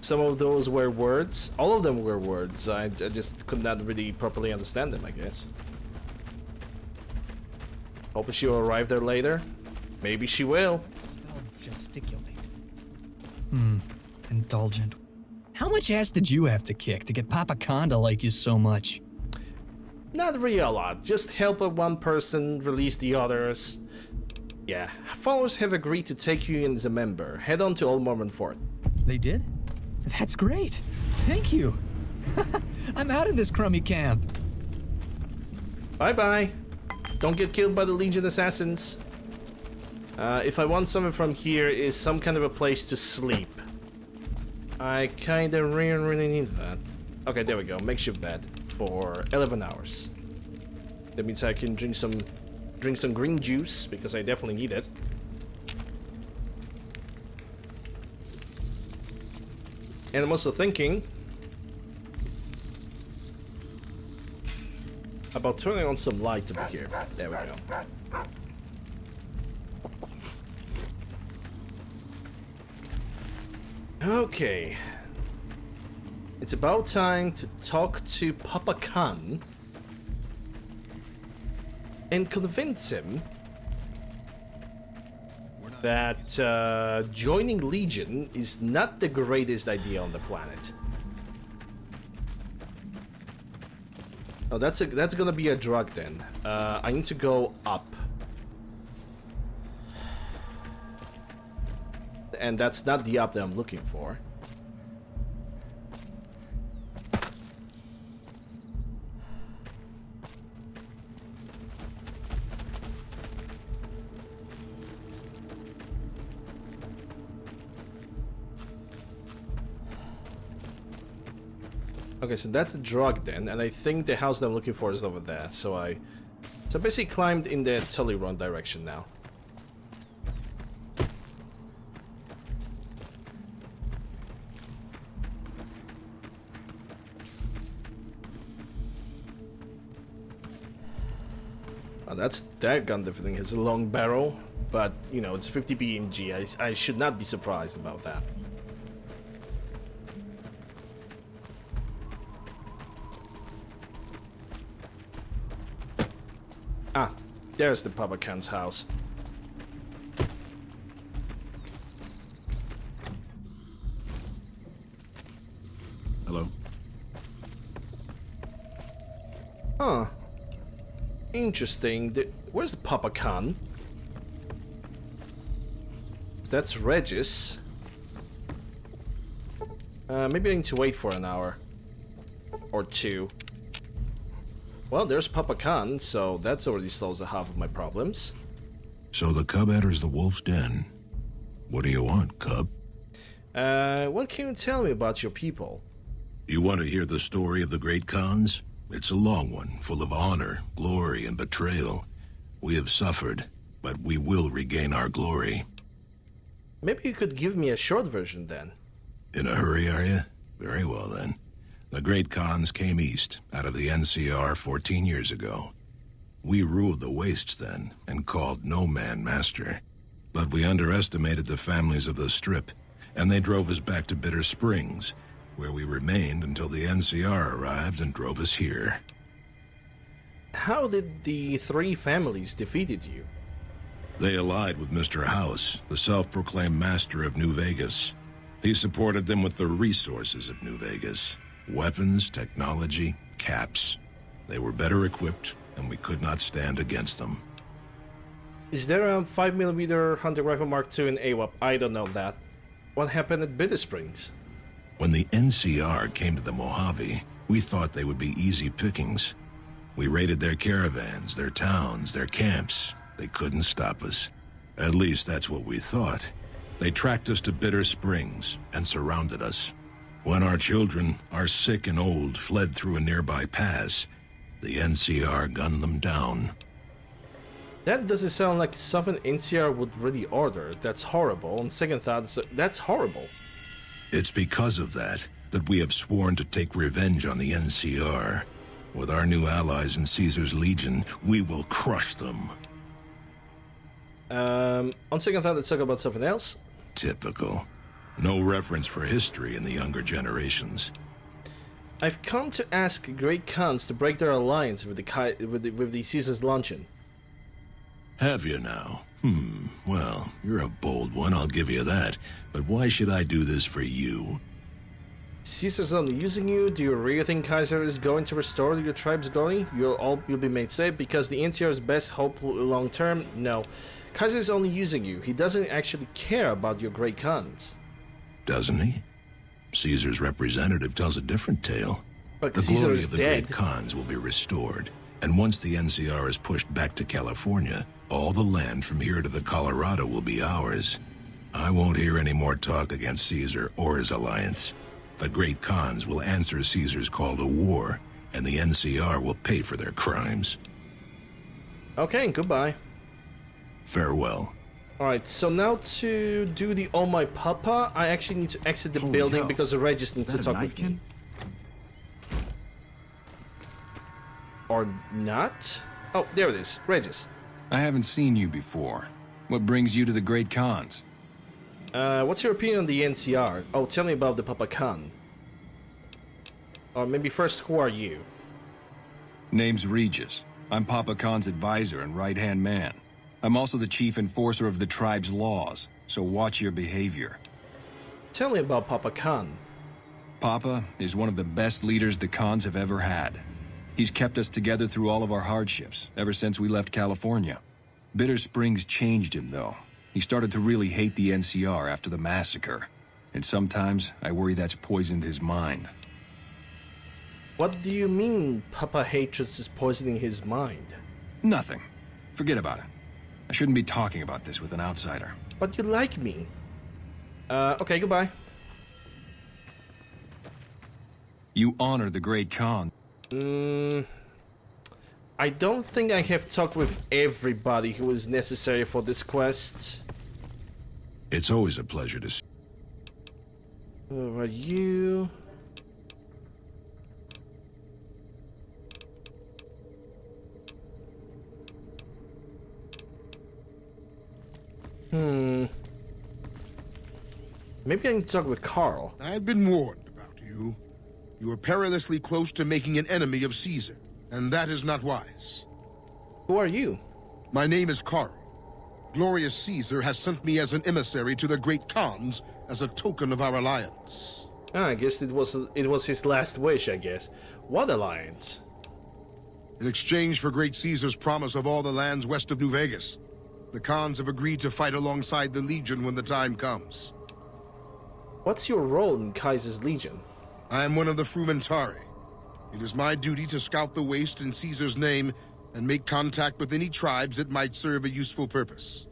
Some of those were words. All of them were words. I just could not really properly understand them, I guess. Hoping she'll arrive there later. Maybe she will. Gesticulate. Indulgent. How much ass did you have to kick to get Papa Khan to like you so much? Not really a lot. Just help one person, release the others. Yeah. Followers have agreed to take you in as a member. Head on to Old Mormon Fort. They did? That's great. Thank you. I'm out of this crummy camp. Bye-bye. Don't get killed by the Legion assassins. If I want something from here is some kind of a place to sleep. I kinda really need that. Okay, there we go. Makeshift bed for 11 hours. That means I can drink some green juice, because I definitely need it. And I'm also thinking about turning on some light over here. There we go. Okay. It's about time to talk to Papa Khan and convince him that joining Legion is not the greatest idea on the planet. Oh, that's gonna be a drug then. I need to go up. And that's not the up that I'm looking for. Okay, so that's a drug then, and I think the house that I'm looking for is over there. So I basically climbed in the totally wrong direction now. Oh, that gun definitely has a long barrel, but you know, it's 50 BMG. I should not be surprised about that. Ah, there's the Papa Khan's house. Hello? Huh. Interesting. Where's the Papa Khan? That's Regis. Maybe I need to wait for an hour. Or two. Well, there's Papa Khan, so that's already solves the half of my problems. So the cub enters the wolf's den. What do you want, cub? What can you tell me about your people? You want to hear the story of the great Khans? It's a long one, full of honor, glory, and betrayal. We have suffered, but we will regain our glory. Maybe you could give me a short version then. In a hurry, are you? Very well then. The great Khans came east, out of the NCR 14 years ago. We ruled the wastes then, and called no man master. But we underestimated the families of the Strip, and they drove us back to Bitter Springs, where we remained until the NCR arrived and drove us here. How did the three families defeated you? They allied with Mr. House, the self-proclaimed master of New Vegas. He supported them with the resources of New Vegas. Weapons, technology, caps. They were better equipped, and we could not stand against them. Is there a 5mm hunting rifle Mark II in AWAP? I don't know that. What happened at Bitter Springs? When the NCR came to the Mojave, we thought they would be easy pickings. We raided their caravans, their towns, their camps. They couldn't stop us. At least that's what we thought. They tracked us to Bitter Springs and surrounded us. When our children, our sick and old, fled through a nearby pass, the NCR gunned them down. That doesn't sound like something NCR would really order. That's horrible. On second thought, that's horrible. It's because of that we have sworn to take revenge on the NCR. With our new allies in Caesar's Legion, we will crush them. On second thought, let's talk about something else. Typical. No reference for history in the younger generations. I've come to ask Great Khans to break their alliance with the Caesar's Luncheon. Have you now? Well, you're a bold one, I'll give you that. But why should I do this for you? Caesar's only using you? Do you really think Kaiser is going to restore your tribe's glory? You'll be made safe because the NCR's best hope long term? No. Kaiser is only using you. He doesn't actually care about your Great Khans. Doesn't he? Caesar's representative tells a different tale. But the Caesar glory is of the dead. Great Khans will be restored. And once the NCR is pushed back to California, all the land from here to the Colorado will be ours. I won't hear any more talk against Caesar or his alliance. The Great Khans will answer Caesar's call to war, and the NCR will pay for their crimes. Okay, goodbye. Farewell. Alright, so now to do the Oh My Papa, I actually need to exit the building because the Regis needs to talk with me. Or not? Oh, there it is. Regis. I haven't seen you before. What brings you to the Great Khans? What's your opinion on the NCR? Oh, tell me about the Papa Khan. Or maybe first, who are you? Name's Regis. I'm Papa Khan's advisor and right-hand man. I'm also the chief enforcer of the tribe's laws, so watch your behavior. Tell me about Papa Khan. Papa is one of the best leaders the Khans have ever had. He's kept us together through all of our hardships, ever since we left California. Bitter Springs changed him, though. He started to really hate the NCR after the massacre. And sometimes, I worry that's poisoned his mind. What do you mean Papa hatred is poisoning his mind? Nothing. Forget about it. I shouldn't be talking about this with an outsider. But you like me. Okay, goodbye. You honor the Great Khan. I don't think I have talked with everybody who is necessary for this quest. It's always a pleasure to see. Where are you? Maybe I need to talk with Carl. I've been warned about you. You are perilously close to making an enemy of Caesar, and that is not wise. Who are you? My name is Carl. Glorious Caesar has sent me as an emissary to the great Khans as a token of our alliance. I guess it was his last wish, I guess. What alliance? In exchange for great Caesar's promise of all the lands west of New Vegas, the Khans have agreed to fight alongside the Legion when the time comes. What's your role in Kaiser's Legion? I am one of the Frumentari. It is my duty to scout the waste in Caesar's name and make contact with any tribes that might serve a useful purpose.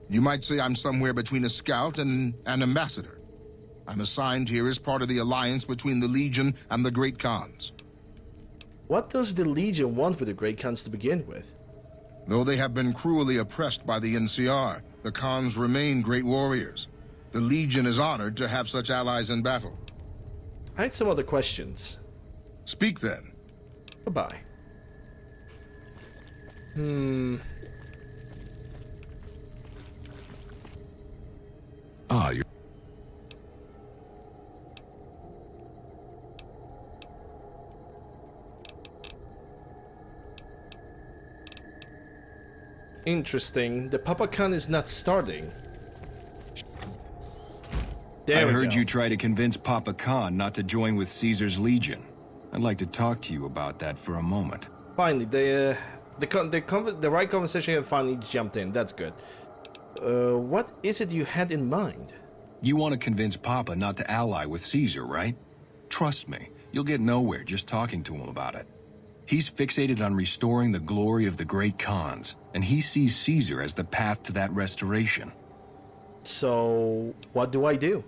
You might say I'm somewhere between a scout and an ambassador. I'm assigned here as part of the alliance between the Legion and the Great Khans. What does the Legion want with the Great Khans to begin with? Though they have been cruelly oppressed by the NCR, the Khans remain great warriors. The Legion is honored to have such allies in battle. I had some other questions. Speak then. Goodbye. You're... Interesting. The Papa Khan is not starting. I heard you try to convince Papa Khan not to join with Caesar's Legion. I'd like to talk to you about that for a moment. Finally, the right conversation have finally jumped in. That's good. What is it you had in mind? You want to convince Papa not to ally with Caesar, right? Trust me, you'll get nowhere just talking to him about it. He's fixated on restoring the glory of the Great Khans, and he sees Caesar as the path to that restoration. So, what do I do?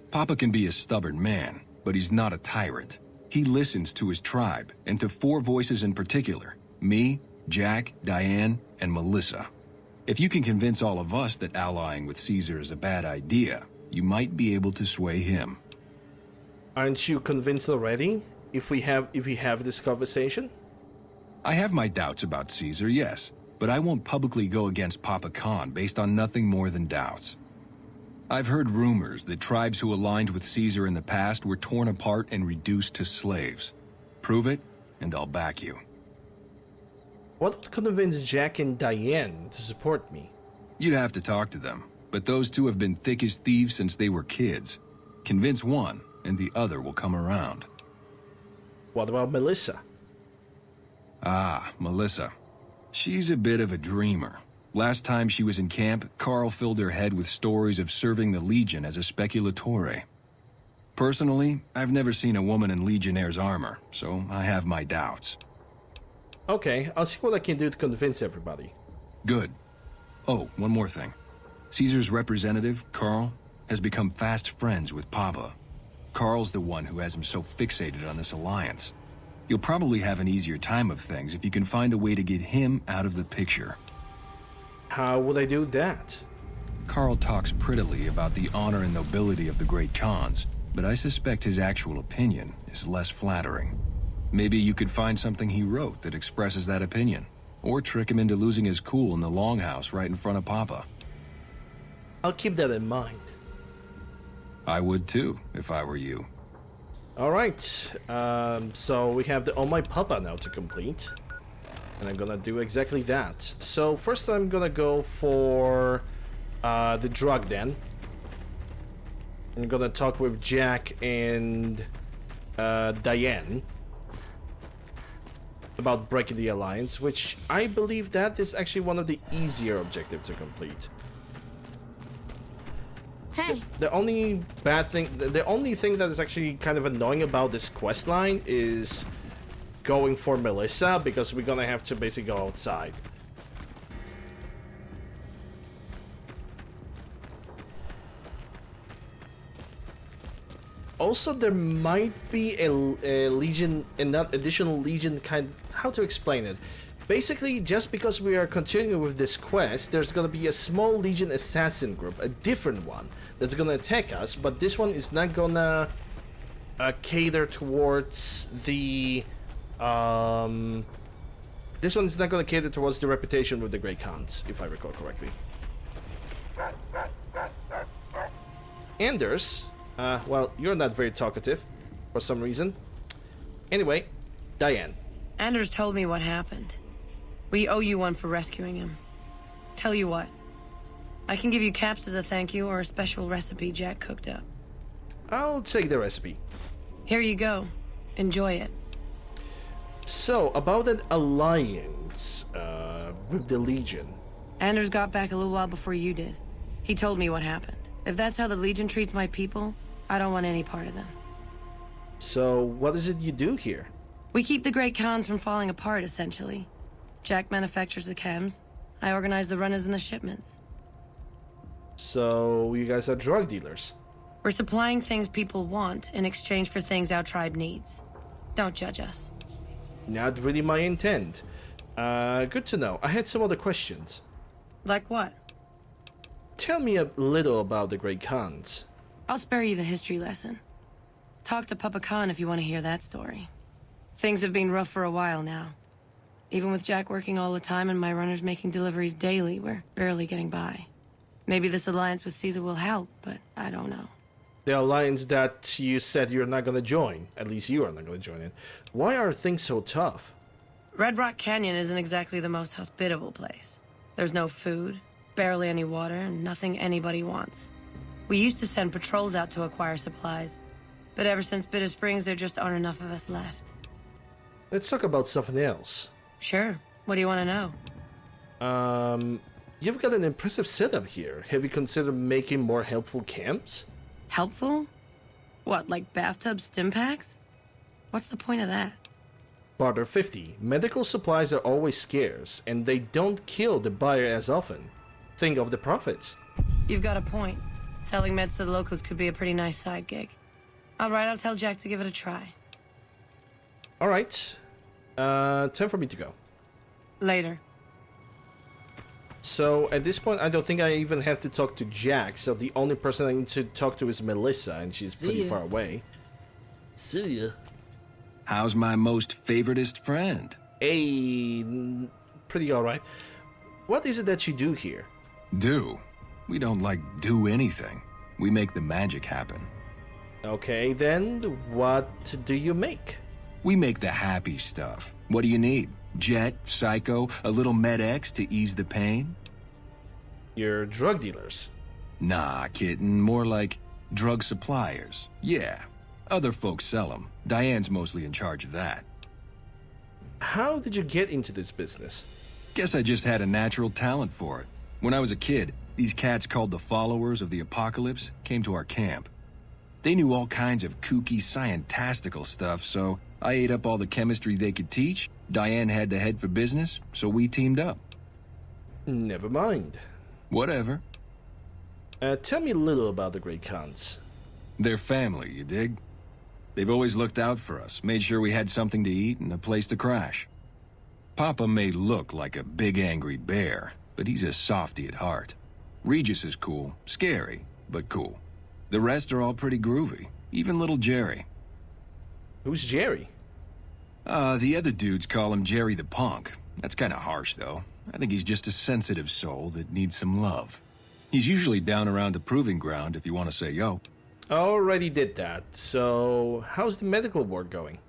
Papa can be a stubborn man, but he's not a tyrant. He listens to his tribe, and to 4 voices in particular: me, Jack, Diane, and Melissa. If you can convince all of us that allying with Caesar is a bad idea, you might be able to sway him. Aren't you convinced already? If we have this conversation? I have my doubts about Caesar, yes, but I won't publicly go against Papa Khan based on nothing more than doubts. I've heard rumors that tribes who aligned with Caesar in the past were torn apart and reduced to slaves. Prove it, and I'll back you. What would convince Jack and Diane to support me? You'd have to talk to them, but those two have been thick as thieves since they were kids. Convince one, and the other will come around. What about Melissa? Ah, Melissa. She's a bit of a dreamer. Last time she was in camp, Carl filled her head with stories of serving the Legion as a speculatore. Personally, I've never seen a woman in Legionnaire's armor, so I have my doubts. Okay, I'll see what I can do to convince everybody. Good. Oh, one more thing. Caesar's representative, Carl, has become fast friends with Papa. Carl's the one who has him so fixated on this alliance. You'll probably have an easier time of things if you can find a way to get him out of the picture. How would I do that? Carl talks prettily about the honor and nobility of the Great Khans, but I suspect his actual opinion is less flattering. Maybe you could find something he wrote that expresses that opinion, or trick him into losing his cool in the longhouse right in front of Papa. I'll keep that in mind. I would too, if I were you. Alright, so we have the Oh My Papa now to complete. And I'm gonna do exactly that. So first I'm gonna go for the drug den. I'm gonna talk with Jack and Diane. about breaking the alliance, which I believe that is actually one of the easier objectives to complete. Hey. The only bad thing, the only thing that is actually kind of annoying about this quest line is going for Melissa, because we're gonna have to basically go outside. Also, there might be a legion, an additional legion kind. How to explain it? Basically, just because we are continuing with this quest, there's gonna be a small legion assassin group, a different one, that's gonna attack us. But this one is not gonna cater towards the. This one is not gonna cater towards the reputation with the Grey Khans, if I recall correctly. Anders. Well, you're not very talkative, for some reason. Anyway, Diane. Anders told me what happened. We owe you one for rescuing him. Tell you what. I can give you caps as a thank you or a special recipe Jack cooked up. I'll take the recipe. Here you go. Enjoy it. So, about an alliance with the Legion. Anders got back a little while before you did. He told me what happened. If that's how the Legion treats my people, I don't want any part of them. So, what is it you do here? We keep the Great Khans from falling apart, essentially. Jack manufactures the chems. I organize the runners and the shipments. So, you guys are drug dealers? We're supplying things people want in exchange for things our tribe needs. Don't judge us. Not really my intent. Good to know. I had some other questions. Like what? Tell me a little about the Great Khans. I'll spare you the history lesson. Talk to Papa Khan if you want to hear that story. Things have been rough for a while now. Even with Jack working all the time and my runners making deliveries daily, we're barely getting by. Maybe this alliance with Caesar will help, but I don't know. The alliance that you said you're not gonna join. At least you are not gonna join it. Why are things so tough? Red Rock Canyon isn't exactly the most hospitable place. There's no food, barely any water, and nothing anybody wants. We used to send patrols out to acquire supplies, but ever since Bitter Springs, there just aren't enough of us left. Let's talk about something else. Sure. What do you want to know? You've got an impressive setup here. Have you considered making more helpful camps? Helpful? What, like bathtub stim packs? What's the point of that? Barter 50. Medical supplies are always scarce, and they don't kill the buyer as often. Think of the profits. You've got a point. Selling meds to the locals could be a pretty nice side gig. Alright, I'll tell Jack to give it a try. Alright. Time for me to go. Later. So, at this point, I don't think I even have to talk to Jack, so the only person I need to talk to is Melissa, and she's pretty far away. See ya. How's my most favoritist friend? Hey, pretty alright. What is it that you do here? Do? We don't, do anything. We make the magic happen. Okay, then, what do you make? We make the happy stuff. What do you need? Jet, Psycho, a little Med-X to ease the pain? You're drug dealers. Nah, kitten. More like drug suppliers. Yeah. Other folks sell them. Diane's mostly in charge of that. How did you get into this business? Guess I just had a natural talent for it. When I was a kid, these cats called the Followers of the Apocalypse came to our camp. They knew all kinds of kooky, scientistical stuff, so I ate up all the chemistry they could teach. Diane had the head for business, so we teamed up. Never mind. Whatever. Tell me a little about the Great Khans. They're family, you dig? They've always looked out for us, made sure we had something to eat and a place to crash. Papa may look like a big angry bear, but he's a softy at heart. Regis is cool, scary, but cool. The rest are all pretty groovy, even little Jerry. Who's Jerry? The other dudes call him Jerry the Punk. That's kinda harsh, though. I think he's just a sensitive soul that needs some love. He's usually down around the proving ground if you want to say yo. Already did that, so how's the medical ward going?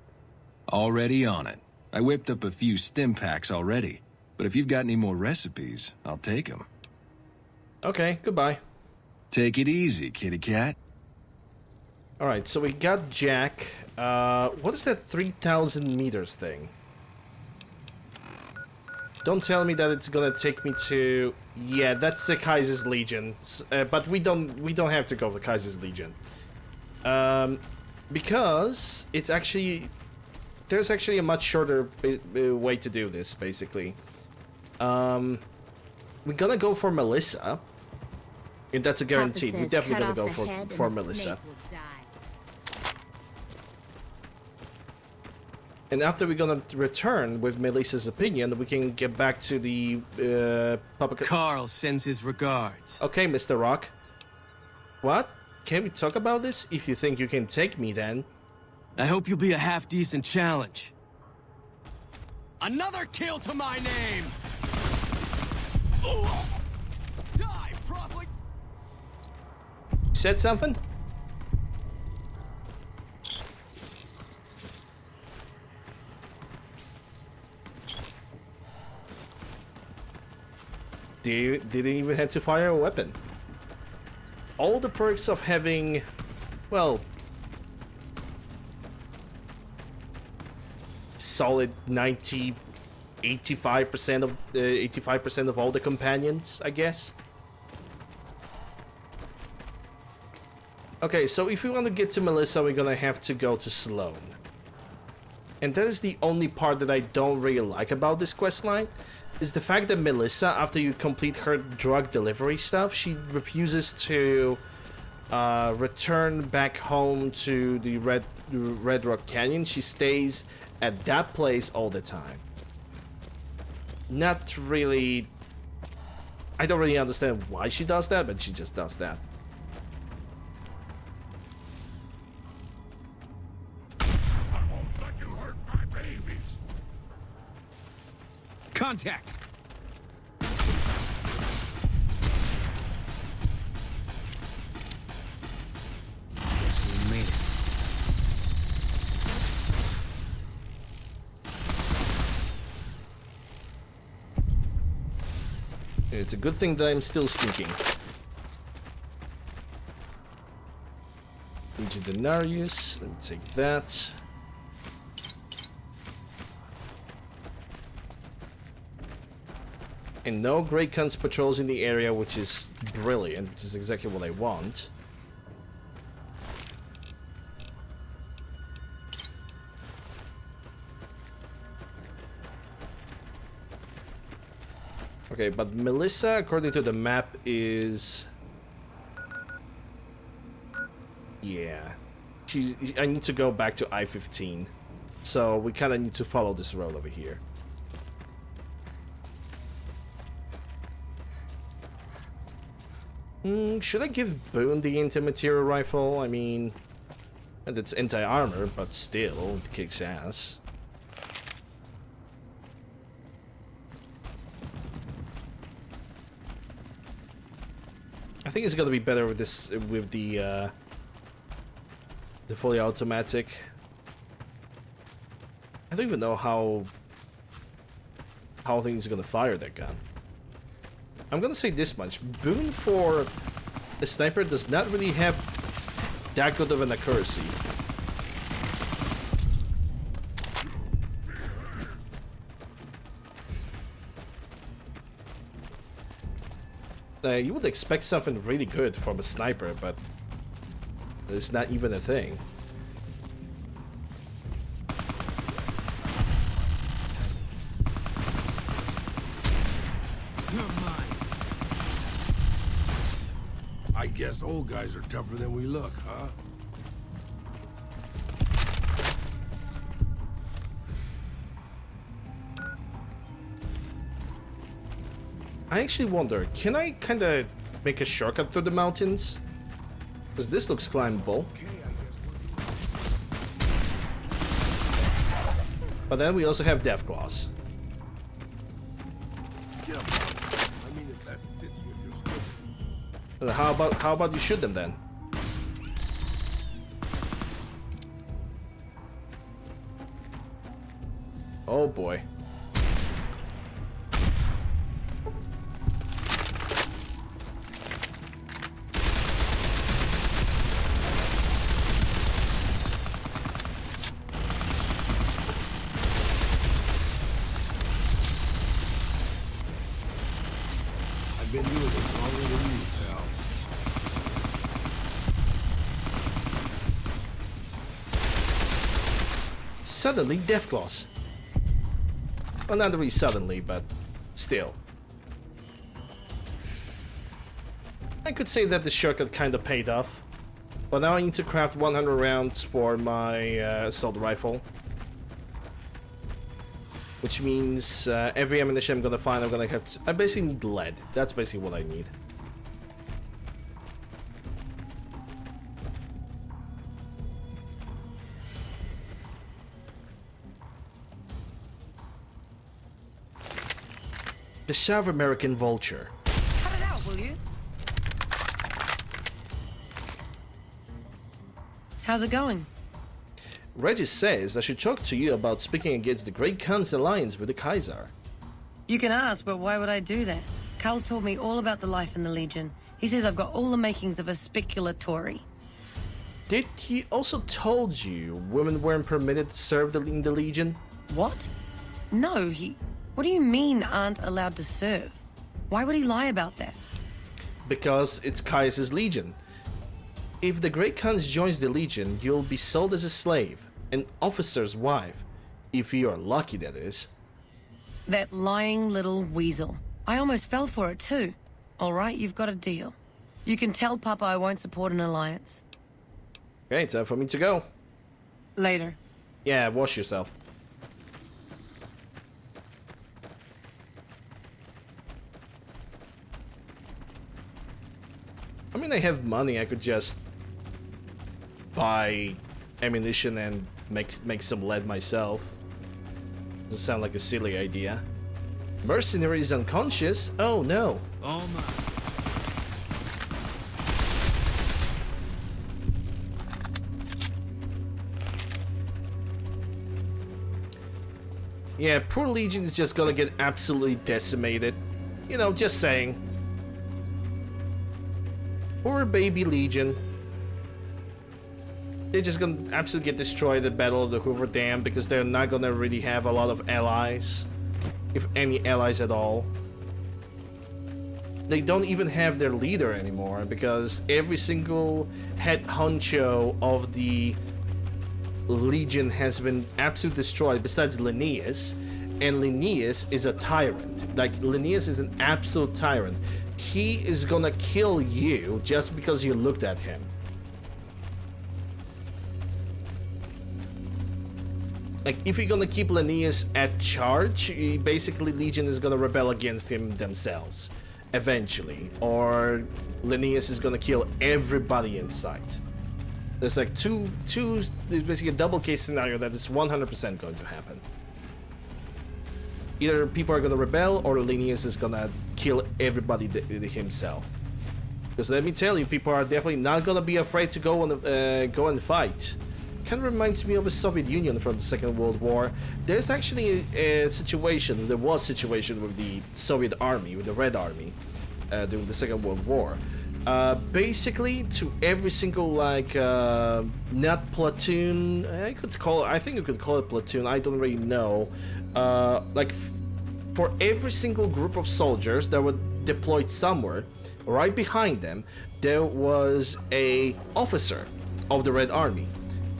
Already on it. I whipped up a few stim packs already, but if you've got any more recipes, I'll take them. Okay, goodbye. Take it easy, kitty cat. Alright, so we got Jack. What is that 3,000 meters thing? Don't tell me that it's gonna take me to... Yeah, that's the Kaiser's Legion. But we don't have to go to Kaiser's Legion. Because it's actually... There's actually a much shorter way to do this, basically. We're gonna go for Melissa. And that's a guaranteed. We're definitely gonna go for Melissa. And after we're gonna return with Melissa's opinion, we can get back to the Papa... Carl sends his regards. Okay, Mr. Rock. What? Can we talk about this? If you think you can take me, then. I hope you'll be a half-decent challenge. Another kill to my name! Ooh. Die, probably. Said something? Didn't even have to fire a weapon. All the perks of having, well, solid 90, 85% of all the companions, I guess. Okay, so if we want to get to Melissa, we're gonna have to go to Sloan. And that is the only part that I don't really like about this questline, is the fact that Melissa, after you complete her drug delivery stuff, she refuses to return back home to the Red Rock Canyon. She stays at that place all the time. Not really... I don't really understand why she does that, but she just does that. Contact! Guess we made it. It's a good thing that I'm still sneaking. Legion Denarius, let me take that. And no Great Guns patrols in the area, which is brilliant, which is exactly what I want. Okay, but Melissa, according to the map, is... Yeah. I need to go back to I-15. So we kind of need to follow this road over here. Should I give Boone the anti-material rifle? I mean, and it's anti-armor, but still, it kicks ass. I think it's gonna be better with this, with the fully automatic. I don't even know how things are gonna fire that gun. I'm gonna say this much: Boone for a sniper does not really have that good of an accuracy. You would expect something really good from a sniper, but it's not even a thing. I guess old guys are tougher than we look, huh? I actually wonder, can I kind of make a shortcut through the mountains? Because this looks climbable. But then we also have Deathclaws. How about you shoot them then? Oh boy. been doing this longer than you, pal. Suddenly, Deathclaws. Well, not really suddenly, but still. I could say that the shortcut kind of paid off. But now I need to craft 100 rounds for my assault rifle. Which means every ammunition I'm gonna find, I'm gonna have to... I basically need lead. That's basically what I need. The South American vulture. Cut it out, will you? How's it going? Regis says I should talk to you about speaking against the Great Khan's alliance with the Kaiser. You can ask, but why would I do that? Cal told me all about the life in the Legion. He says I've got all the makings of a spicular Tory. Did he also told you women weren't permitted to serve in the Legion? What? No, What do you mean aren't allowed to serve? Why would he lie about that? Because it's Kaiser's Legion. If the Great Khan joins the Legion, you'll be sold as a slave, an officer's wife. If you are lucky, that is. That lying little weasel. I almost fell for it too. All right, you've got a deal. You can tell Papa I won't support an alliance. Okay, time for me to go. Later. Yeah, wash yourself. I mean, I have money, I could just buy ammunition and make some lead myself. Doesn't sound like a silly idea. Mercenary is unconscious? Oh no. Oh my. Yeah, poor Legion is just gonna get absolutely decimated. You know, just saying. Poor baby Legion. They're just gonna absolutely get destroyed at the Battle of the Hoover Dam because they're not gonna really have a lot of allies. If any allies at all. They don't even have their leader anymore because every single head honcho of the Legion has been absolutely destroyed besides Linnaeus. And Linnaeus is a tyrant. Like, Linnaeus is an absolute tyrant. He is gonna kill you just because you looked at him. Like, if you're gonna keep Linnaeus at charge, basically Legion is gonna rebel against him themselves. Eventually. Or Linnaeus is gonna kill everybody in sight. There's like there's basically a double case scenario that is 100% going to happen. Either people are gonna rebel or Linnaeus is gonna kill everybody himself. Because let me tell you, people are definitely not gonna be afraid to go and fight. Kind of reminds me of the Soviet Union from the Second World War. There's actually a situation, there was a situation with the Soviet Army, with the Red Army, during the Second World War. Basically, to every single, like, not platoon, I think you could call it platoon, I don't really know. Like, for every single group of soldiers that were deployed somewhere, right behind them, there was a officer of the Red Army.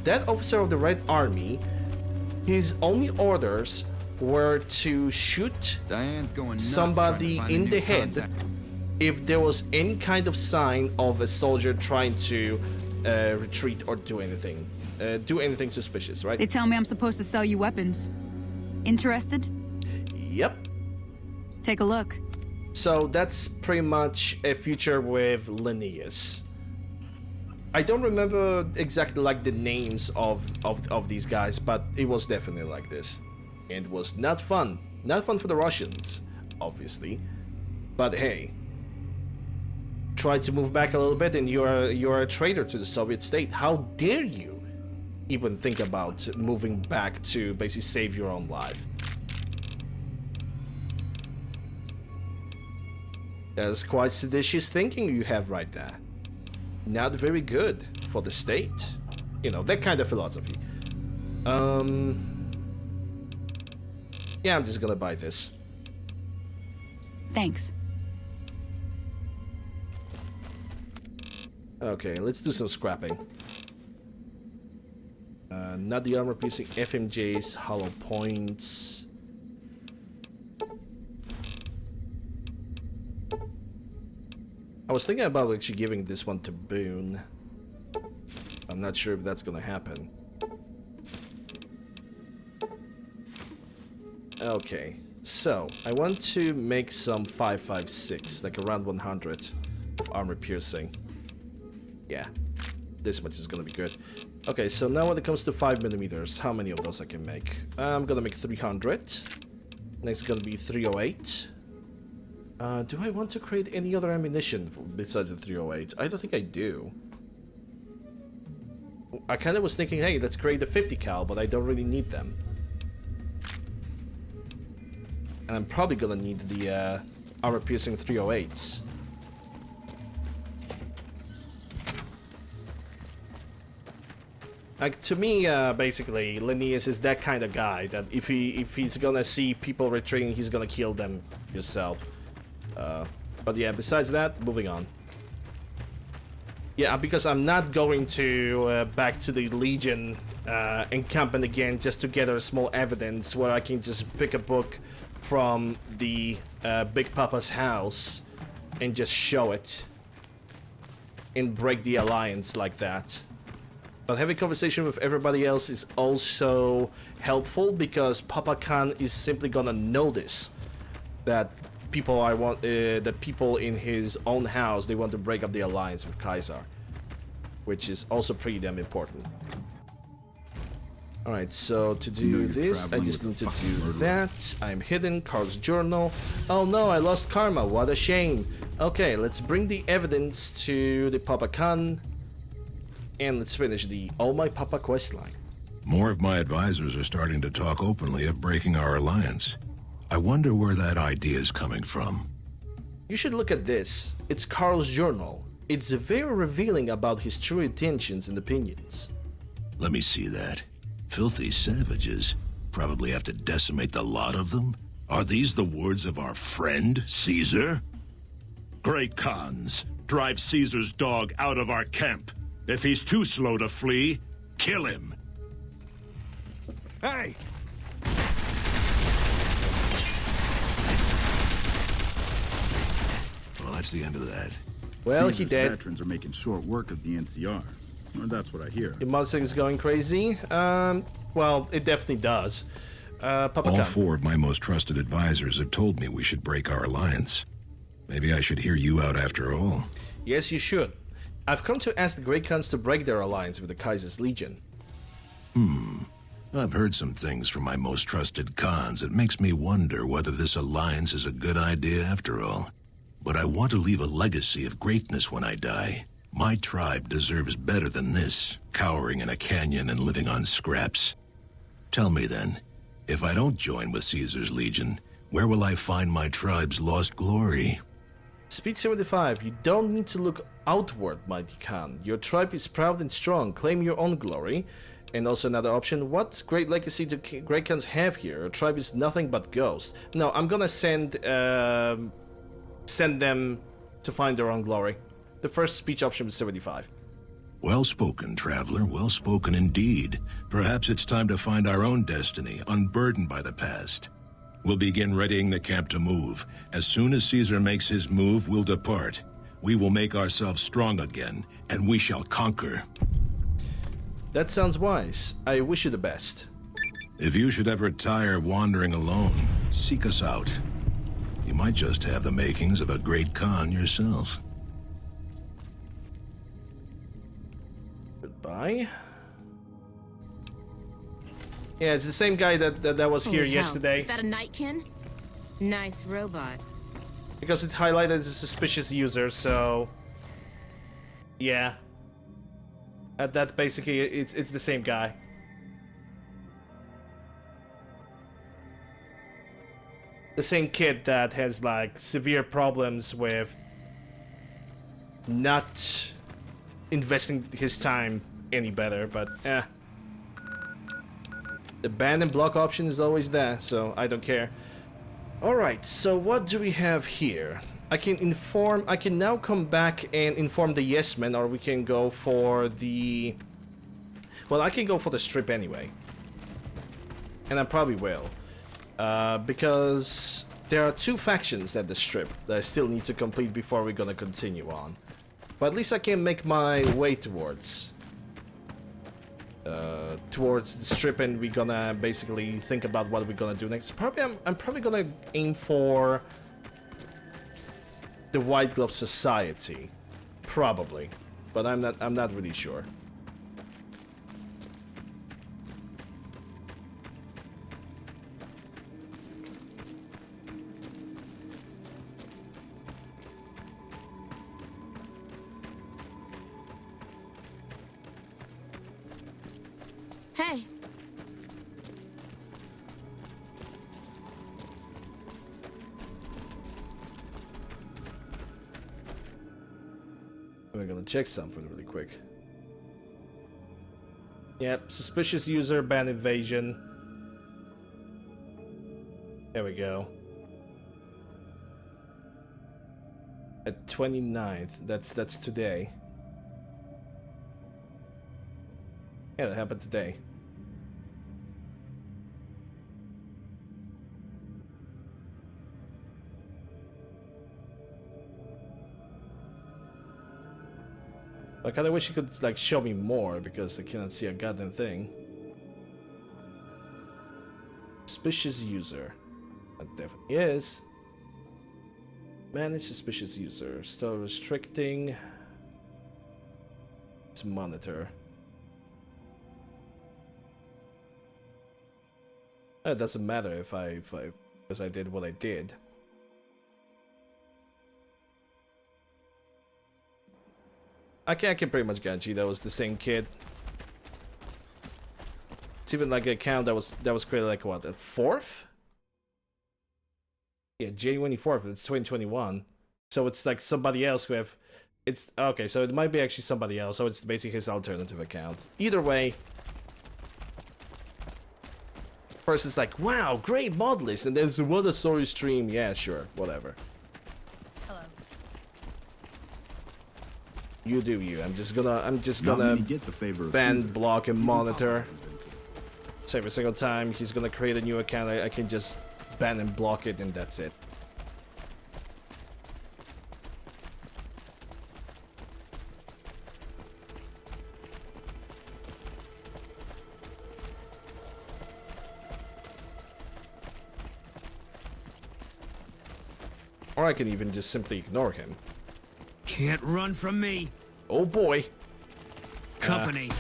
That officer of the Red Army, his only orders were to shoot somebody in the head if there was any kind of sign of a soldier trying to retreat or do anything suspicious, right? They tell me I'm supposed to sell you weapons. Interested? Yep. Take a look. So that's pretty much a future with Linnaeus. I don't remember exactly like the names of these guys, but it was definitely like this. And it was not fun. Not fun for the Russians, obviously. But hey, try to move back a little bit and you're a traitor to the Soviet state. How dare you even think about moving back to basically save your own life? That's quite seditious thinking you have right there. Not very good for the state. You know, that kind of philosophy. Yeah, I'm just gonna buy this. Thanks. Okay, let's do some scrapping. Not the armor piercing FMJs, hollow points. I was thinking about actually giving this one to Boone. I'm not sure if that's gonna happen. Okay, so I want to make some 5.56, like around 100 of armor piercing. Yeah, this much is gonna be good. Okay, so now when it comes to 5mm, how many of those I can make? I'm gonna make 300. Next is gonna be 308. Do I want to create any other ammunition besides the 308? I don't think I do. I kind of was thinking, hey, let's create the 50 cal, but I don't really need them. And I'm probably gonna need the armor-piercing 308s. Like, to me, basically, Linnaeus is that kind of guy that if he's gonna see people retreating, he's gonna kill them himself. But yeah, besides that, moving on. Yeah, because I'm not going to back to the Legion encampment again just to gather small evidence where I can just pick a book from the Big Papa's house and just show it and break the alliance like that. But having conversation with everybody else is also helpful because Papa Khan is simply gonna notice that people that people in his own house, they want to break up the alliance with Caesar, which is also pretty damn important. All right, so to do this, I just need to do that. I'm hidden. Carl's journal. Oh no, I lost karma. What a shame. Okay, let's bring the evidence to the Papa Khan. And let's finish the Oh My Papa questline. More of my advisors are starting to talk openly of breaking our alliance. I wonder where that idea is coming from. You should look at this. It's Carl's journal. It's very revealing about his true intentions and opinions. Let me see that. Filthy savages. Probably have to decimate the lot of them? Are these the words of our friend, Caesar? Great Khans, drive Caesar's dog out of our camp. If he's too slow to flee, kill him. Hey! Well, that's the end of that. Well, Caesar's he did. Veterans are making short work of the NCR. Or that's what I hear. Your Mustang is going crazy? Well, it definitely does. Papa All Khan. 4 of my most trusted advisors have told me we should break our alliance. Maybe I should hear you out after all. Yes, you should. I've come to ask the Great Khans to break their alliance with the Kaiser's Legion. I've heard some things from my most trusted Khans that makes me wonder whether this alliance is a good idea after all. But I want to leave a legacy of greatness when I die. My tribe deserves better than this, cowering in a canyon and living on scraps. Tell me then, if I don't join with Caesar's Legion, where will I find my tribe's lost glory? Speed 75, you don't need to look outward, mighty Khan. Your tribe is proud and strong. Claim your own glory. And also another option, what great legacy do Great Khans have here? Your tribe is nothing but ghosts. No, I'm gonna send them to find their own glory. The first speech option is 75. Well spoken, traveler. Well spoken indeed. Perhaps it's time to find our own destiny, unburdened by the past. We'll begin readying the camp to move. As soon as Caesar makes his move, we'll depart. We will make ourselves strong again, and we shall conquer. That sounds wise. I wish you the best. If you should ever tire of wandering alone, seek us out. You might just have the makings of a great Khan yourself. Goodbye. Yeah, it's the same guy that was here yesterday. Is that a Nightkin? Nice robot. Because it highlighted as a suspicious user, so yeah. That basically it's the same guy. The same kid that has like severe problems with not investing his time any better, but the ban and block option is always there, so I don't care. Alright, so what do we have here? I can now come back and inform the yes men, or we can go for the... Well, I can go for the strip anyway. And I probably will. Because there are 2 factions at the strip that I still need to complete before we're gonna continue on. But at least I can make my way towards the strip, and we're gonna basically think about what we're gonna do next. I'm probably gonna aim for the White Glove Society, probably, but I'm not really sure. Hey. We're gonna check something really quick. Yep, suspicious user, ban invasion. There we go. At 29th, that's today. Yeah, that happened today. I kinda wish you could, like, show me more, because I cannot see a goddamn thing. Suspicious user. That definitely is. Manage suspicious user. Still restricting. Let's monitor. It doesn't matter if because I did what I did. I can pretty much guarantee that was the same kid. It's even like an account that was created like what, the 4th? Yeah, January 4th. It's 2021. So it's like somebody else who have. It's okay. So it might be actually somebody else. So it's basically his alternative account. Either way. Person's like, wow, great Modlists, and then so what a story stream. Yeah, sure, whatever. Hello. You do you. I'm just gonna get the favor of ban, Caesar. block, and monitor. So every single time he's gonna create a new account, I can just ban and block it, and that's it. Or I can even just simply ignore him. Can't run from me. Oh boy. Company.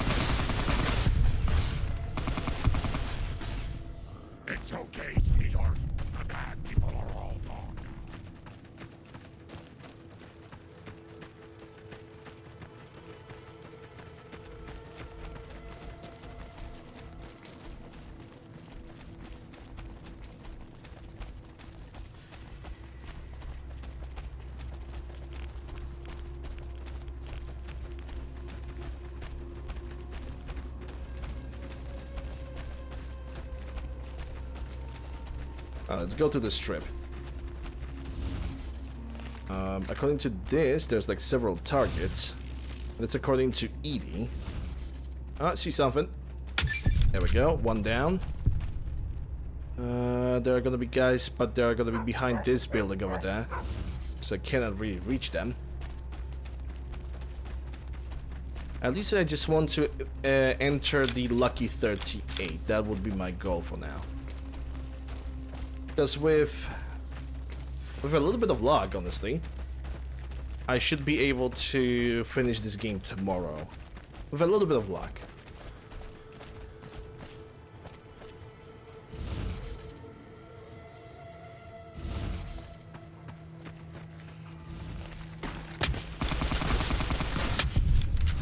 It's okay, sweetheart. The bad people are all gone. Let's go to the strip. According to this, there's like several targets. That's according to Edie. I see something. There we go, one down. There are gonna be guys, but they're gonna be behind this building over there. So I cannot really reach them. At least I just want to enter the Lucky 38. That would be my goal for now. Because with a little bit of luck, honestly, I should be able to finish this game tomorrow. With a little bit of luck.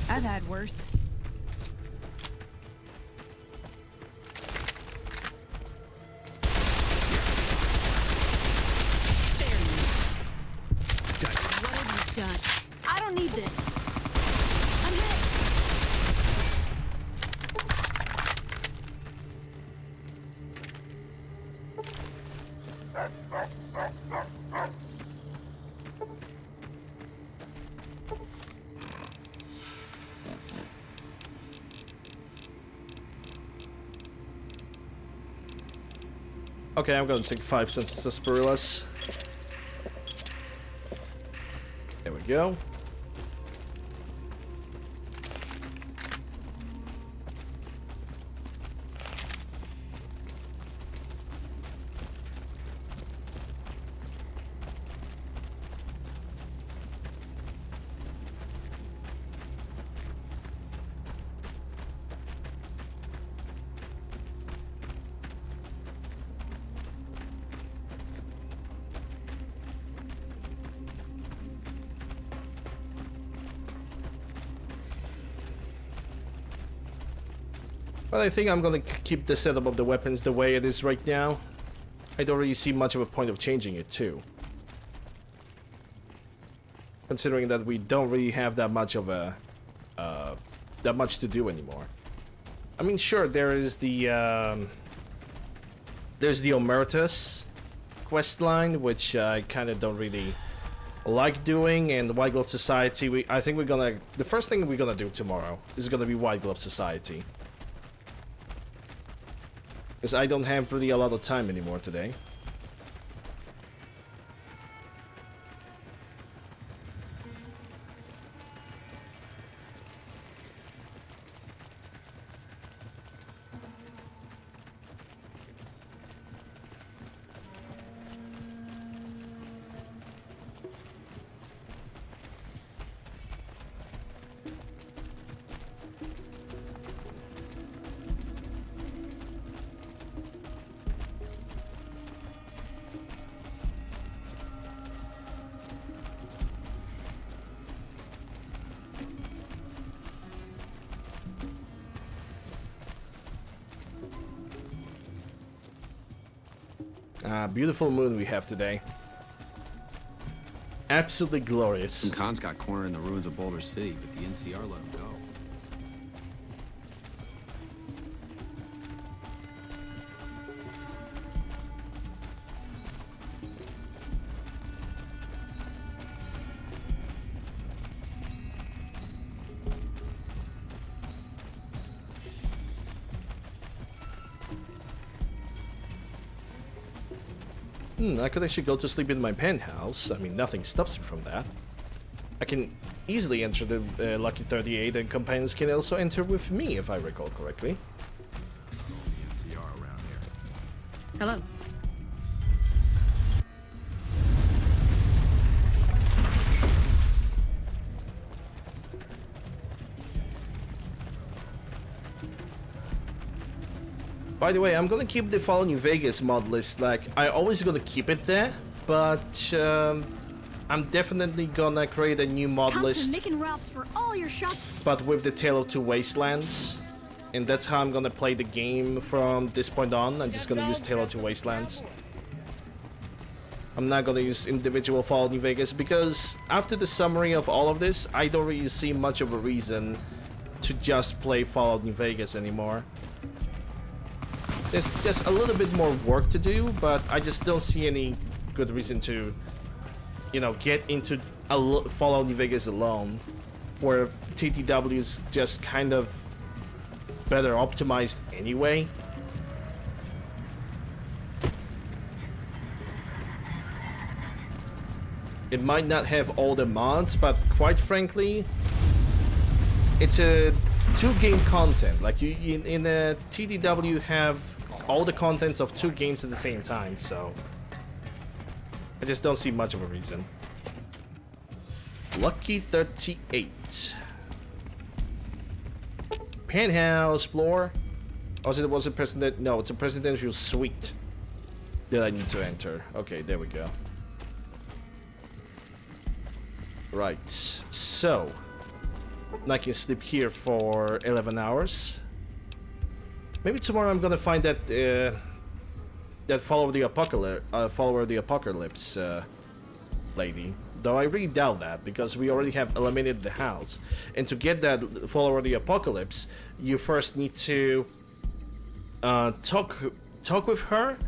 I've had worse. I don't need this. I'm hit. Okay, I'm gonna take 5 cents of sarsaparillas. There we go. But I think I'm gonna keep the setup of the weapons the way it is right now. I don't really see much of a point of changing it too. Considering that we don't really have that much of a that much to do anymore. I mean, sure, there's the Omertas quest line, which I kind of don't really like doing, and White Glove Society. I think the first thing we're gonna do tomorrow is gonna be White Glove Society. Because I don't have really a lot of time anymore today. Beautiful moon we have today. Absolutely glorious. And Khan's got corner in the ruins of Boulder City, but the NCR let him go. I could actually go to sleep in my penthouse. I mean, nothing stops me from that. I can easily enter the Lucky 38, and companions can also enter with me, if I recall correctly. Hello. By the way, I'm gonna keep the Fallout New Vegas mod list. Like, I always gonna keep it there, but I'm definitely gonna create a new mod list. Nick and Ralph's for all your shop. But with the Tale of Two Wastelands, and that's how I'm gonna play the game from this point on. I'm just gonna use Tale of Two Wastelands. I'm not gonna use individual Fallout New Vegas because after the summary of all of this, I don't really see much of a reason to just play Fallout New Vegas anymore. There's just a little bit more work to do, but I just don't see any good reason to, you know, get into Fallout New Vegas alone, where TTW is just kind of better optimized anyway. It might not have all the mods, but quite frankly, it's a two-game content. Like in a TTW, you have all the contents of two games at the same time, so I just don't see much of a reason. Lucky 38. Penthouse floor. Oh, so it was a president. No, it's a presidential suite that I need to enter. Okay, there we go. Right, so I can sleep here for 11 hours. Maybe tomorrow I'm gonna find that that follower of the apocalypse lady. Though I really doubt that, because we already have eliminated the house. And to get that follower of the apocalypse, you first need to talk with her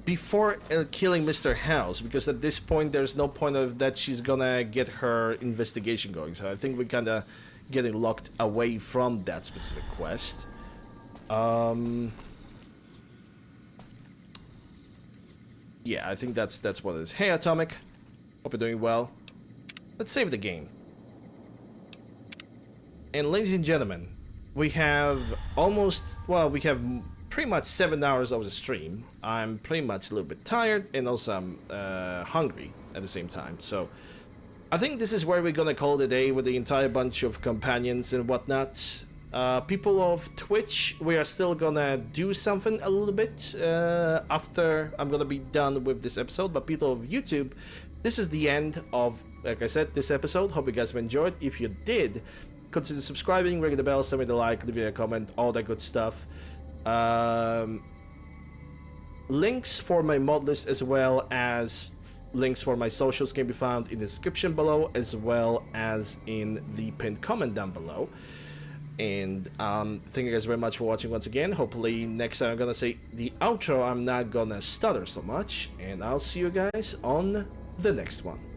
before killing Mr. House, because at this point there's no point of that she's gonna get her investigation going. So I think we're kinda getting locked away from that specific quest. yeah, I think that's what it is. Hey, Atomic. Hope you're doing well. Let's save the game. And ladies and gentlemen, we have we have pretty much 7 hours of the stream. I'm pretty much a little bit tired, and also I'm hungry at the same time. So I think this is where we're gonna call it a day with the entire bunch of companions and whatnot. People of Twitch, we are still gonna do something a little bit after I'm gonna be done with this episode. But people of YouTube, this is the end of, like I said, this episode. Hope you guys have enjoyed. If you did, consider subscribing, ring the bell, send me the like, leave me a comment, all that good stuff. Links for my mod list as well as links for my socials can be found in the description below, as well as in the pinned comment down below. And thank you guys very much for watching once again. Hopefully next time I'm gonna say the outro, I'm not gonna stutter so much. And I'll see you guys on the next one.